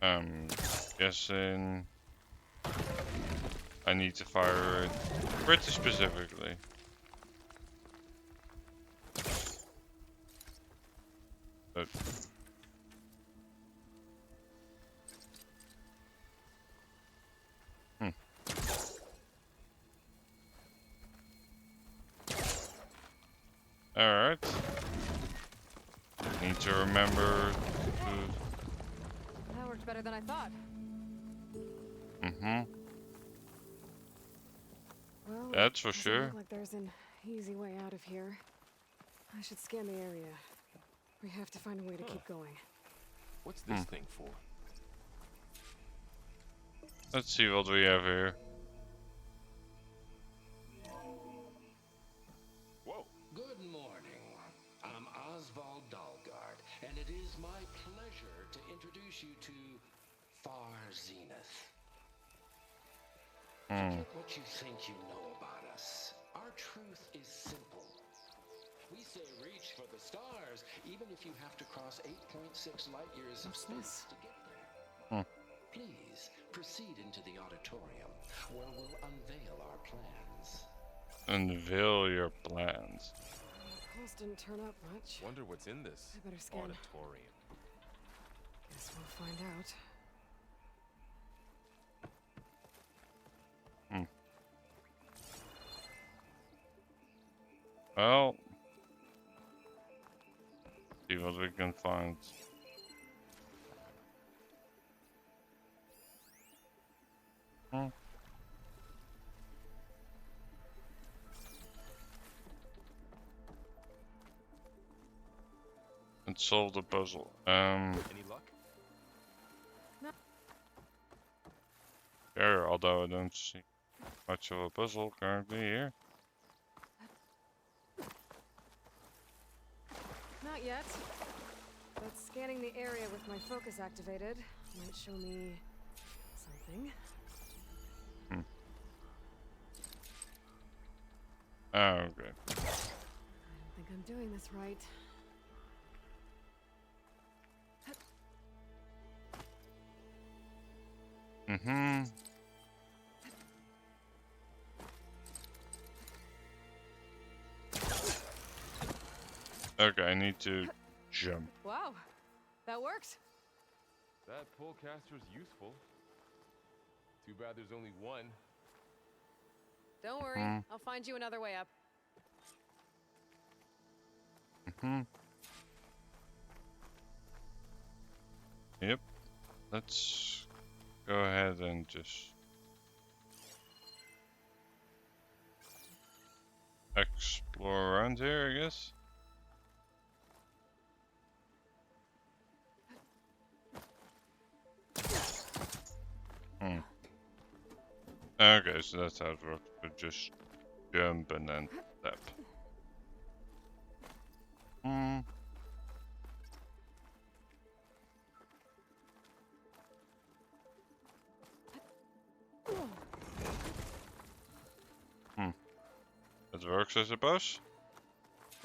I'm guessing I need to fire it pretty specifically. But alright. Need to remember to... That worked better than I thought. Well, that's for sure. Look like there's an easy way out of here. I should scan the area. We have to find a way to keep going. What's this thing for? Let's see what we have here. Whoa. Good morning. I'm Oswald Dalgard, and it is my pleasure to introduce you to Far Zenith. Forget what you think you know about us. Our truth is simple. We say reach for the stars, even if you have to cross 8.6 light years of space to get there. Please proceed into the auditorium, where we'll unveil our plans. Unveil your plans. Pulse didn't turn up much. Wonder what's in this I better scan. auditorium. Guess we'll find out. Well, see what we can find. And solve the puzzle. Any luck? No. Sure, although I don't see much of a puzzle currently here. Not yet. But scanning the area with my focus activated might show me something. Oh, okay. I don't think I'm doing this right. Okay, I need to jump. Wow, that worked. That pole caster's useful. Too bad there's only one. Don't worry, I'll find you another way up. Yep. Let's go ahead and just explore around here, I guess. Okay, so that's how it works. We just jump and then tap. That works, I suppose.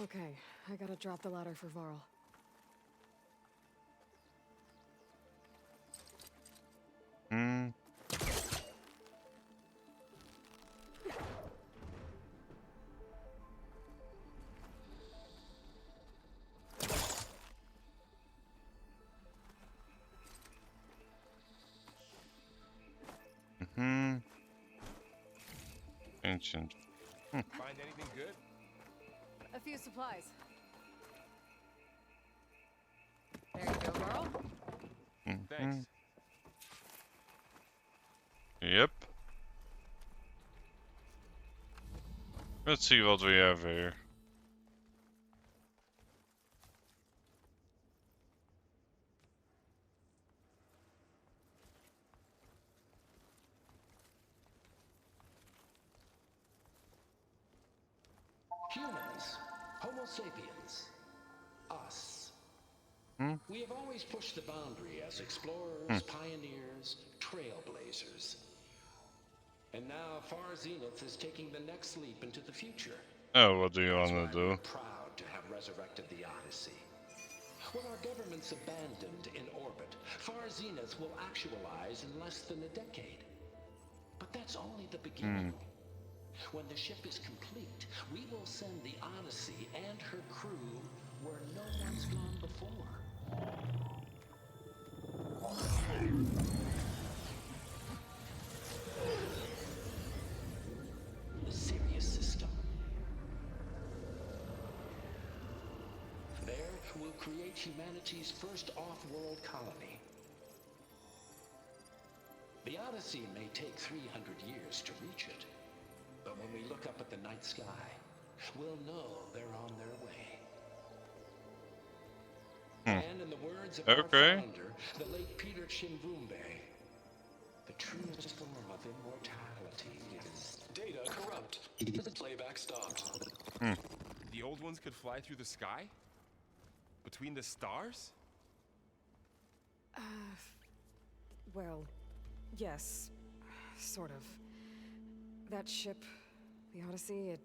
Okay, I gotta drop the ladder for Varl. Ancient. Find anything good? A few supplies. There you go, Varl. Thanks. Yep. Let's see what we have here. Humans, Homo sapiens, us. We have always pushed the boundary as explorers, pioneers, trailblazers. And now Far Zenith is taking the next leap into the future. Oh, what do you want to do? We're proud to have resurrected the Odyssey. When our government's abandoned in orbit, Far Zenith will actualize in less than a decade. But that's only the beginning. When the ship is complete, we will send the Odyssey and her crew where no one's gone before. The Sirius system. There, we'll create humanity's first off-world colony. The Odyssey may take 300 years to reach it. But when we look up at the night sky, we'll know they're on their way. And in the words of our founder, the late Peter Chimbumbe, the truest form of immortality is... Data corrupt. Playback stopped. The old ones could fly through the sky? Between the stars? Well, yes. Sort of. That ship, the Odyssey, it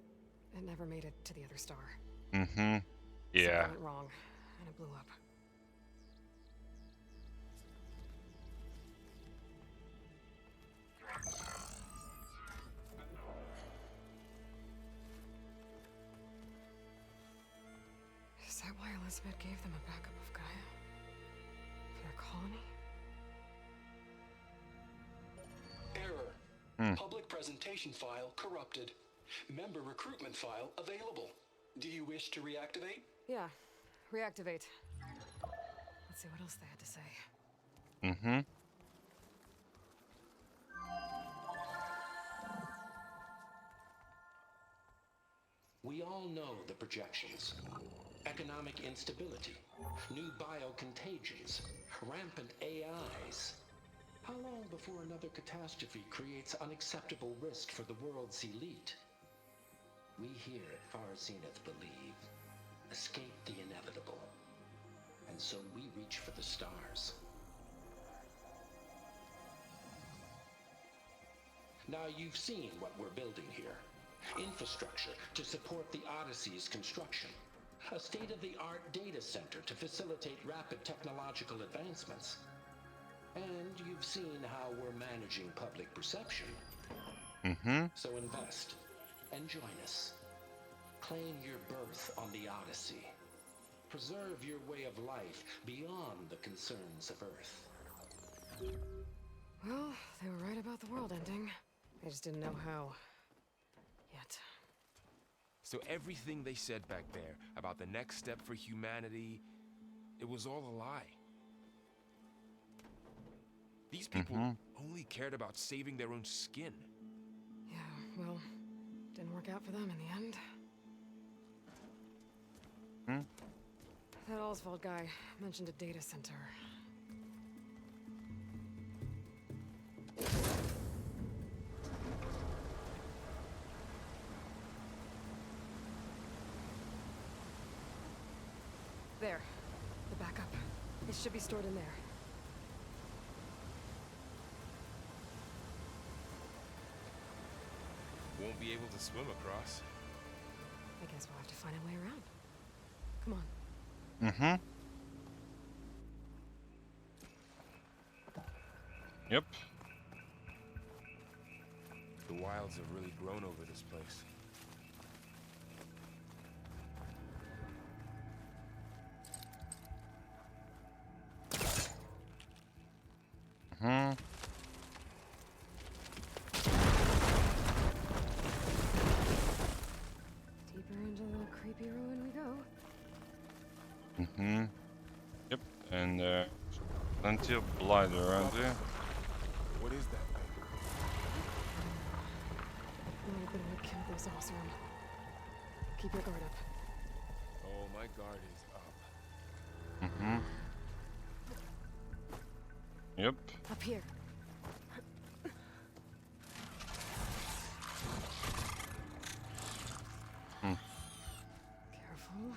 never made it to the other star. Yeah. Something went wrong, and it blew up. Is that why Elizabeth gave them a backup of Gaia? For their colony? Error. Public presentation file corrupted. Member recruitment file available. Do you wish to reactivate? Yeah, reactivate. Let's see what else they had to say. We all know the projections. Economic instability, new biocontagions, rampant AIs. How long before another catastrophe creates unacceptable risk for the world's elite? We here at Far Zenith believe, escape the inevitable. And so we reach for the stars. Now you've seen what we're building here. Infrastructure to support the Odyssey's construction. A state-of-the-art data center to facilitate rapid technological advancements. And you've seen how we're managing public perception. So invest and join us. Claim your berth on the Odyssey. Preserve your way of life beyond the concerns of Earth. Well, they were right about the world ending. They just didn't know how. Yet. So everything they said back there about the next step for humanity, it was all a lie. These people only cared about saving their own skin. Yeah, well, didn't work out for them in the end. That Oswald guy mentioned a data center. There. The backup. It should be stored in there. Won't be able to swim across. I guess we'll have to find a way around. Come on. Yep. The wilds have really grown over this place. Deeper into the creepy ruin we go. Yep. And plenty of blood around here. What is that thing? Might have been what killed those Osram. Keep your guard up. Oh, my guard is up. Yep. Up here. Careful.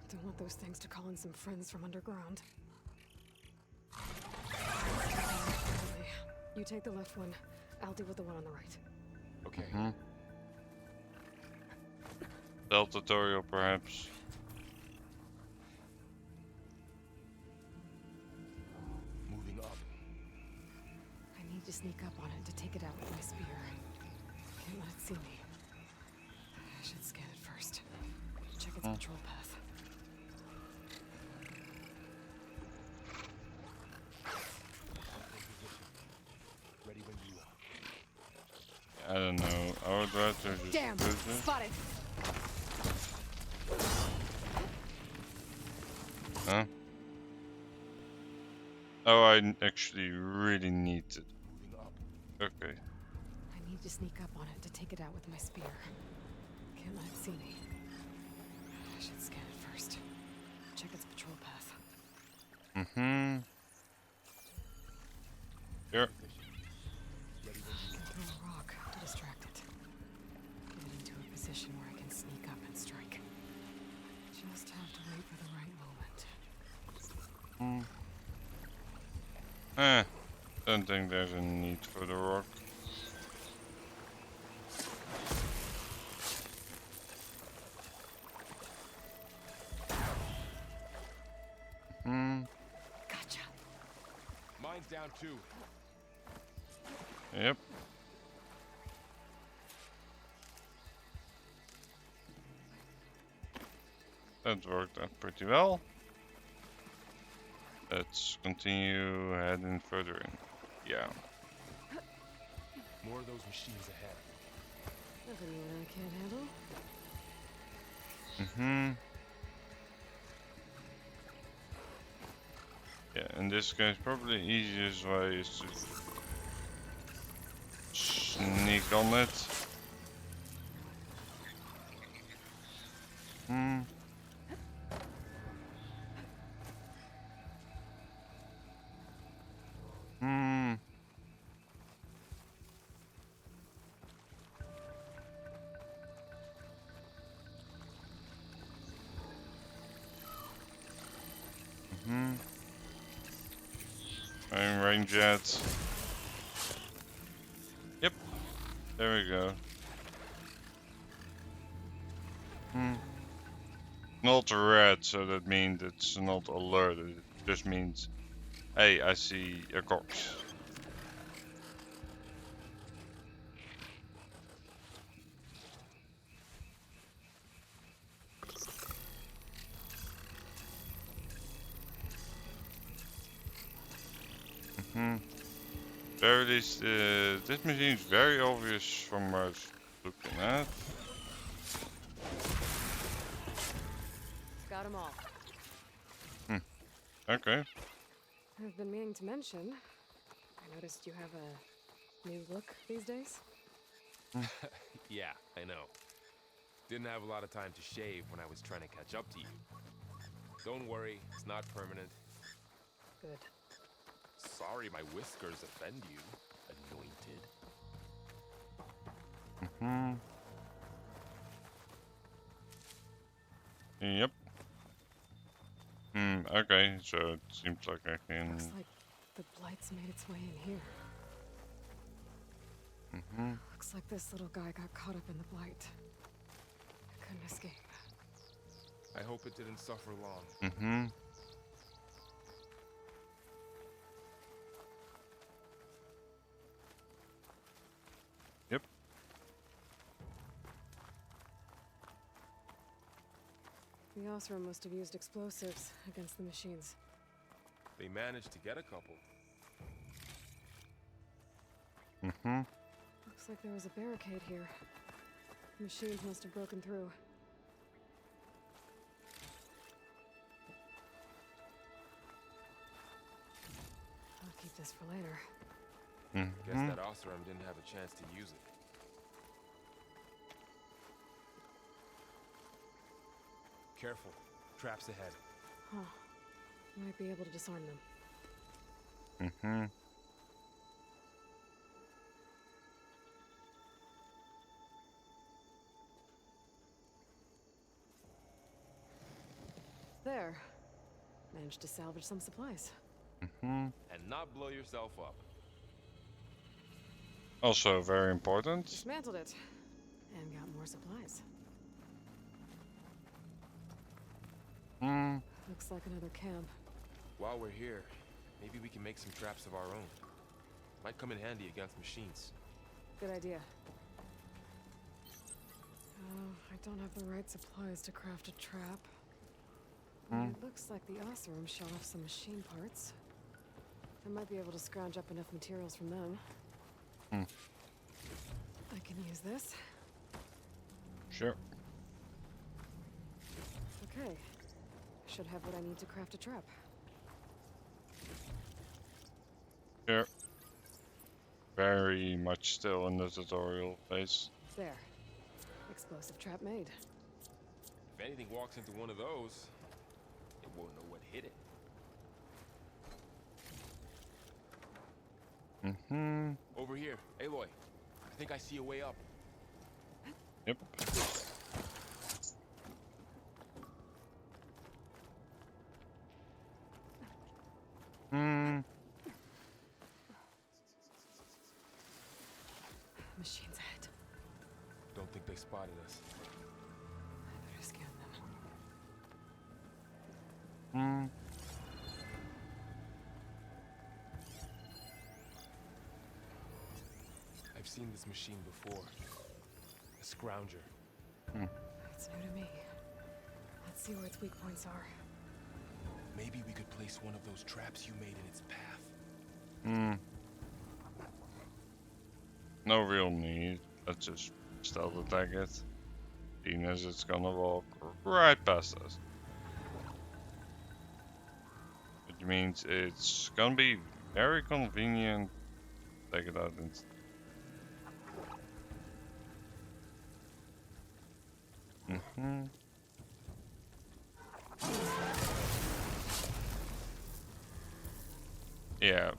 Don't want those things to call in some friends from underground. You take the left one. I'll deal with the one on the right. Okay. Stealth tutorial, perhaps. Moving up. I need to sneak up on it to take it out with my spear. Can't let it see me. I should scan it first. Check its patrol path. Ready when you are. I don't know. I would rather just Damn! do this. Spotted! Huh? Oh, I actually really need it. Okay. I need to sneak up on it to take it out with my spear. Can't let it see me. I should scan it first. Check its patrol path. Here. I can throw a rock to distract it. Get it into a position where I can sneak up and strike. Just have to wait for the right moment. Don't think there's a need for the rock. Gotcha. Mine's down too. Yep. That worked out pretty well. Let's continue heading further in. Yeah. More of those machines ahead. Nothing you and I can't handle. Yeah, in this case, probably the easiest way is to sneak on it. Firing range jets. Yep. There we go. Not red, so that means it's not alerted. It just means, hey, I see a corpse. Very least, this machine is very obvious from where I was looking at. Got them all. Okay. I've been meaning to mention, I Noticed you have a new look these days? Yeah, I know. Didn't have a lot of time to shave when I was trying to catch up to you. Don't worry, it's not permanent. Good. Sorry my whiskers offend you, anointed. Yep. Okay, so it seems like I can... Looks like the blight's made its way in here. Looks like this little guy got caught up in the blight. Couldn't escape. I hope it didn't suffer long. Yep. The Osram must have used explosives against the machines. They managed to get a couple. Looks like there was a barricade here. Machines must have broken through. I'll keep this for later. Guess that Osram didn't have a chance to use it. Careful. Traps ahead. Huh. Might be able to disarm them. There. Managed to salvage some supplies. And not blow yourself up. Also very important. Dismantled it. And got more supplies. Looks like another camp. While we're here, maybe we can make some traps of our own. Might come in handy against machines. Good idea. Oh, I don't have the right supplies to craft a trap. It looks like the Osram shot off some machine parts. I might be able to scrounge up enough materials from them. I can use this. Sure. Okay. Should have what I need to craft a trap. Sure. Very much still in the tutorial phase. There. Explosive trap made. If anything walks into one of those, it won't know what hit it. Over here, Aloy. I think I see a way up. Yep. Machines ahead. Don't think they spotted us. I better scan them. I've seen this machine before. A scrounger. That's new to me. Let's see where its weak points are. Maybe we could place one of those traps you made in its path. No real need. Let's just stealth attack it. Seeing as it's gonna walk right past us. Which means it's gonna be very convenient to take it out and yeah.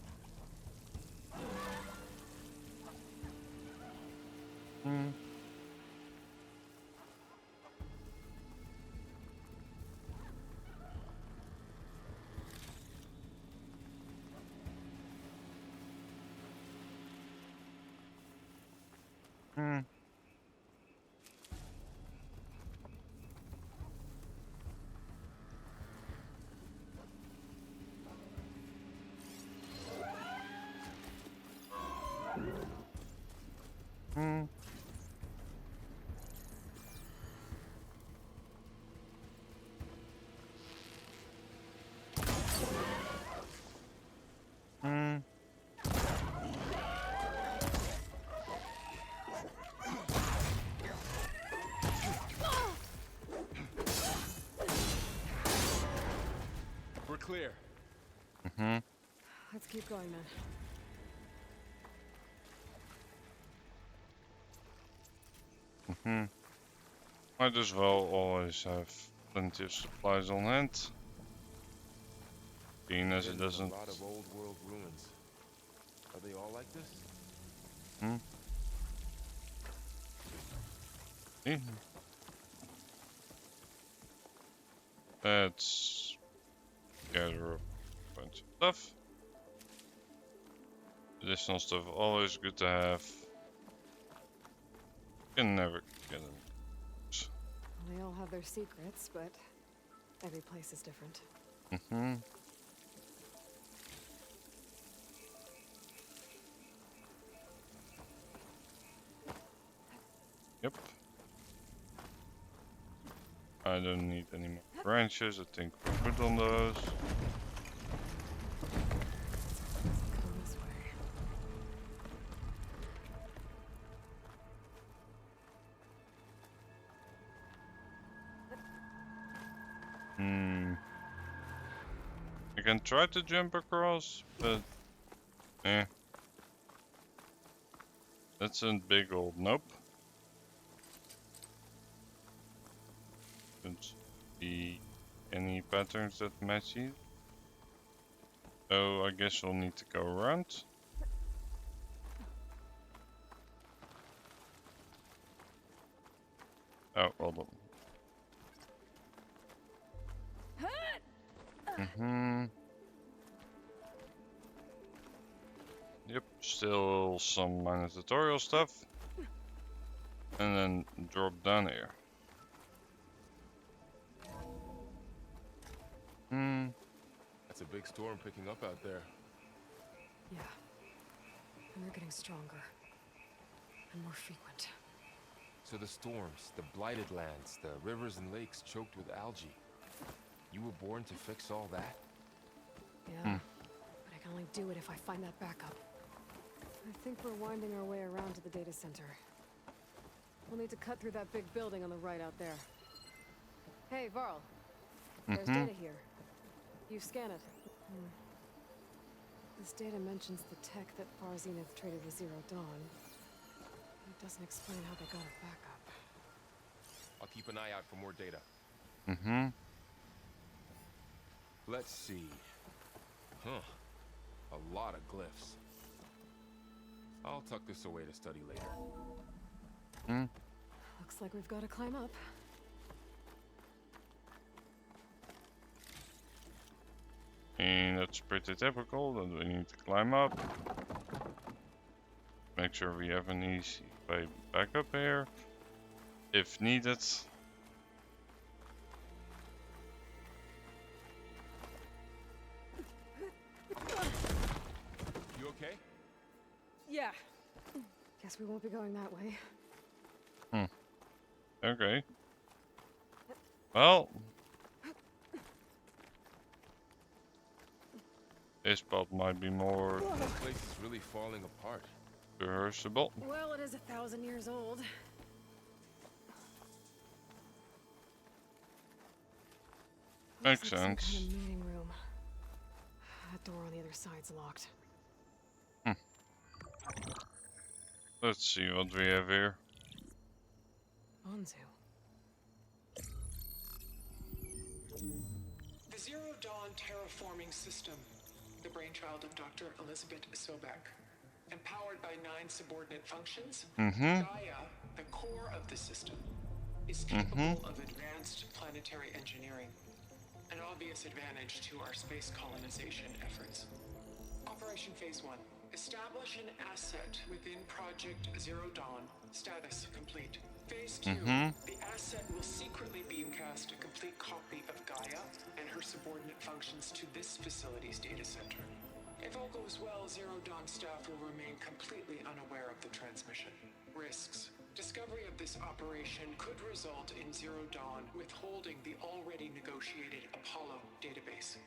We're clear. Let's keep going then. Might as well always have plenty of supplies on hand. Being as it doesn't. A lot of old world ruins. Are they all like this? Let's gather up a bunch of stuff. Additional stuff always good to have. Can never get them. They all have their secrets, but every place is different. Yep. I don't need any more branches. I think we're good on those. I can try to jump across, but that's a big old nope. Don't see any patterns that match it. So I guess we'll need to go around. Oh, hold on. Yep, still some minor tutorial stuff. And then drop down here. That's a big storm picking up out there. Yeah. And they're getting stronger. And more frequent. So the storms, the blighted lands, the rivers and lakes choked with algae. You were born to fix all that? Yeah. But I can only do it if I find that backup. I think we're winding our way around to the data center. We'll need to cut through that big building on the right out there. Hey, Varl. There's data here. You scan it. This data mentions the tech that Far Zenith traded with Zero Dawn. It doesn't explain how they got it back up. I'll keep an eye out for more data. Let's see. A lot of glyphs. I'll tuck this away to study later. Looks like we've got to climb up. And that's pretty typical that we need to climb up. Make sure we have an easy way back up here, if needed. You okay? Yeah. Guess we won't be going that way. Okay. Well. This spot might be more This place is really falling apart. reversible. Well, it is 1,000 years old. Makes Looks like sense. some kind of meeting room. That door on the other side's locked. Let's see what we have here. Onzu. The Zero Dawn terraforming system, the brainchild of Dr. Elizabeth Sobek, empowered by 9 subordinate functions, Gaia, the core of the system, is capable of advanced planetary engineering, an obvious advantage to our space colonization efforts. Operation Phase 1. Establish an asset within Project Zero Dawn. Status complete. Phase 2. The asset will secretly beamcast a complete copy of Gaia and her subordinate functions to this facility's data center. If all goes well, Zero Dawn staff will remain completely unaware of the transmission. Risks. Discovery of this operation could result in Zero Dawn withholding the already negotiated Apollo database.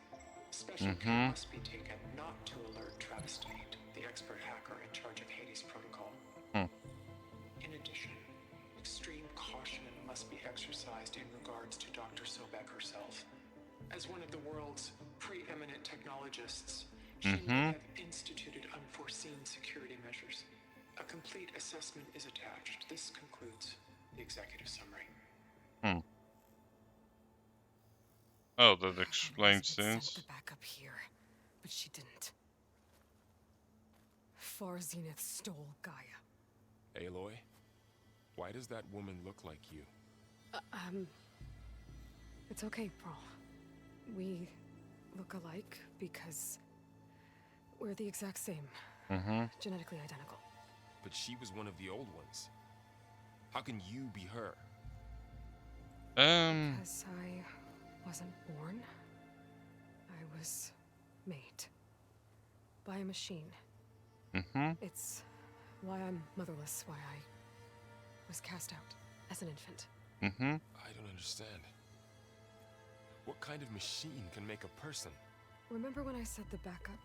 Special care must be taken not to alert Travis Tate, the expert hacker in charge of Hades Protocol. In addition, extreme caution must be exercised in regards to Dr. Sobek herself. As one of the world's preeminent technologists, she may have instituted unforeseen security measures. A complete assessment is attached. This concludes the Executive summary. Oh, that explains things. Sent the backup here, but she didn't. Far Zenith stole Gaia. Aloy, why does that woman look like you? It's okay, Brawl. We look alike because we're the exact same. Genetically identical. But she was one of the old ones. How can you be her? Because I wasn't born. I was made. By a machine. It's why I'm motherless, why I was cast out as an infant. I don't understand. What kind of machine can make a person? Remember when I said the backup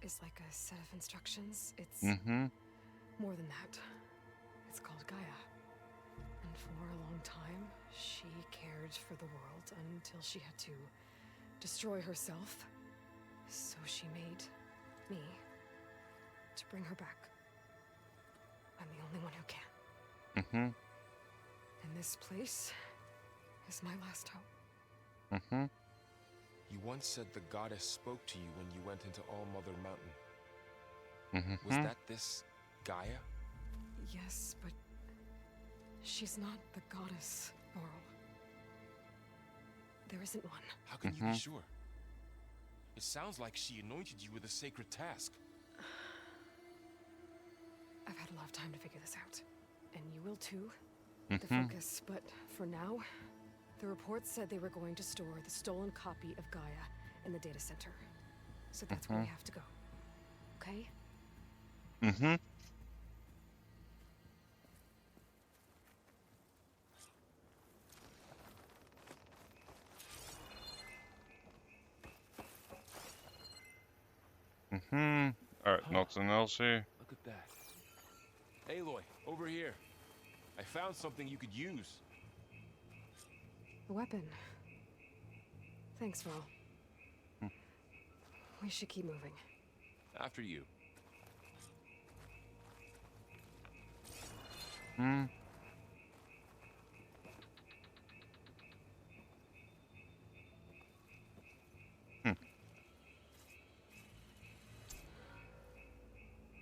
is like a set of instructions? It's more than that. It's called Gaia. And for a long time, she cared for the world until she had to destroy herself. So she made me to bring her back. I'm the only one who can. And this place is my last hope. You once said the goddess spoke to you when you went into All Mother Mountain. Was that this Gaia? Yes, but she's not the goddess, Laurel. There isn't one. How can you be sure? It sounds like she anointed you with a sacred task. I've had a lot of time to figure this out. And you will too. The focus, but for now, the reports said they were going to store the stolen copy of Gaia in the data center. So that's where we have to go. Okay? Alright, nothing else here. Look at that. Aloy, over here. I found something you could use. A weapon. Thanks, Val. We should keep moving. After you.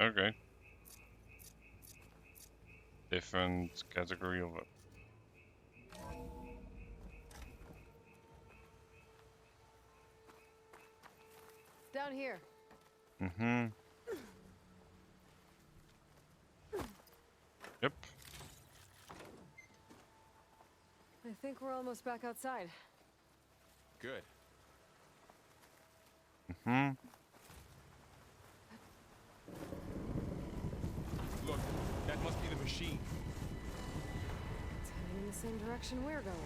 Okay. Different category of it. Down here. Yep. I think we're almost back outside. Good. Look, that must be the machine. It's heading in the same direction we're going.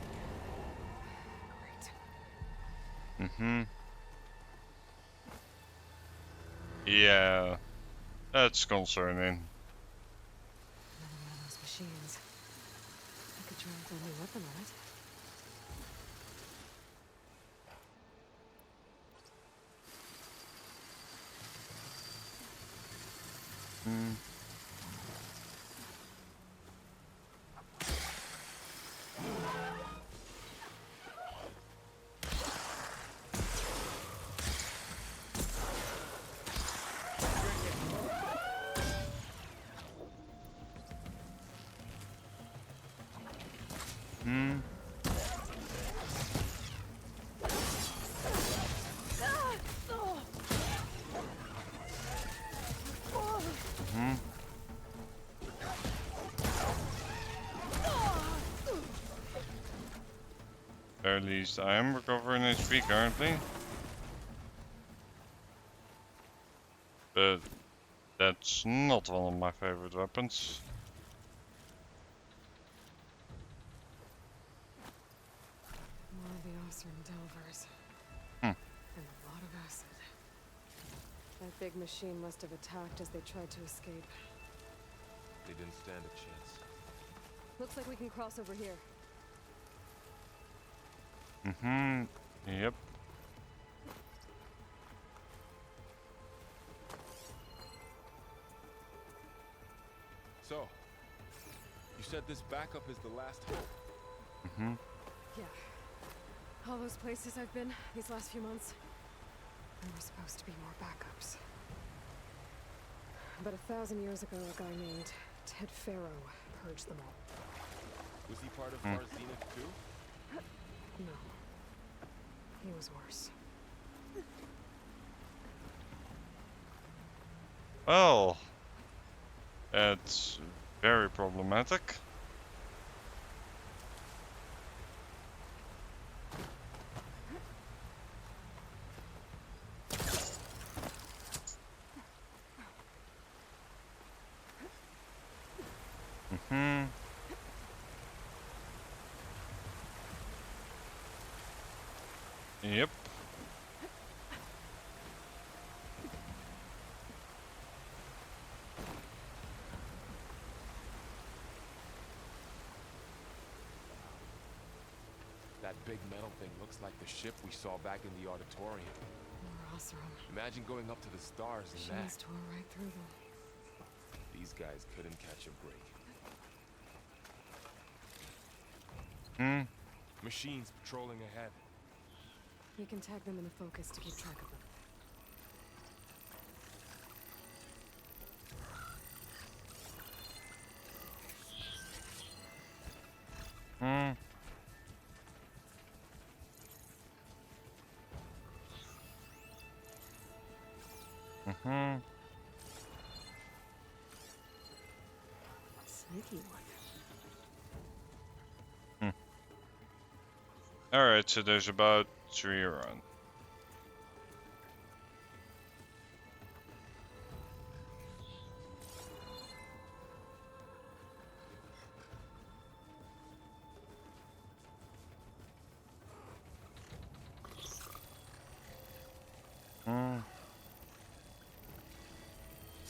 Great. Yeah, that's concerning. Another one of those machines. I could try a new weapon on it. At least I am recovering HP currently. But that's not one of my favorite weapons. More of the Osram Delvers. And a lot of acid. That big machine must have attacked as they tried to escape. They didn't stand a chance. Looks like we can cross over here. Yep. So, You said this backup is the last hope. Mm-hmm. Yeah. All those places I've been these last few months, there were supposed to be more backups. But 1,000 years ago, a guy named Ted Pharaoh purged them all. Was he part of our Zenith too? No. He was worse. Well, it's very problematic. Mm-hmm. Yep. That big metal thing looks like the ship we saw back in the auditorium. Imagine going up to the stars in that. Machines tore right through them. These guys couldn't catch a break. Hmm. Machines patrolling ahead. You can tag them in the focus to keep track of them. Hmm. Mm-hmm. Sneaky one. Alright, so there's about 3 around.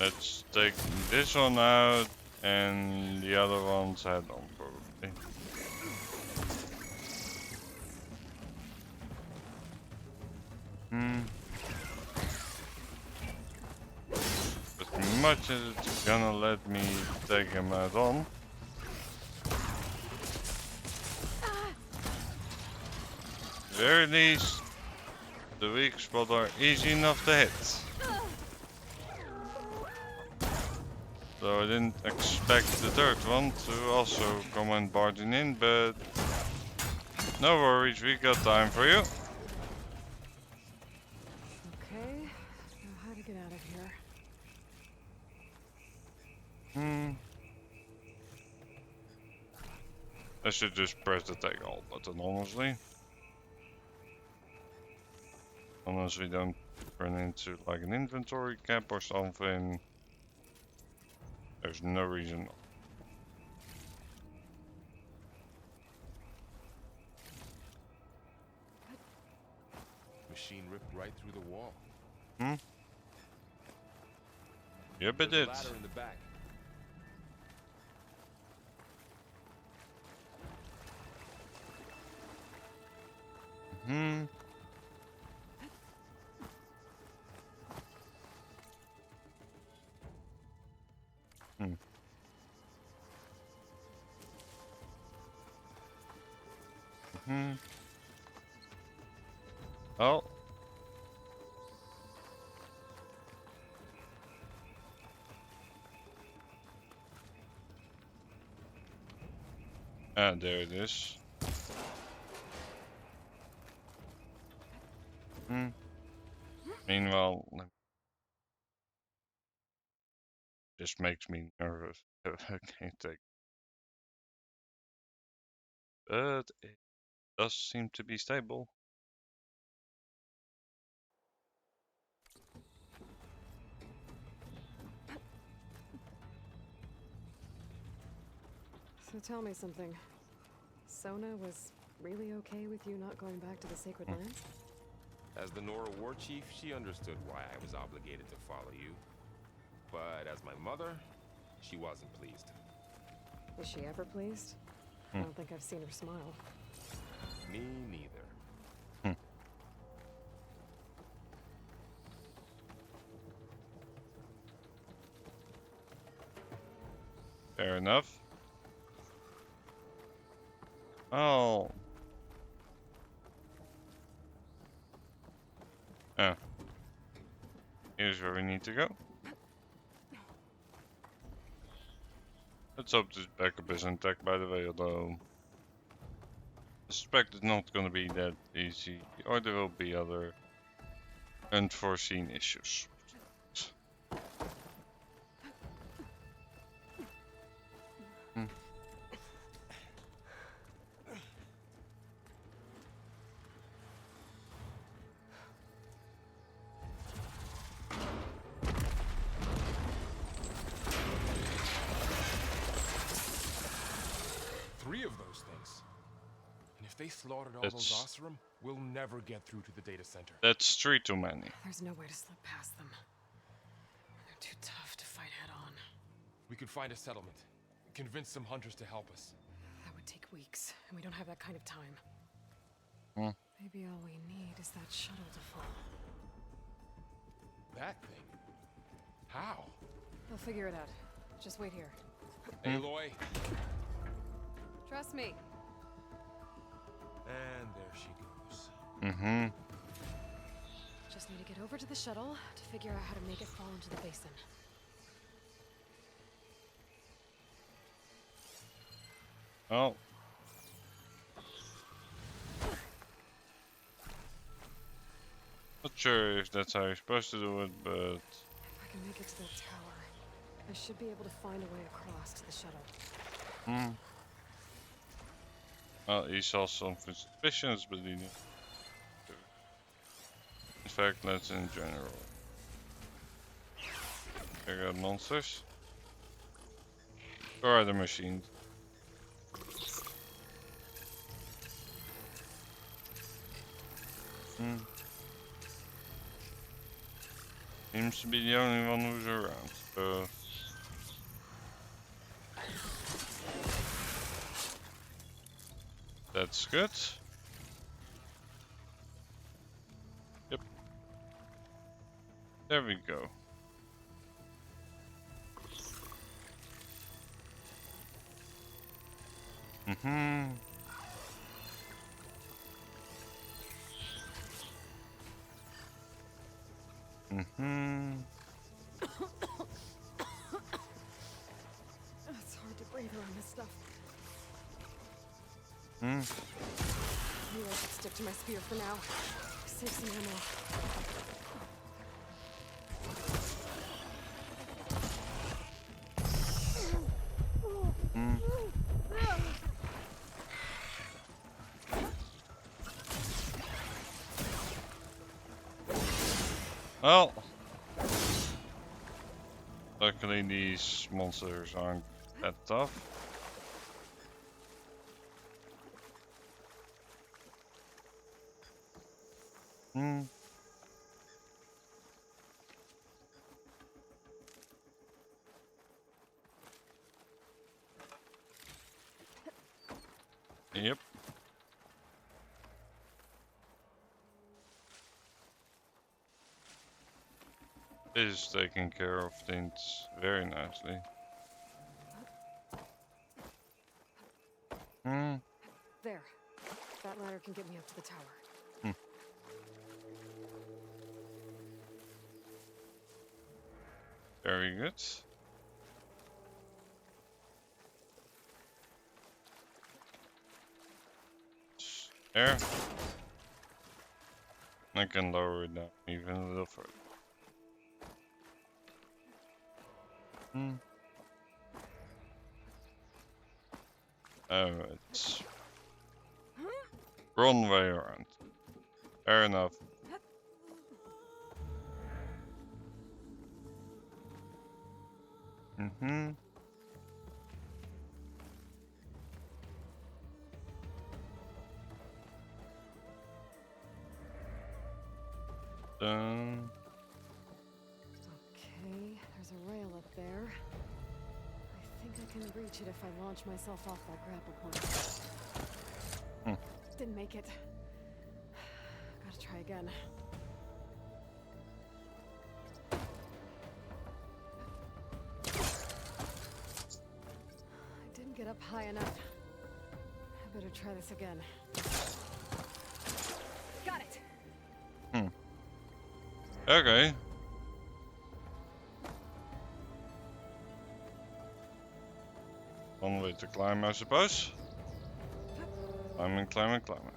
Let's take this one out and the other ones head on probably. As much as it's gonna let me take him out on. Very least, the weak spots are easy enough to hit. So I didn't expect the third one to also come and barging in, but no worries, we got time for you. Okay, now how to get out of here? I should just press the take all button, honestly. Unless we don't run into like an inventory cap or something. There's no reason not. Machine ripped right through the wall. Yep, it did. There's a ladder in the back. Oh. Ah, there it is. Meanwhile, this makes me nervous. I can't take. But it does seem to be stable. So tell me something. Sona was really okay with you not going back to the Sacred Lands? As the Nora war chief, she understood why I was obligated to follow you. But as my mother, she wasn't pleased. Is she ever pleased? I don't think I've seen her smile. Me neither. Fair enough. Oh. Oh. Here's where we need to go. Let's hope this backup is intact, by the way, although I suspect it's not gonna be that easy, or there will be other unforeseen issues. Hmm. Three of those things. And if they slaughtered all those Oseram, we'll never get through to the data center. That's 3 too many. There's no way to slip past them. They're too tough to fight head on. We could find a settlement. Convince some hunters to help us. That would take weeks, and we don't have that kind of time. Hmm. Maybe all we need is that shuttle to fall. That thing? How? We'll figure it out. Just wait here. Aloy. Trust me. And there she goes. Mm-hmm. Just need to get over to the shuttle to figure out how to make it fall into the basin. Oh. Not sure if that's how you're supposed to do it, but... If I can make it to the tower, I should be able to find a way across to the shuttle. Hmm. Well, he saw some suspicions, but he didn't. In fact, let's in general. I got monsters. Or other machines. Hmm. Seems to be the only one who's around, so... That's good. Yep. There we go. Mm-hmm. Mm-hmm. It's hard to breathe around this stuff. Hmm. Maybe I should stick to my spear for now. Save some ammo. Hmm. Well, luckily these monsters aren't that tough. Hmm. Yep. This is taking care of things very nicely. Hmm. There. That ladder can get me up to the tower. Hmm. Very good. There. I can lower it down even a little further. Hmm. Alright. Wrong way around. Fair enough. Mm-hmm. Done. Okay, there's a rail up there. I think I can reach it if I launch myself off that grapple point. Hmm. Didn't make it. Gotta try again. I didn't get up high enough. I Better try this again. Got it. Okay. One way to climb, I suppose. Climbing, climbing, climbing.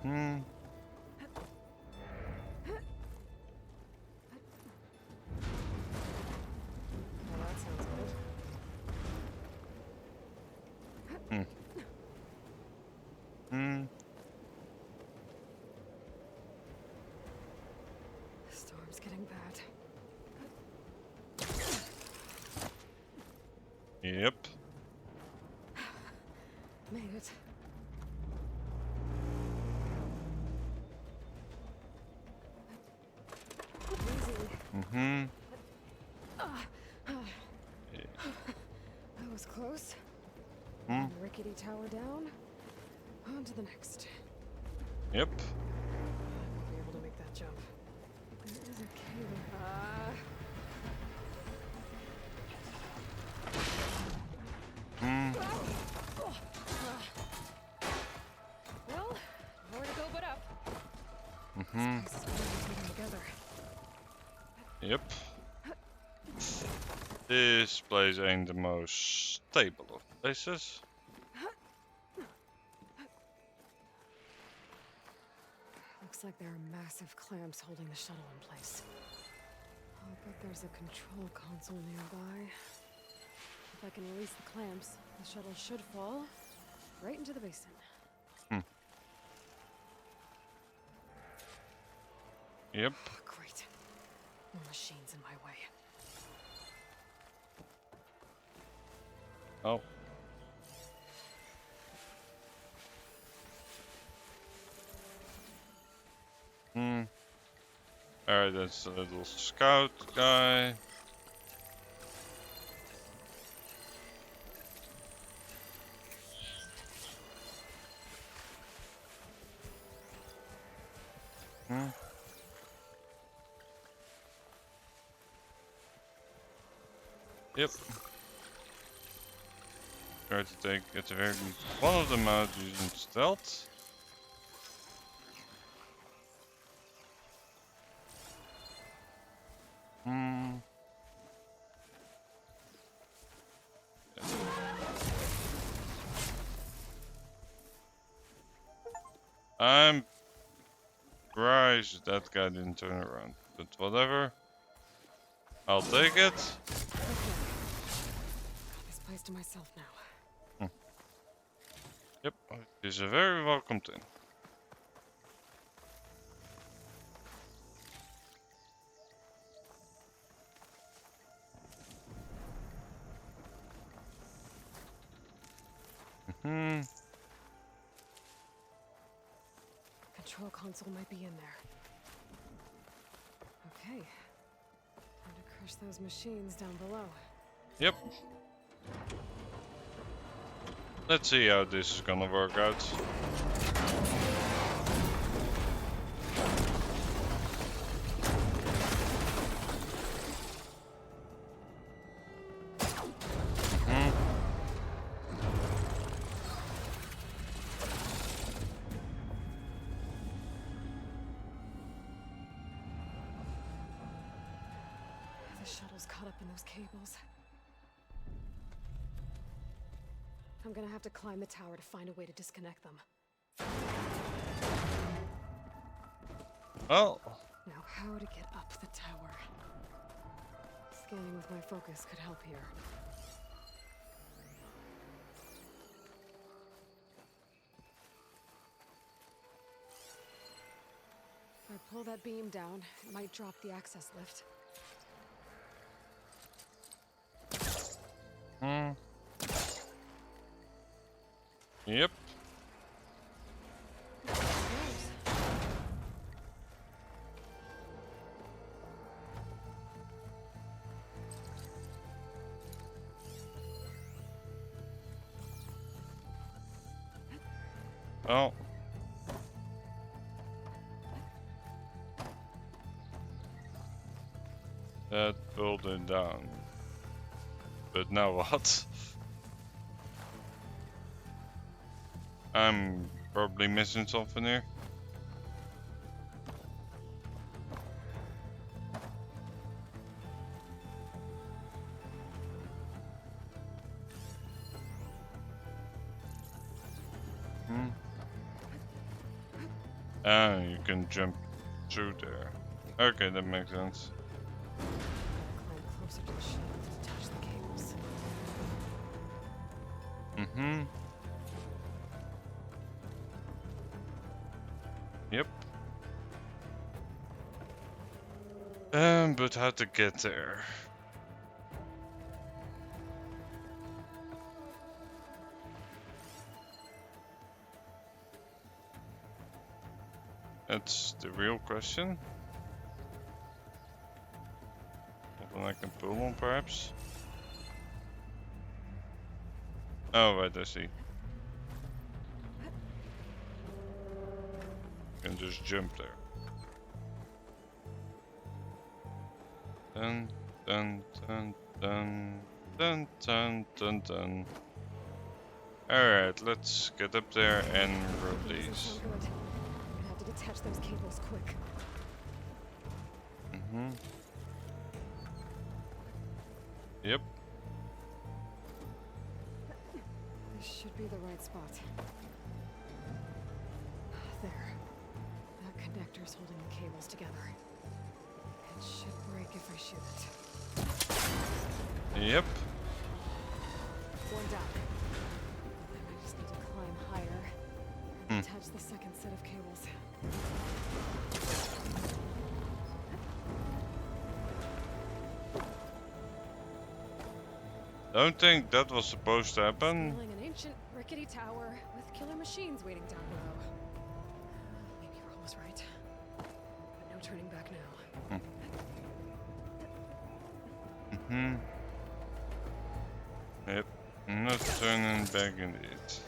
Well, that sounds good. The storm's getting bad. Yep. Made it. Easy. That was close. One rickety tower down. On to the next. Yep. I won't be able to make that jump. There is a cave. Well, nowhere to go but up. This place is really together. Yep. This place ain't the most stable of places. Looks like there are massive clamps holding the shuttle in place. I'll bet there's a control console nearby. If I can release the clamps, the shuttle should fall right into the basin. Yep. Great. More machines in my way. Oh. Alright, that's a little scout guy. Yep. Try to get the very one of them out using stealth. I'm surprised that guy didn't turn around, but whatever. I'll take it. Got this place to myself now. Yep, he's a very welcomed in. Control console might be in there. Okay. Time to crush those machines down below. Yep. Let's see how this is gonna work out. The shuttle's caught up in those cables. I'm gonna have to climb the tower to find a way to disconnect them. Oh. Now, how to get up the tower? Scanning with my focus could help here. If I pull that beam down, it might drop the access lift. Yep. Oh. That pulled it down. But now what? I'm probably missing something here. Ah, you can jump through there. Okay, that makes sense. Climb closer to the shield to touch the cables. Yep. But how to get there? That's the real question. Something I can pull on, perhaps? Oh, right, I see. You can just jump there. Dun, dun, dun, dun, dun, dun, dun, dun. Alright, let's get up there and release. I'm gonna have to detach those cables quick. Yep. This should be the right spot. There. That connector's holding the cables together. It should break if I shoot it. Yep. One down. I just need to climb higher and attach the second set of cables. Don't think that was supposed to happen. Scaling an ancient, rickety tower with killer machines waiting down below. Maybe Roll was right. But no turning back now. Yep. Not turning back indeed.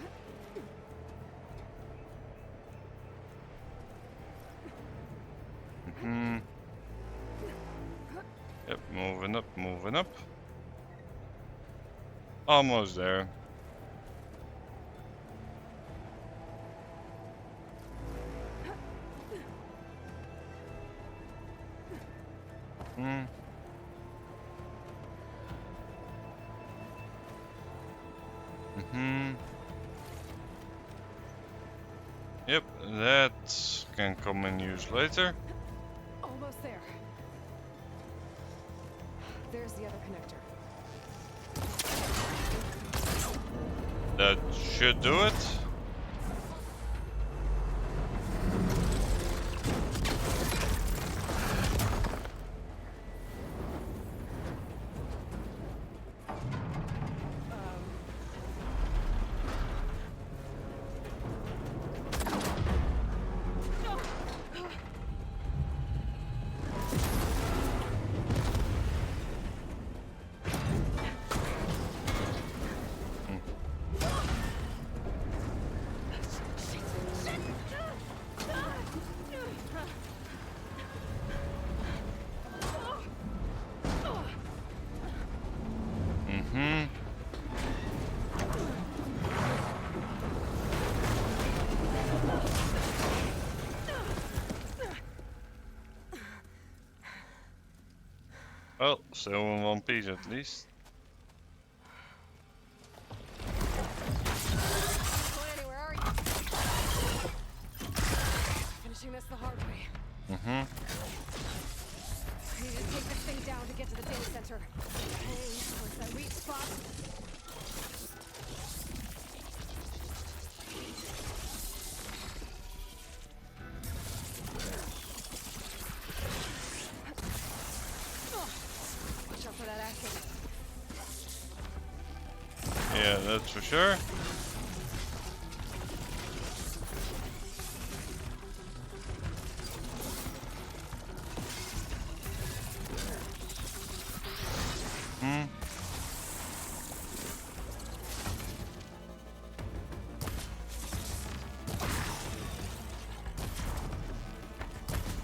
Yep, moving up, moving up. Almost there. Yep, that can come in use later. Almost there. There's the other connector. That should do it. Well, still in one piece at least. Going anywhere, are you? Finishing this the hard way. I need to take this thing down to get to the data center. Towards that weak spot. Watch out for that acid. Yeah, that's for sure.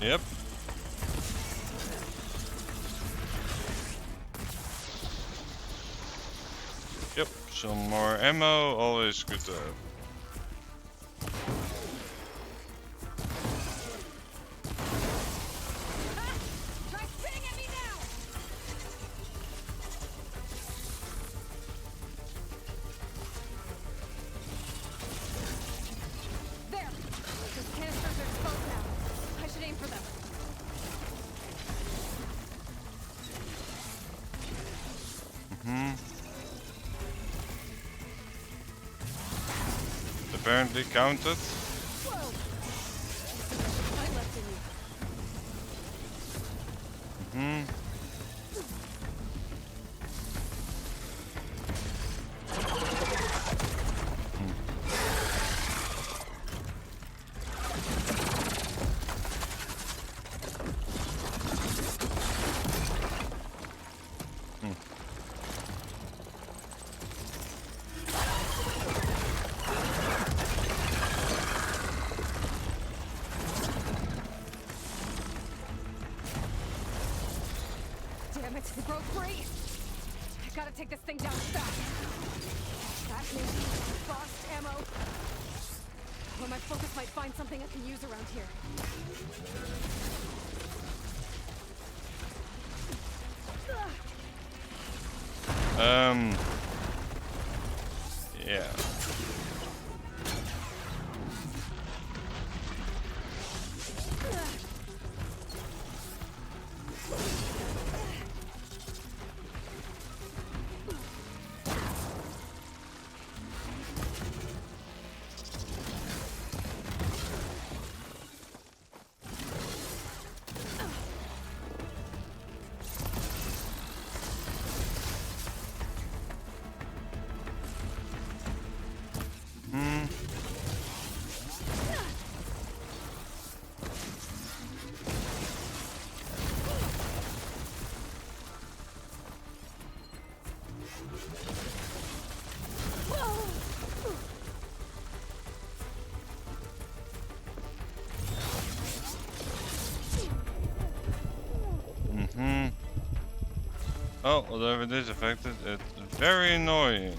Yep. Yep, some more ammo, always good to have. There! Those canisters are exposed now. I should aim for them. Apparently counted. Damn it, it broke free! I gotta take this thing down fast. That means fast ammo. Or my focus might find something I can use around here. Yeah. Oh, whatever it is affected, it's very annoying.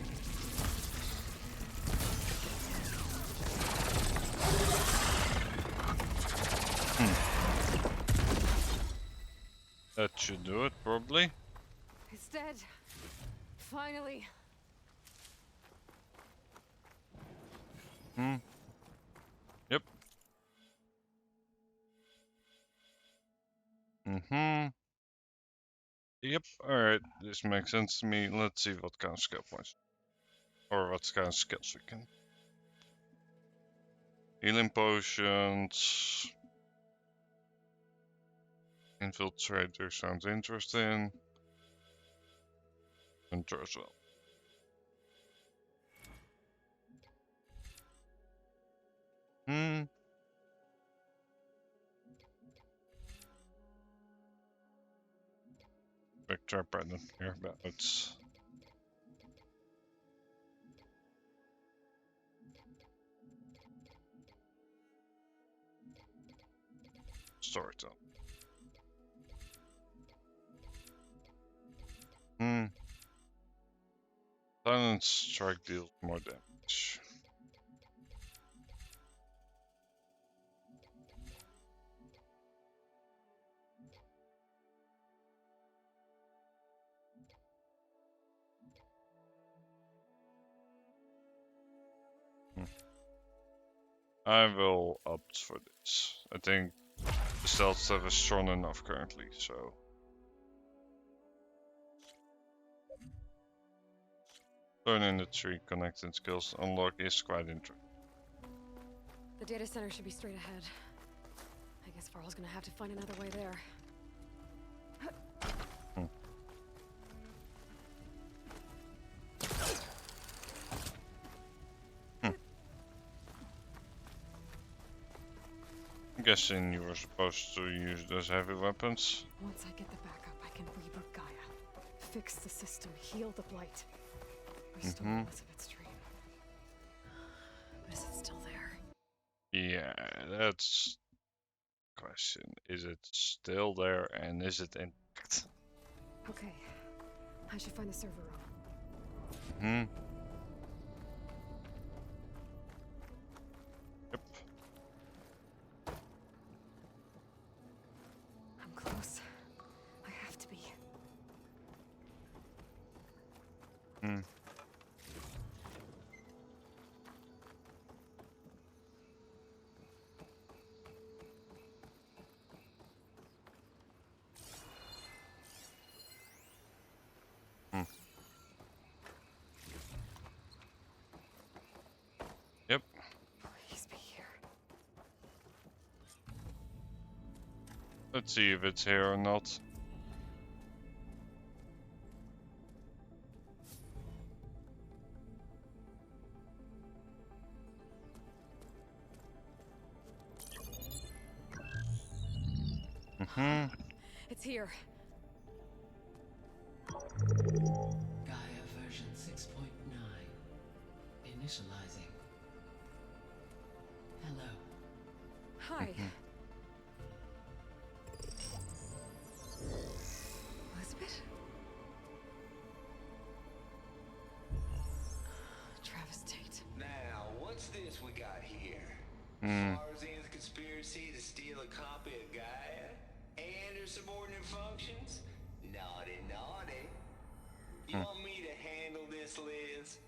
That should do it, probably. It's dead. Finally. Yep. Yep, alright, this makes sense to me. Let's see what kind of skill points. Or what kind of skills we can. Healing potions. Infiltrator sounds interesting. Hunter as well. Vector pattern here, but it's storytelling. Silent strike deals more damage. I will opt for this. I think the stealth stuff is strong enough currently, so. Turning the tree connecting skills unlock is quite interesting. The data center should be straight ahead. I guess Varl's gonna have to find another way there. I'm guessing you were supposed to use those heavy weapons. Once I get the backup, I can reboot Gaia. Fix the system, heal the blight. Restore Elizabeth's dream. But is it still there? Yeah, that's the question. Is it still there and is it intact? Okay. I should find the server room. Mm-hmm. Yep. I'm close. I have to be. Hmm. Yep. Please be here. Let's see if it's here or not. Mm-hmm. It's here. Gaia version 6.9. Initializing. Hello. Hi. Elizabeth? Travis Tate. Now, what's this we got here? Hmm. Tarzan's conspiracy to steal a copy of Gaia and her subordinate functions? Naughty, naughty. You want me to handle this, Liz?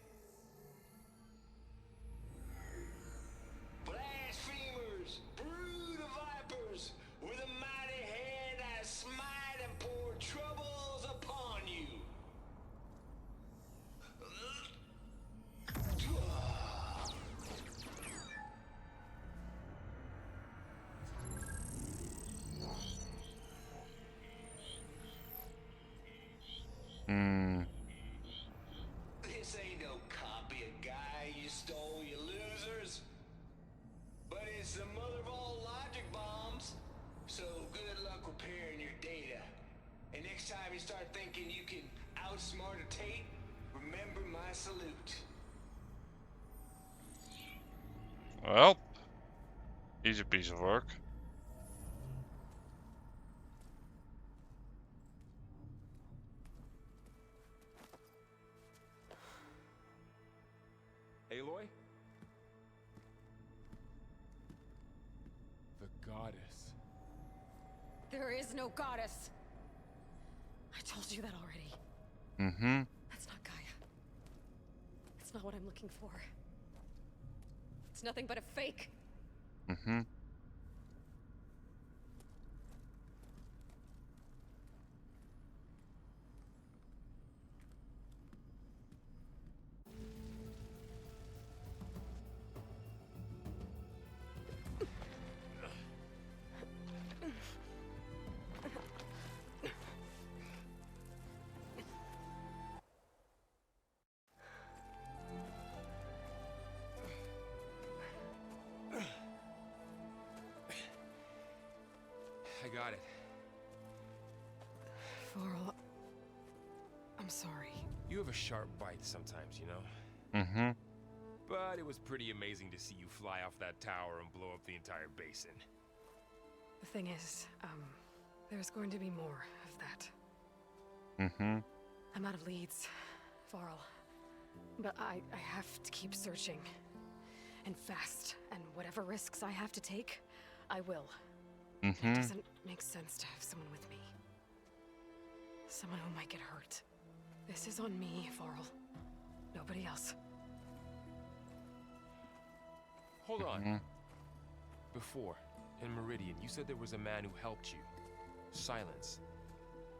Blasphemers! Brood of vipers! With a mighty hand I smite and pour troubles upon you! Hmm. This ain't no copy of Gaia you stole, you losers. But it's the mother of all logic bombs. So good luck repairing your data. And next time you start thinking you can outsmart a Tate, remember my salute. Well, easy piece of work. Aloy? The goddess. There is no goddess. I told you that already. Mm-hmm. That's not Gaia. It's not what I'm looking for. It's nothing but a fake. Mm-hmm. I got it. Varl, I'm sorry. You have a sharp bite sometimes, you know? Mm-hmm. But it was pretty amazing to see you fly off that tower and blow up the entire basin. The thing is, there's going to be more of that. Mm-hmm. I'm out of leads, Varl. But I have to keep searching. And fast. And whatever risks I have to take, I will. Mm-hmm. It doesn't make sense to have someone with me. Someone who might get hurt. This is on me, Varl. Nobody else. Hold on. Before, in Meridian, you said there was a man who helped you. Silence.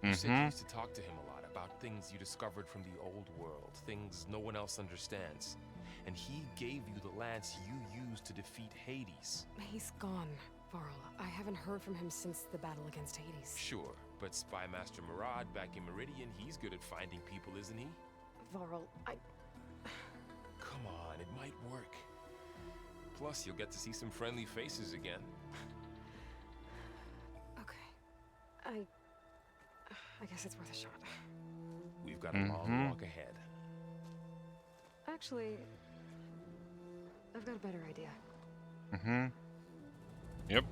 You said you used to talk to him a lot about things you discovered from the old world, things no one else understands. And he gave you the lance you used to defeat Hades. He's gone, Varl. I haven't heard from him since the battle against Hades. Sure, but Spy Master Murad back in Meridian, he's good at finding people, isn't he? Varl, Come on, it might work. Plus, you'll get to see some friendly faces again. Okay. I guess it's worth a shot. We've got a long walk ahead. Actually, I've got a better idea. Mm-hmm. Yep.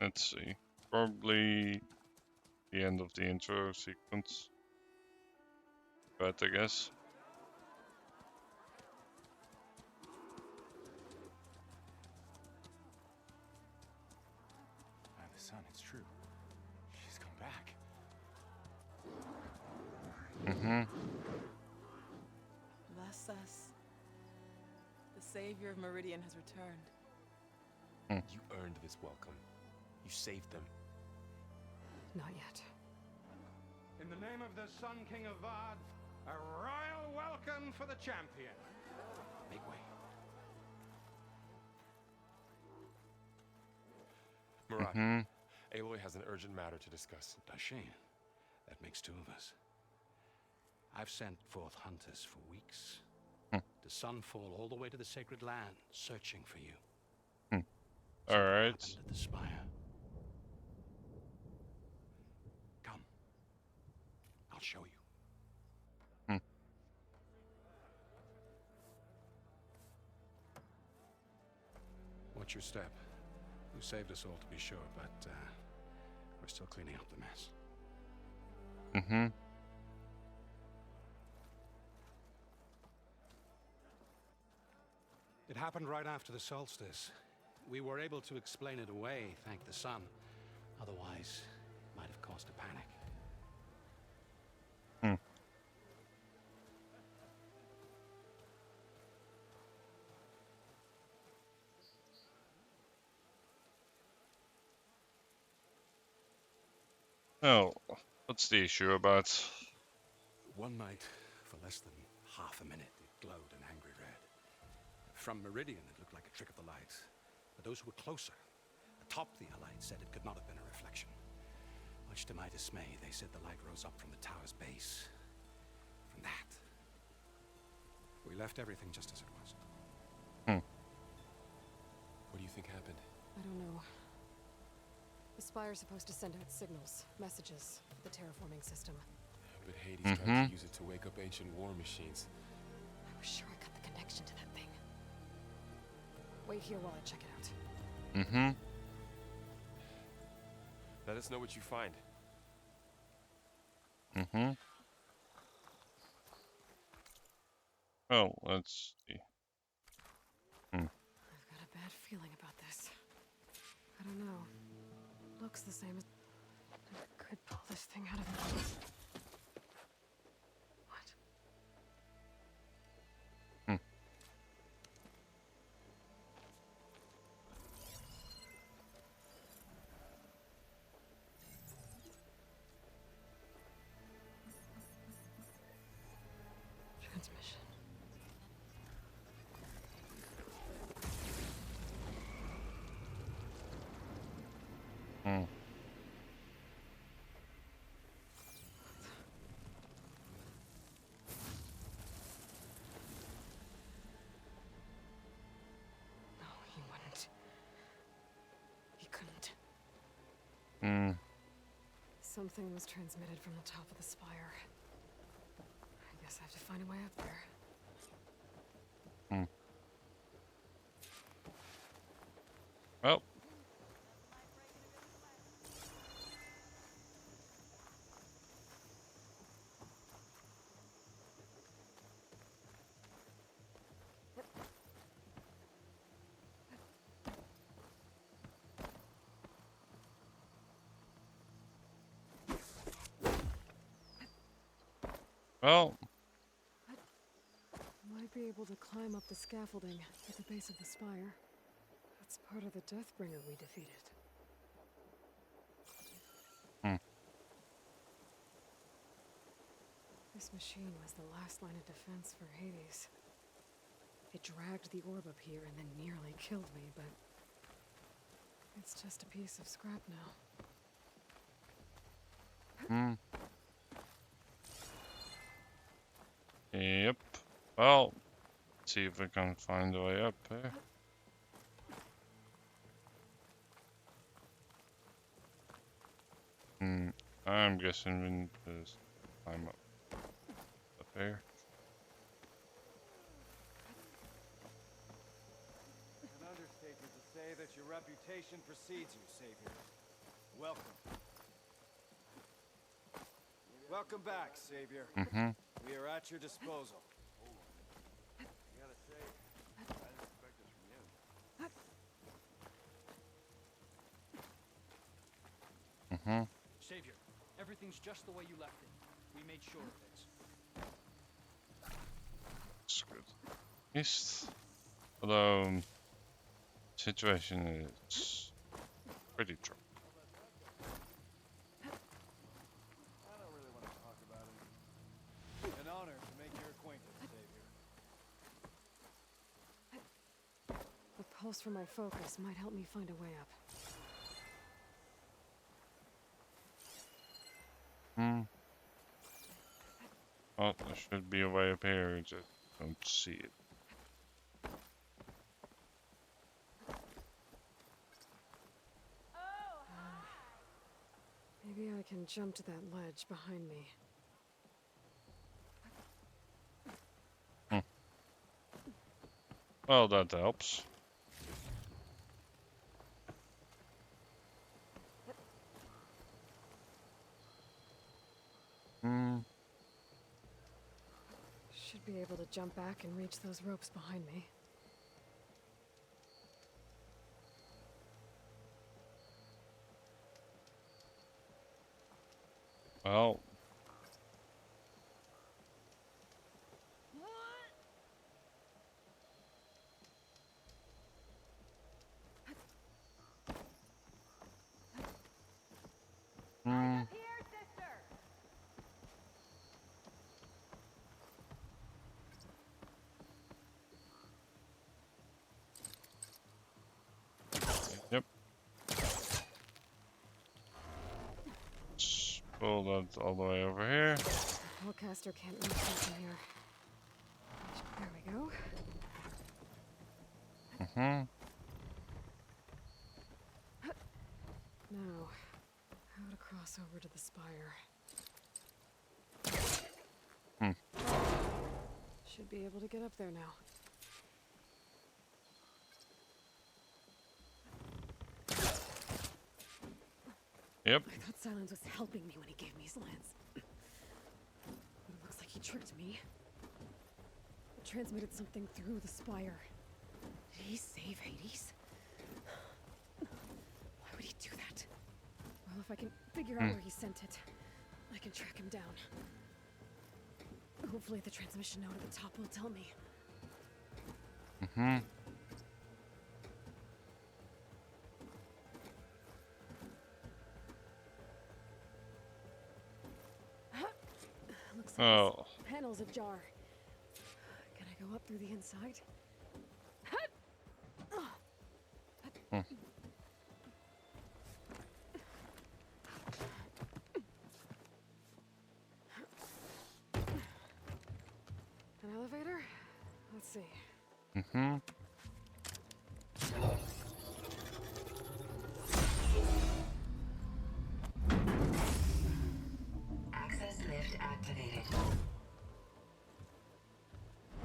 Let's see. Probably the end of the intro sequence. But I guess. By the sun, it's true. She's come back. Bless us. The savior of Meridian has returned. You earned this welcome. You saved them. Not yet. In the name of the Sun King of Vard, a royal welcome for the champion. Make way. Murat, Aloy has an urgent matter to discuss. Dashane, that makes two of us. I've sent forth hunters for weeks. To Sunfall all the way to the Sacred Land, searching for you. Alright. At the spire. Come. I'll show you. Watch your step. You saved us all to be sure, but we're still cleaning up the mess. It happened right after the solstice. We were able to explain it away, thank the sun. Otherwise, it might have caused a panic. Oh, what's the issue about? One night, for less than half a minute, it glowed an angry red. From Meridian, it looked like a trick of the light. But those who were closer, atop the light, said it could not have been a reflection. Much to my dismay, they said the light rose up from the tower's base. From that. We left everything just as it was. What do you think happened? I don't know. The Spire's supposed to send out signals, messages, the terraforming system. But Hades tried to use it to wake up ancient war machines. I was sure I got the connection to that thing. Wait here while I check it out. Let us know what you find. Well, let's see. I've got a bad feeling about this. I don't know. Looks the same as... I could pull this thing out of it. Transmission. No, he wouldn't. He couldn't. Something was transmitted from the top of the spire. I guess I have to find a way up there. Well. Well. Might be able to climb up the scaffolding at the base of the spire. That's part of the Deathbringer we defeated. This machine was the last line of defense for Hades. It dragged the orb up here and then nearly killed me, but it's just a piece of scrap now. Yep. Well, let's see if we can find a way up here. I'm guessing we need to climb up here. An understatement to say that you reputation precedes you, Savior. Welcome. Welcome back, Savior. We are at your disposal. I gotta say, I didn't expect this from you. Savior, everything's just the way you left it. We made sure of this. That's good. East. Although situation is pretty troubled. I don't really want to talk about it. An honor to make your acquaintance, Savior. A pulse from my focus might help me find a way up. Oh, there should be a way up here, I just don't see it. Maybe I can jump to that ledge behind me. Well, that helps. Should be able to jump back and reach those ropes behind me. Well. Yep. Let's pull that all the way over here. The Hellcaster can't reach me from here. There we go. Now, how to cross over to the spire. Should be able to get up there now. Yep. I thought Silence was helping me when he gave me his lance. But it looks like he tricked me. It transmitted something through the spire. Did he save Hades? Why would he do that? Well, if I can figure out where he sent it, I can track him down. Hopefully the transmission note at the top will tell me. Looks like this panel's ajar. Can I go up through the inside? An elevator? Let's see. Access lift activated.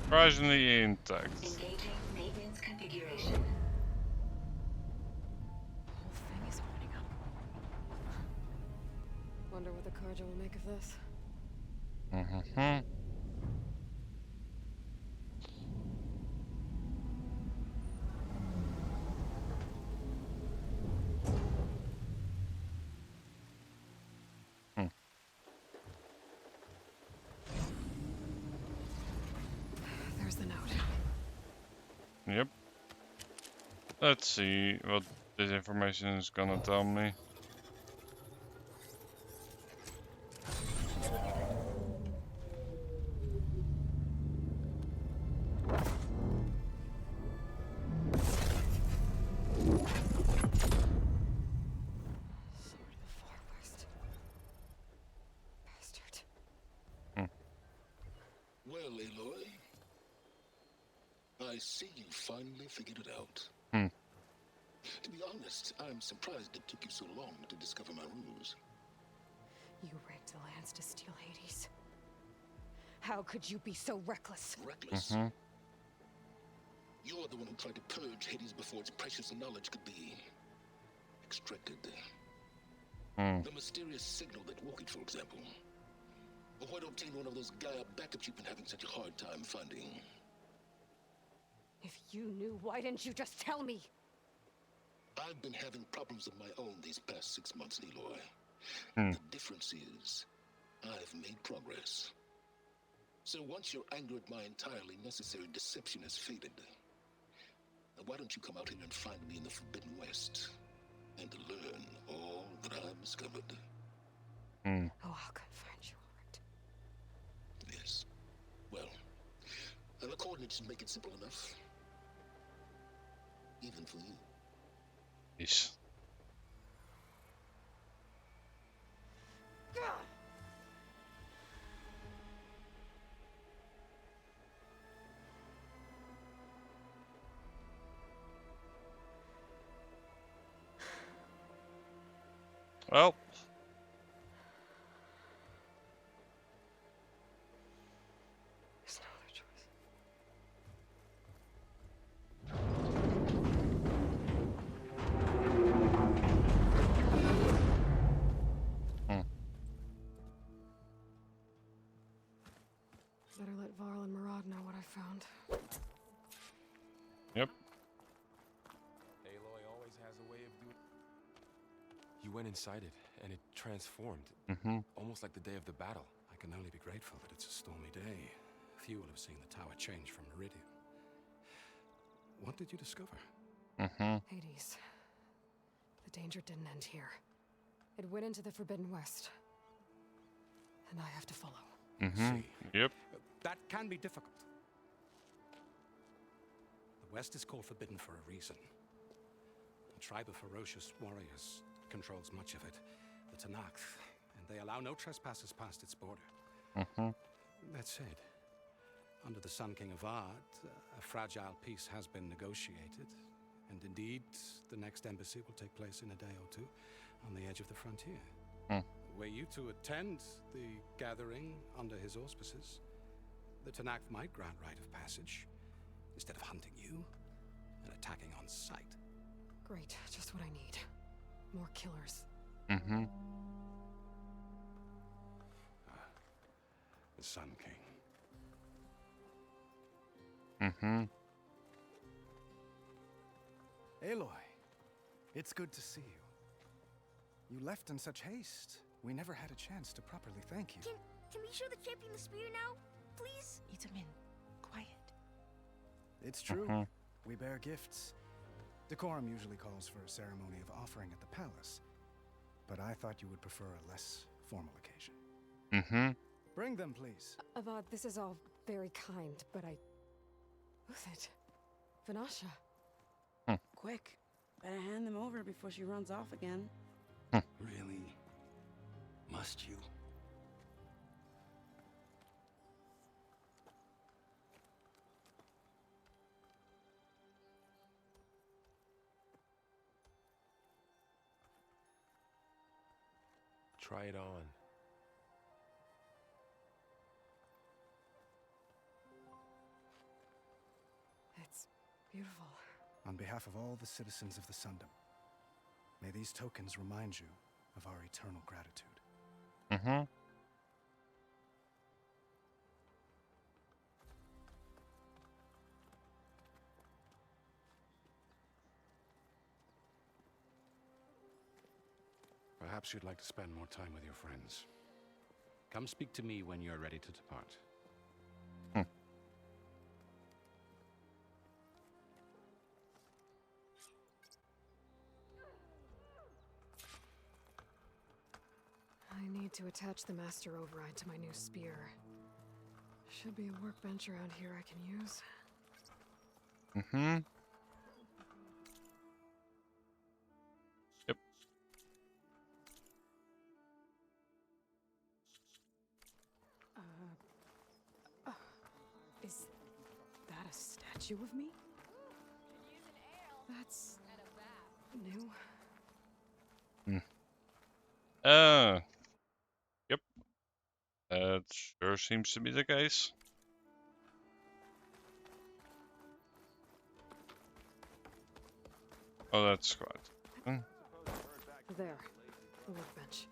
Surprisingly intact. Engaging maintenance configuration. The whole thing is opening up. Wonder what the Karja will make of this. There's the note. Yep. Let's see what this information is gonna tell me. Well, Aloy, I see you finally figured it out. To be honest, I'm surprised it took you so long to discover my ruse. You rigged the lance to steal Hades. How could you be so reckless? Reckless? You're the one who tried to purge Hades before its precious knowledge could be extracted. The mysterious signal that woke it, for example. Or why to obtain one of those Gaia backups you've been having such a hard time finding? If you knew, why didn't you just tell me? I've been having problems of my own these past 6 months, Aloy. The difference is, I've made progress. So once your anger at my entirely necessary deception has faded, why don't you come out here and find me in the Forbidden West and learn all that I've discovered? Oh, I'll come find you, all right. Yes. Well, the coordinates should make it simple enough. Even for you. Yes. Well. There's no other choice. Better let Varl and Murad know what I found. Yep. Aloy always has a way of doing. You went inside it, and it transformed. Almost like the day of the battle. I can only be grateful that it's a stormy day. Few will have seen the tower change from Meridian. What did you discover? Hades. The danger didn't end here. It went into the Forbidden West. And I have to follow. See. Yep. That can be difficult. The West is called Forbidden for a reason. A tribe of ferocious warriors controls much of it, the Tanakh, and they allow no trespassers past its border. That said, under the Sun King of Ard, a fragile peace has been negotiated, and indeed, the next embassy will take place in a day or two on the edge of the frontier. Were you to attend the gathering under his auspices, the Tanakh might grant right of passage, instead of hunting you and attacking on sight. Great, just what I need. More killers. The Sun King. Aloy, it's good to see you. You left in such haste. We never had a chance to properly thank you. Can we show the champion the spear now? Please? Itamin, quiet. It's true. We bear gifts. Decorum usually calls for a ceremony of offering at the palace, but I thought you would prefer a less formal occasion. Bring them, please. Avad, this is all very kind, but I... Who's it? Vanasha. Quick. Better hand them over before she runs off again. Really? Must you? Try it on. It's beautiful. On behalf of all the citizens of the Sundom, may these tokens remind you of our eternal gratitude. Perhaps you'd like to spend more time with your friends. Come speak to me when you're ready to depart. I need to attach the master override to my new spear. Should be a workbench around here I can use. Yep. Is that a statue of me? That's new. Yep. That sure seems to be the case. Oh, that's quite. There, the workbench.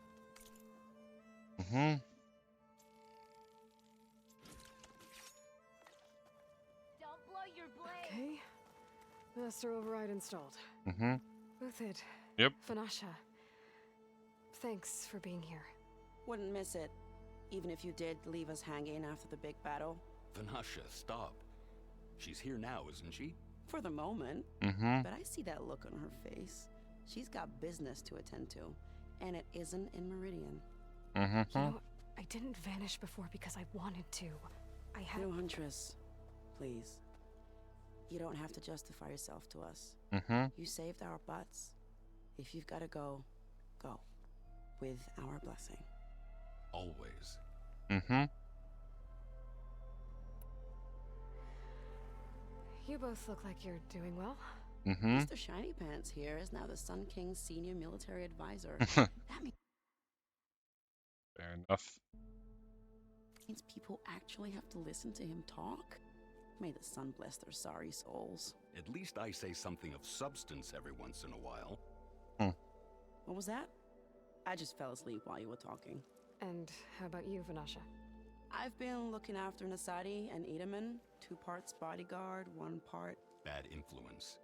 Mm-hmm. Don't blow your blade. Okay. Master override installed. Mm-hmm. Uthid. Yep. Fanasha. Thanks for being here. Wouldn't miss it, even if you did leave us hanging after the big battle. Vanasha, stop. She's here now, isn't she? For the moment. Mm-hmm. But I see that look on her face. She's got business to attend to, and it isn't in Meridian. Mm-hmm. You know, I didn't vanish before because I wanted to. I had... No, Huntress. Please. You don't have to justify yourself to us. Mm-hmm. You saved our butts. If you've got to go, go. With our blessing. Always. Mm-hmm. You both look like you're doing well. Mm-hmm. Mr. Shiny Pants here is now the Sun King's senior military advisor. That Fair enough. means people actually have to listen to him talk? May the sun bless their sorry souls. At least I say something of substance every once in a while. What was that? I just fell asleep while you were talking. And how about you, Vanasha? I've been looking after Nasadi and Edaman. 2 parts bodyguard, 1 part... Bad influence.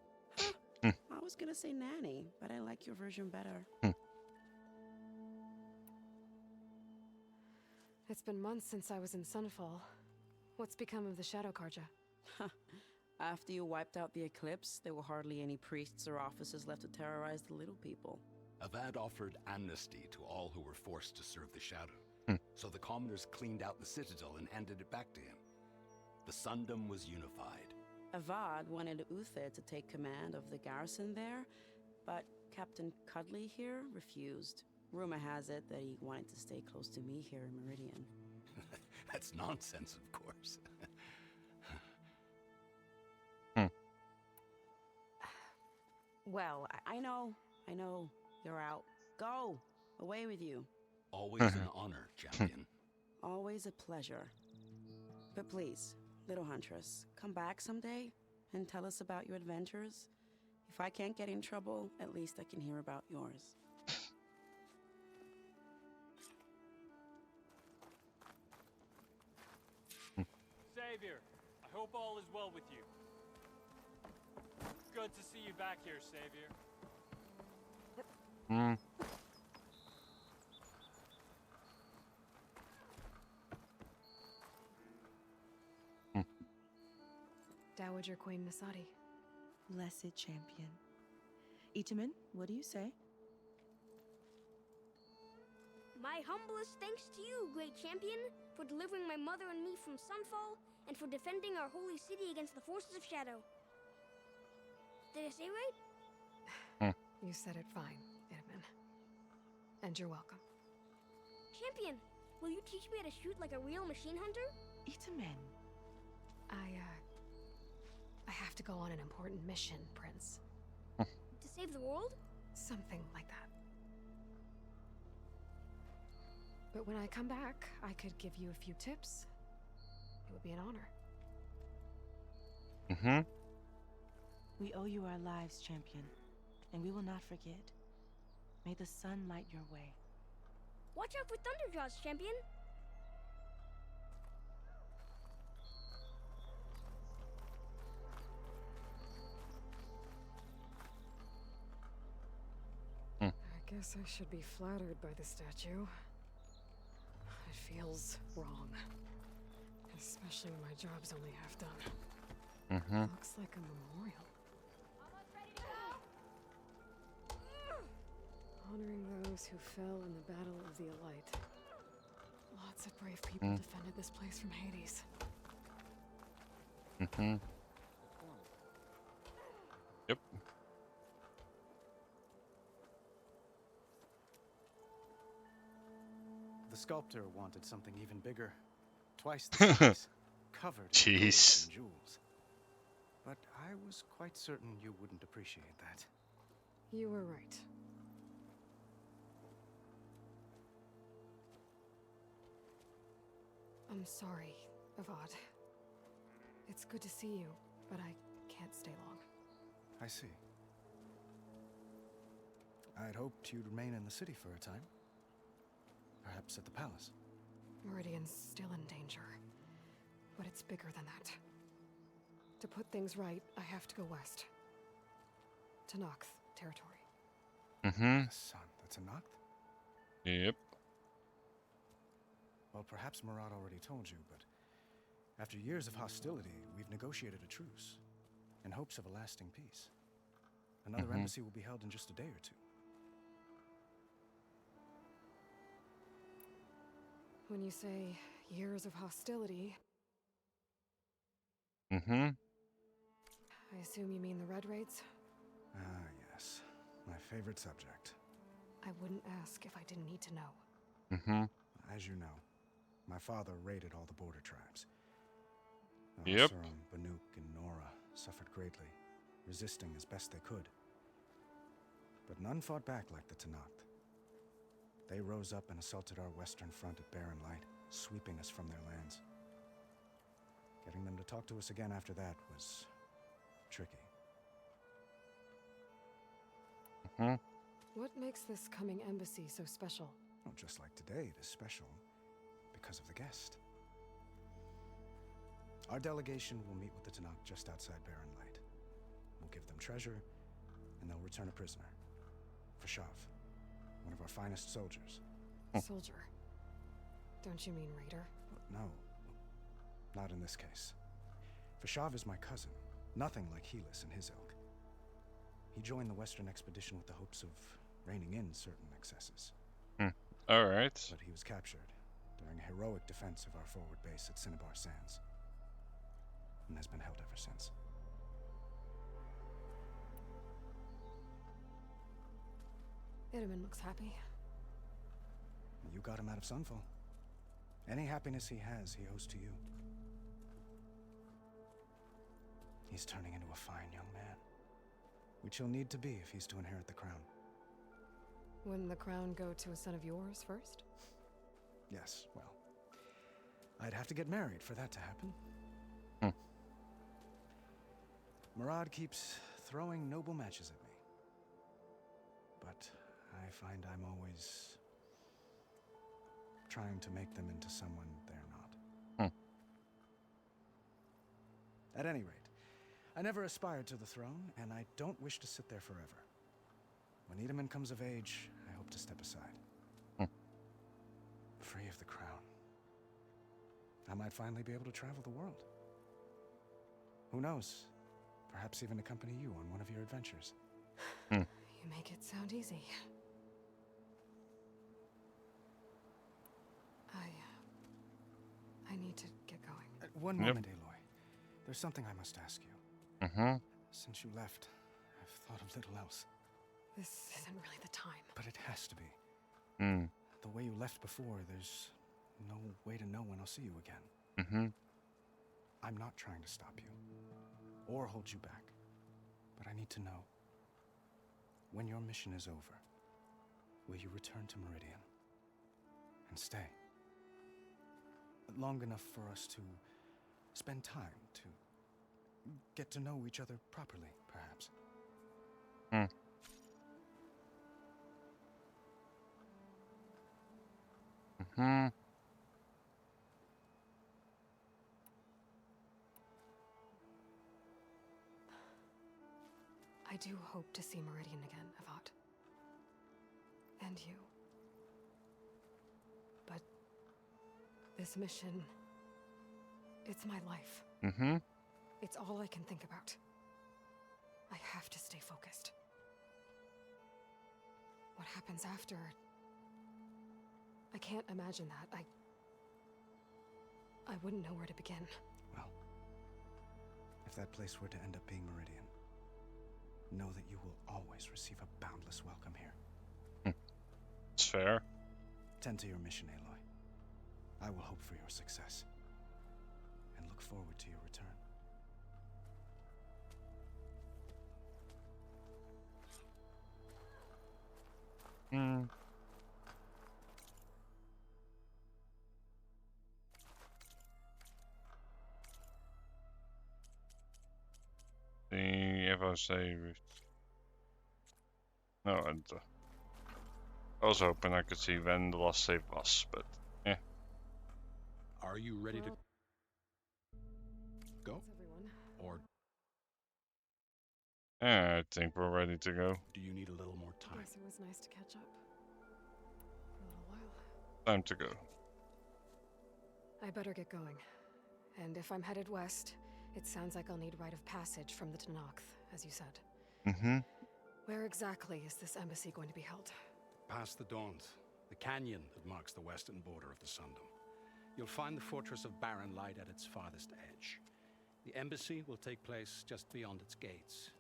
I was gonna say nanny, but I like your version better. It's been months since I was in Sunfall. What's become of the Shadow Karja? After you wiped out the eclipse, there were hardly any priests or officers left to terrorize the little people. Avad offered amnesty to all who were forced to serve the Shadow. So the commoners cleaned out the citadel and handed it back to him. The Sundom was unified. Avad wanted Uthid to take command of the garrison there, but Captain Cudley here refused. Rumor has it that he wanted to stay close to me here in Meridian. That's nonsense, of course. Well, I know. You're out. Go! Away with you. Always an honor, champion. Always a pleasure. But please, little Huntress, come back someday and tell us about your adventures. If I can't get in trouble, at least I can hear about yours. Savior, I hope all is well with you. Good to see you back here, Savior. Dowager Queen Nasadi. Blessed champion. Itaman, what do you say? My humblest thanks to you, great champion, for delivering my mother and me from Sunfall, and for defending our holy city against the forces of Shadow. Did I say right? You said it fine, Edmund. And you're welcome. Champion, will you teach me how to shoot like a real machine hunter? Itaman. I have to go on an important mission, Prince. To save the world? Something like that. But when I come back, I could give you a few tips. It would be an honor. We owe you our lives, champion, and we will not forget. May the sun light your way. Watch out for Thunderjaws, champion. I guess I should be flattered by the statue. It feels wrong. Especially when my job's only half done. Looks like a memorial. Honoring those who fell in the Battle of the Elite. Lots of brave people defended this place from Hades. Yep. The sculptor wanted something even bigger. Twice the size, covered in gold and jewels. But I was quite certain you wouldn't appreciate that. You were right. I'm sorry, Avad. It's good to see you, but I can't stay long. I see. I'd hoped you'd remain in the city for a time. Perhaps at the palace. Meridian's still in danger. But it's bigger than that. To put things right, I have to go west. To Nox territory. Mm-hmm. The sun, that's a Noct? Yep. Well, perhaps Murad already told you, but after years of hostility, we've negotiated a truce in hopes of a lasting peace. Another embassy will be held in just a day or two. When you say years of hostility... Mm-hmm. I assume you mean the Red Raids? Ah, yes. My favorite subject. I wouldn't ask if I didn't need to know. Mm-hmm. As you know, my father raided all the border tribes. Yep. Asurum, Banuk, and Nora suffered greatly, resisting as best they could. But none fought back like the Tenakth. They rose up and assaulted our western front at Barren Light, sweeping us from their lands. Getting them to talk to us again after that was tricky. Mm-hmm. What makes this coming embassy so special? Well, just like today, it is special because of the guest. Our delegation will meet with the Tenakth just outside Barren Light. We'll give them treasure, and they'll return a prisoner. Fashav, one of our finest soldiers. Soldier? Don't you mean raider? No, not in this case. Fashav is my cousin, nothing like Helis and his ilk. He joined the Western expedition with the hopes of reining in certain excesses. Alright. But he was captured during a heroic defense of our forward base at Cinnabar Sands, and has been held ever since. Itamen looks happy. You got him out of Sunfall. Any happiness he has, he owes to you. He's turning into a fine young man, which he'll need to be if he's to inherit the crown. Wouldn't the crown go to a son of yours first? Yes, well, I'd have to get married for that to happen. Murad keeps throwing noble matches at me. But I find I'm always trying to make them into someone they're not. At any rate, I never aspired to the throne, and I don't wish to sit there forever. When Itamen comes of age, I hope to step aside. Free of the crown. I might finally be able to travel the world. Who knows? Perhaps even accompany you on one of your adventures. You make it sound easy. I need to get going. One moment, Aloy. There's something I must ask you. Since you left, I've thought of little else. This isn't really the time. But it has to be. Mm. The way you left before, there's no way to know when I'll see you again. I'm not trying to stop you, or hold you back. But I need to know, when your mission is over, will you return to Meridian? And stay? Long enough for us to spend time, to get to know each other properly, perhaps. I do hope to see Meridian again, Avad. And you. But this mission, it's my life. It's all I can think about. I have to stay focused. What happens after? I can't imagine that. I wouldn't know where to begin. Well, if that place were to end up being Meridian, know that you will always receive a boundless welcome here. It's fair. Tend to your mission, Aloy. I will hope for your success, and look forward to your return. See if I save it. No, enter. I was hoping I could see when the last save was, but yeah. Are you ready to go? Or I think we're ready to go. do you need a little more time? Guess it was nice to catch up. For a little while. Time to go. I better get going. And if I'm headed west, it sounds like I'll need rite of passage from the Tenakth, as you said. Mm-hmm. Where exactly is this embassy going to be held? Past the Daunt, the canyon that marks the western border of the Sundom. You'll find the fortress of Barren Light at its farthest edge. The embassy will take place just beyond its gates.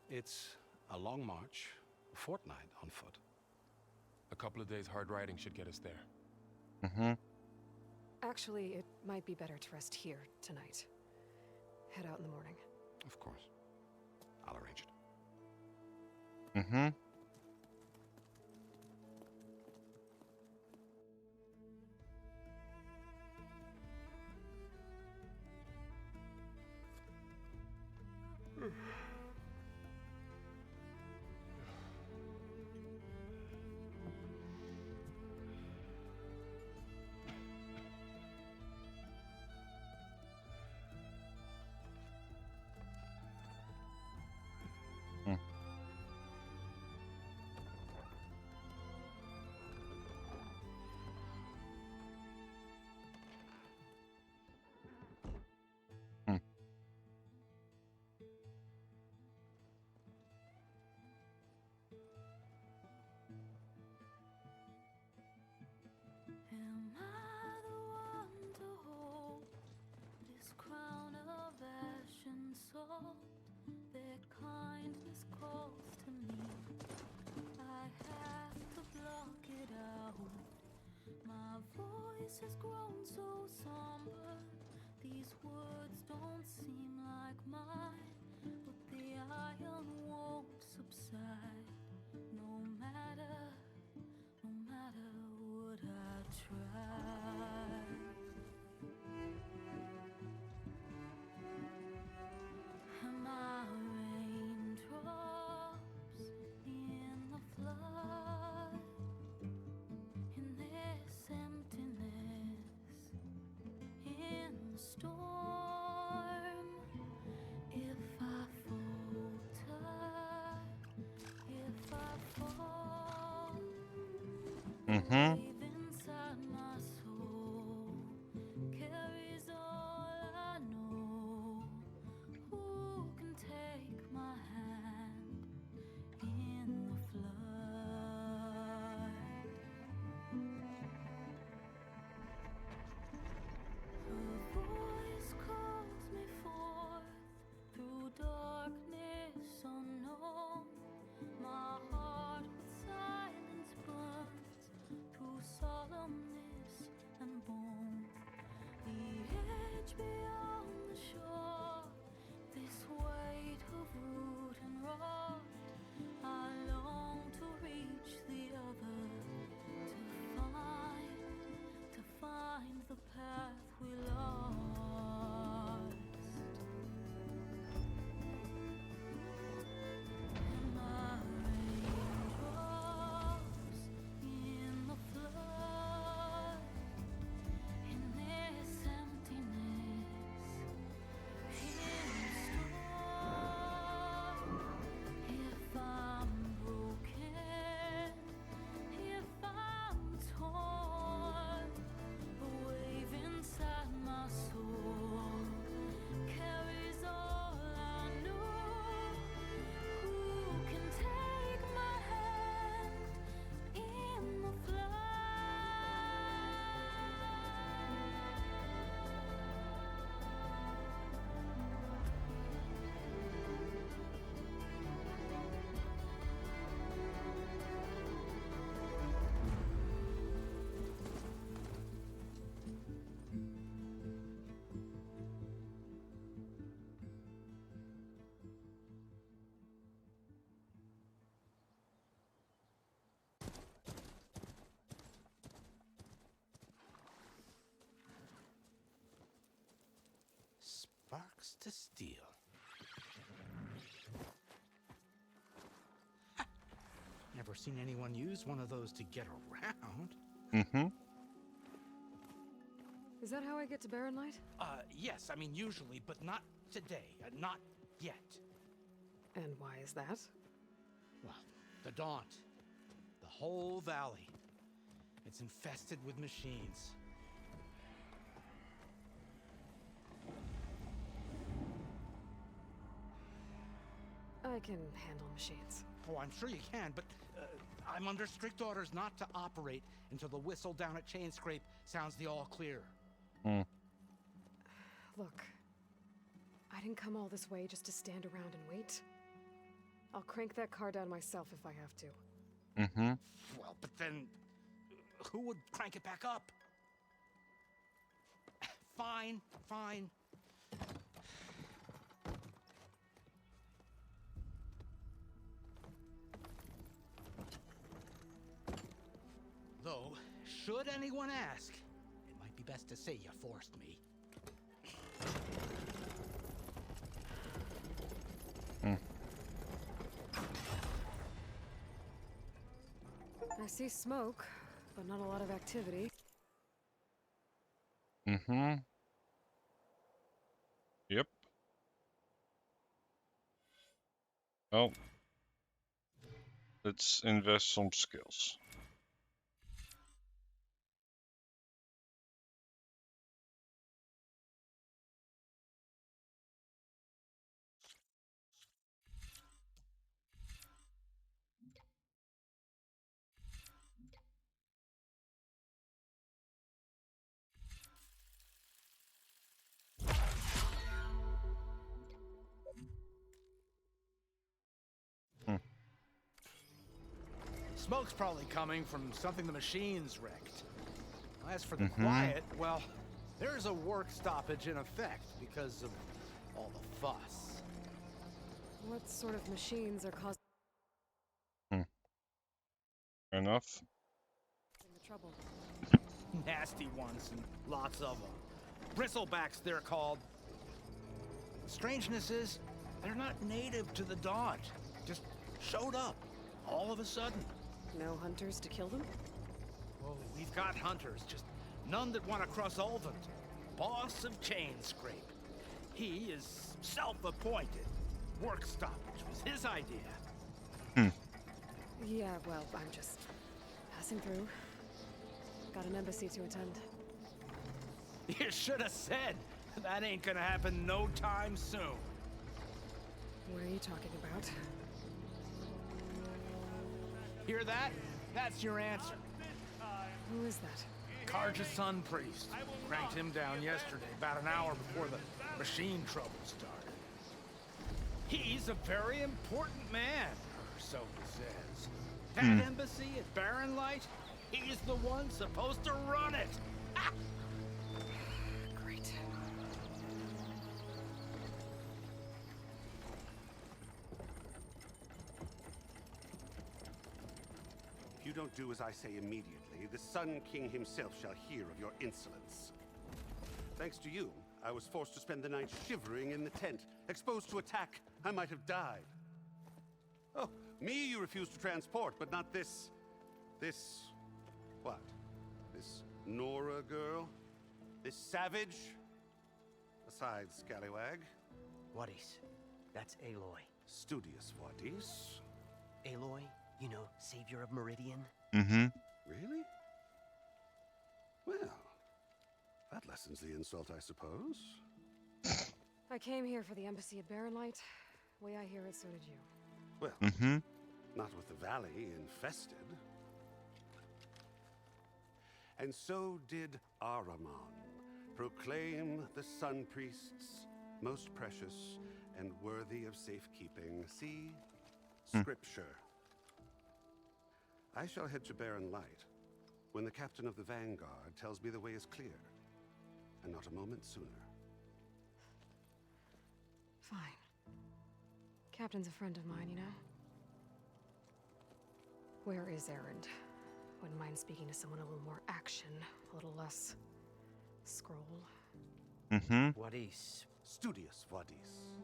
It's a long march, a fortnight on foot. A couple of days hard riding should get us there. Mm-hmm. Actually, it might be better to rest here tonight. Head out in the morning. Of course. I'll arrange it. Mm-hmm. Am I the one to hold this crown of ash and salt? Their kindness calls to me. I have to block it out. My voice has grown so somber. These words don't seem like mine, but the iron won't subside. No matter what I try. Am I raindrops in the flood? In this emptiness, in the storm. If I falter, if I fall, Mm-hmm. wave inside my soul carries all I know. Who can take my hand in the flood? A voice calls me forth through darkness unknown. My heart with silence burns through solemnness and bone. The edge beyond the shore, this weight of root and rot. I long to reach the other, to find the path we lost. Am I raindrops in the flood? In this emptiness, in the storm. If I'm broken, if I'm torn, a wave inside my soul ever seen anyone use one of those to get around. Mm-hmm. Is that how I get to Barren Light? Yes, I mean usually, but not today. Not yet. And why is that? Well, the Daunt. The whole valley. It's infested with machines. I can handle machines. Oh, I'm sure you can, but I'm under strict orders not to operate until the whistle down at Chain Scrape sounds the all clear. Hmm. Look, I didn't come all this way just to stand around and wait. I'll crank that car down myself if I have to. Mm-hmm. Well, but then who would crank it back up? Fine, fine. Though, should anyone ask, it might be best to say you forced me. I see smoke, but not a lot of activity. Mm-hmm. Yep. Well, let's invest some skills. Smoke's probably coming from something the machines wrecked. As for the quiet, well, there's a work stoppage in effect because of all the fuss. What sort of machines are causing Enough. the trouble? Nasty ones, and lots of them. Bristlebacks, they're called. Strangeness is, they're not native to the Daunt. Just showed up, all of a sudden. No hunters to kill them? Oh, we've got hunters, just none that want to cross Ulvund. Boss of Chain Scrape. He is self-appointed. Work stoppage was his idea. Yeah, well, I'm just passing through. Got an embassy to attend. You should have said. That ain't gonna happen no time soon. What are you talking about? Hear that? That's your answer. Who is that? Karja Sun Priest. Cranked him down yesterday, about an hour before the machine trouble started. He's a very important man, or so he says. That embassy at Barren Light, he's the one supposed to run it. Great. If you don't do as I say immediately, the Sun King himself shall hear of your insolence. Thanks to you, I was forced to spend the night shivering in the tent. Exposed to attack, I might have died. Oh, me you refuse to transport, but not this... what? This Nora girl? This savage? Besides, scallywag. Wadis. That's Aloy. Studious Wadis. Aloy, you know, savior of Meridian. Mm-hmm. Really? Well, that lessens the insult, I suppose. I came here for the embassy at Barren Light. Way I hear it, so did you. Well, not with the valley infested. And so did Ahriman, proclaim the Sun Priests most precious and worthy of safekeeping. See? Scripture. I shall head to Barren Light when the captain of the Vanguard tells me the way is clear, and not a moment sooner. Fine. Captain's a friend of mine, you know? Where is Erend? Wouldn't mind speaking to someone a little more action, a little less scroll. Wadis. Studious Wadis.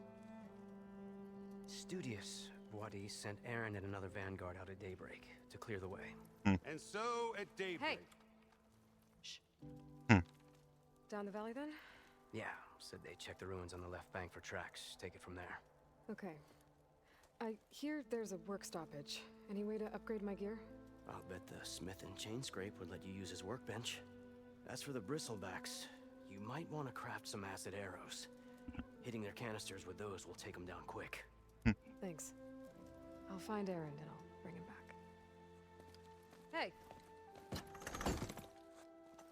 Studious Wadi sent Aaron and another vanguard out at daybreak to clear the way. And so, at daybreak... Down the valley, then? Yeah, said they checked the ruins on the left bank for tracks. Take it from there. Okay. I hear there's a work stoppage. Any way to upgrade my gear? I'll bet the smith and chain scrape would let you use his workbench. As for the bristlebacks, you might want to craft some acid arrows. Hitting their canisters with those will take them down quick. Thanks. I'll find Aaron and I'll bring him back. Hey!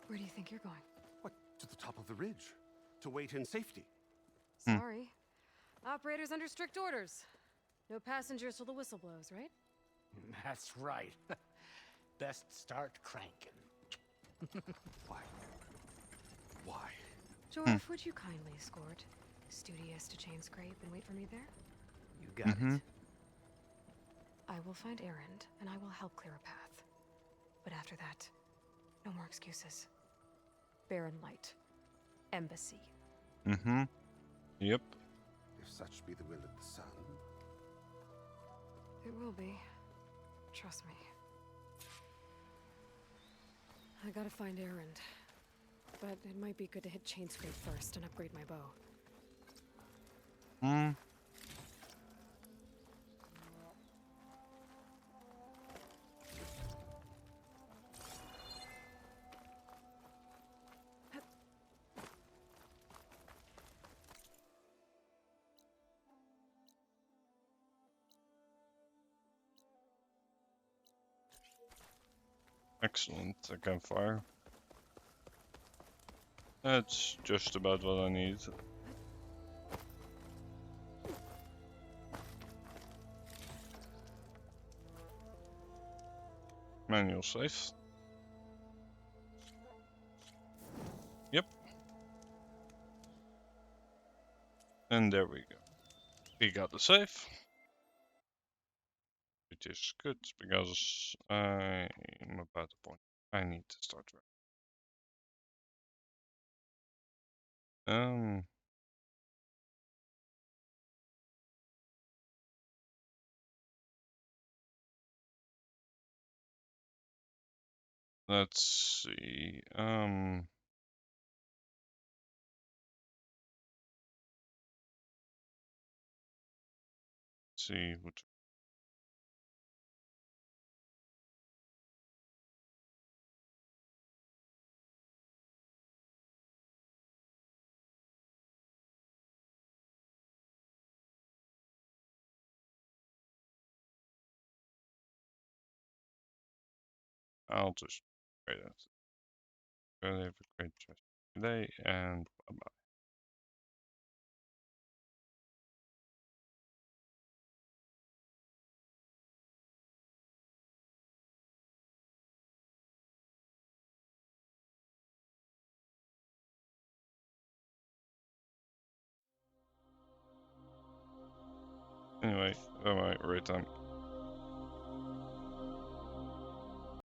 Where do you think you're going? What? To the top of the ridge. To wait in safety. Sorry. Operator's under strict orders. No passengers till the whistle blows, right? That's right. Best start cranking. Why? Why? Jorf, would you kindly escort Studious to Chain Scrape and wait for me there? You got it. I will find Aaron, and I will help clear a path. But after that, no more excuses. Barren Light. Embassy. Yep. If such be the will of the sun. It will be. Trust me. I gotta find Aaron. But it might be good to hit Chain Scrape first and upgrade my bow. Excellent, a campfire. That's just about what I need. Manual save. Yep. And there we go. We got the save. Which is good because I'm about the point. I need to start let's see. Let's see what. I'll just write it. Really have a great rest today, and bye bye. Anyway, bye bye, right time.